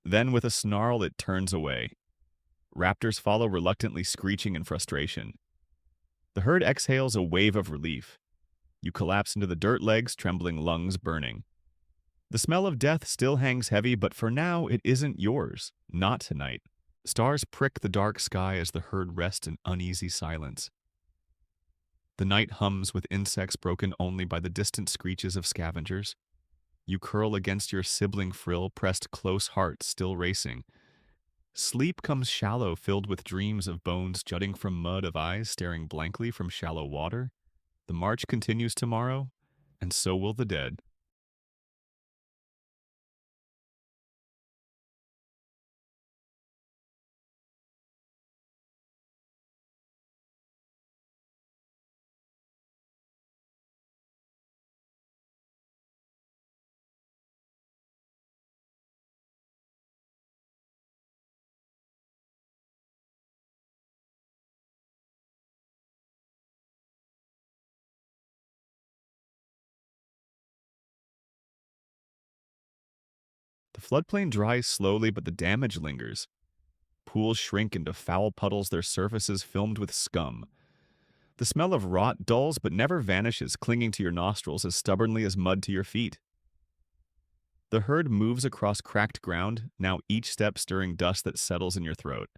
Then, with a snarl, it turns away. Raptors follow, reluctantly screeching in frustration. The herd exhales a wave of relief. You collapse into the dirt legs, trembling lungs burning. The smell of death still hangs heavy, but for now it isn't yours. Not tonight. Stars prick the dark sky as the herd rests in uneasy silence. The night hums with insects broken only by the distant screeches of scavengers. You curl against your sibling frill, pressed close, heart still racing. Sleep comes shallow, filled with dreams of bones jutting from mud, of eyes staring blankly from shallow water. The march continues tomorrow, and so will the dead. The floodplain dries slowly, but the damage lingers. Pools shrink into foul puddles, their surfaces filmed with scum. The smell of rot dulls but never vanishes, clinging to your nostrils as stubbornly as mud to your feet. The herd moves across cracked ground, now each step stirring dust that settles in your throat.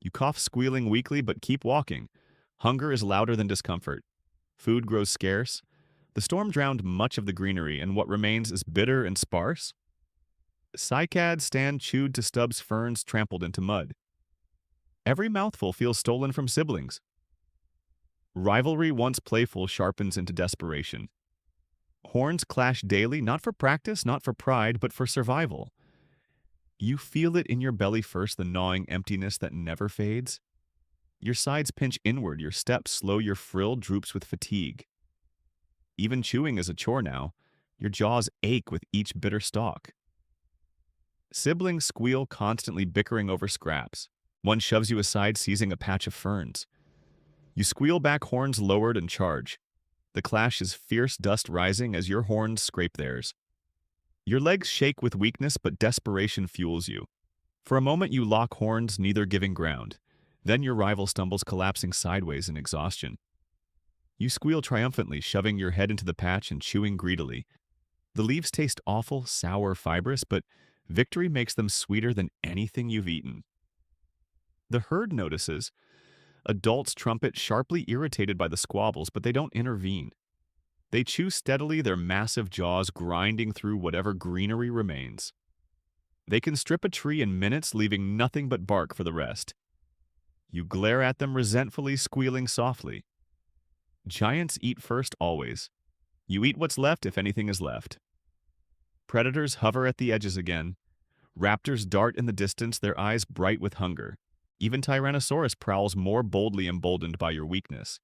You cough, squealing weakly, but keep walking. Hunger is louder than discomfort. Food grows scarce. The storm drowned much of the greenery, and what remains is bitter and sparse. Cycads stand chewed to stubs, ferns trampled into mud. Every mouthful feels stolen from siblings. Rivalry, once playful, sharpens into desperation. Horns clash daily, not for practice, not for pride, but for survival. You feel it in your belly first, the gnawing emptiness that never fades. Your sides pinch inward, your steps slow, your frill droops with fatigue. Even chewing is a chore now. Your jaws ache with each bitter stalk. Siblings squeal, constantly bickering over scraps. One shoves you aside, seizing a patch of ferns. You squeal back, horns lowered, and charge. The clash is fierce, dust rising as your horns scrape theirs. Your legs shake with weakness, but desperation fuels you. For a moment you lock horns, neither giving ground. Then your rival stumbles, collapsing sideways in exhaustion. You squeal triumphantly, shoving your head into the patch and chewing greedily. The leaves taste awful, sour, fibrous, but victory makes them sweeter than anything you've eaten. The herd notices. Adults trumpet, sharply irritated by the squabbles, but they don't intervene. They chew steadily, their massive jaws grinding through whatever greenery remains. They can strip a tree in minutes, leaving nothing but bark for the rest. You glare at them resentfully, squealing softly. Giants eat first always. You eat what's left, if anything is left. Predators hover at the edges again. Raptors dart in the distance, their eyes bright with hunger. Even Tyrannosaurus prowls, more boldly emboldened by your weakness.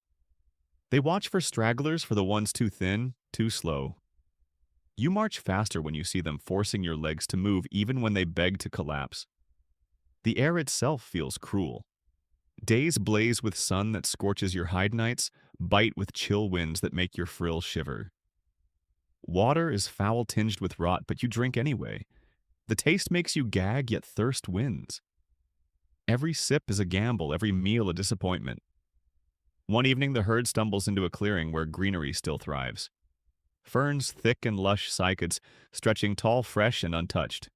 They watch for stragglers, for the ones too thin, too slow. You march faster when you see them, forcing your legs to move even when they beg to collapse. The air itself feels cruel. Days blaze with sun that scorches your hide, nights bite with chill winds that make your frill shiver. Water is foul, tinged with rot, but you drink anyway. The taste makes you gag, yet thirst wins. Every sip is a gamble, every meal a disappointment. One evening, the herd stumbles into a clearing where greenery still thrives. Ferns, thick and lush cycads, stretching tall, fresh, and untouched.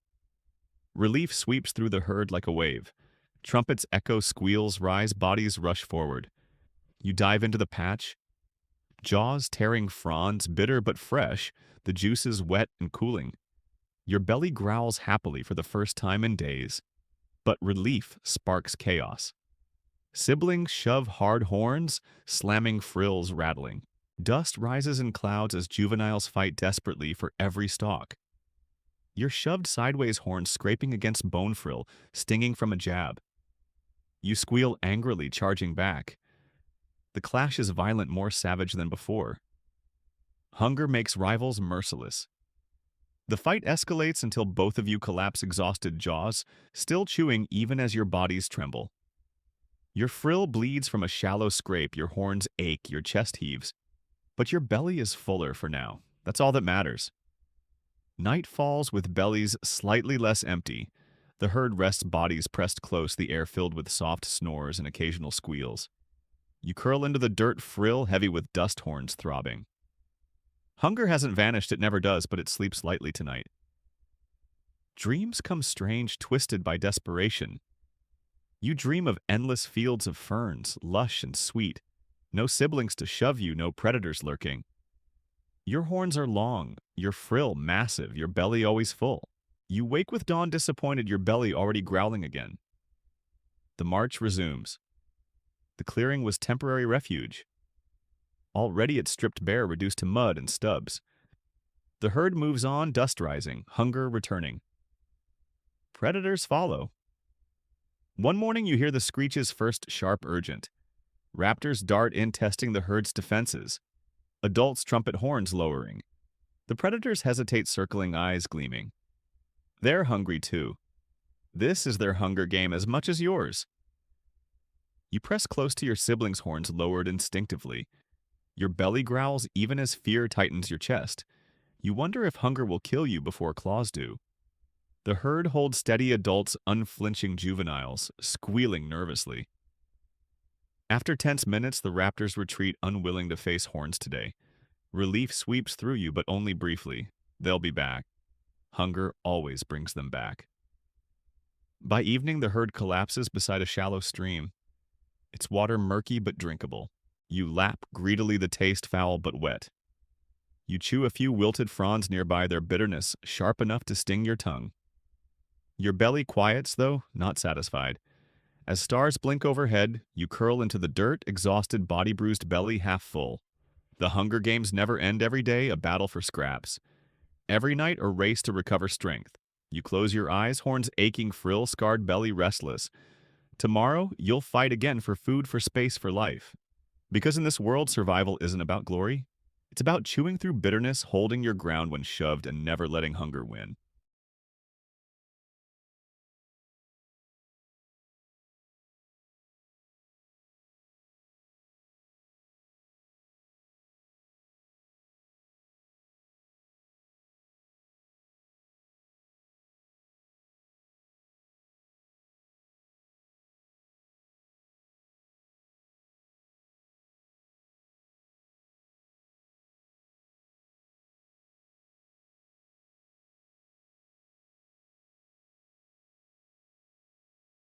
Relief sweeps through the herd like a wave. Trumpets echo, squeals rise, bodies rush forward. You dive into the patch. Jaws tearing fronds, bitter but fresh, the juices wet and cooling. Your belly growls happily for the first time in days. But relief sparks chaos. Siblings shove hard horns, slamming frills rattling. Dust rises in clouds as juveniles fight desperately for every stalk. Your shoved sideways horns scraping against bone frill, stinging from a jab. You squeal angrily, charging back. The clash is violent, more savage than before. Hunger makes rivals merciless. The fight escalates until both of you collapse, exhausted jaws, still chewing even as your bodies tremble. Your frill bleeds from a shallow scrape, your horns ache, your chest heaves. But your belly is fuller for now. That's all that matters. Night falls with bellies slightly less empty. The herd rests bodies pressed close, the air filled with soft snores and occasional squeals. You curl into the dirt frill, heavy with dust horns throbbing. Hunger hasn't vanished, it never does, but it sleeps lightly tonight. Dreams come strange, twisted by desperation. You dream of endless fields of ferns, lush and sweet. No siblings to shove you, no predators lurking. Your horns are long, your frill massive, your belly always full. You wake with dawn disappointed, your belly already growling again. The march resumes. The clearing was temporary refuge. Already it's stripped bare, reduced to mud and stubs. The herd moves on, dust rising, hunger returning. Predators follow. One morning you hear the screeches first sharp urgent. Raptors dart in, testing the herd's defenses. Adults trumpet horns lowering. The predators hesitate, circling, eyes gleaming. They're hungry too. This is their hunger game as much as yours. You press close to your siblings' horns, lowered instinctively. Your belly growls even as fear tightens your chest. You wonder if hunger will kill you before claws do. The herd holds steady, adults unflinching juveniles, squealing nervously. After tense minutes, the raptors retreat, unwilling to face horns today. Relief sweeps through you, but only briefly. They'll be back. Hunger always brings them back. By evening, the herd collapses beside a shallow stream. Its water murky but drinkable. You lap greedily, the taste foul but wet. You chew a few wilted fronds nearby, their bitterness sharp enough to sting your tongue. Your belly quiets, though not satisfied. As stars blink overhead, you curl into the dirt, exhausted, body-bruised belly half full. The Hunger Games never end, every day a battle for scraps. Every night a race to recover strength. You close your eyes, horns aching, frill-scarred belly restless. Tomorrow, you'll fight again for food, for space, for life. Because in this world, survival isn't about glory. It's about chewing through bitterness, holding your ground when shoved, and never letting hunger win.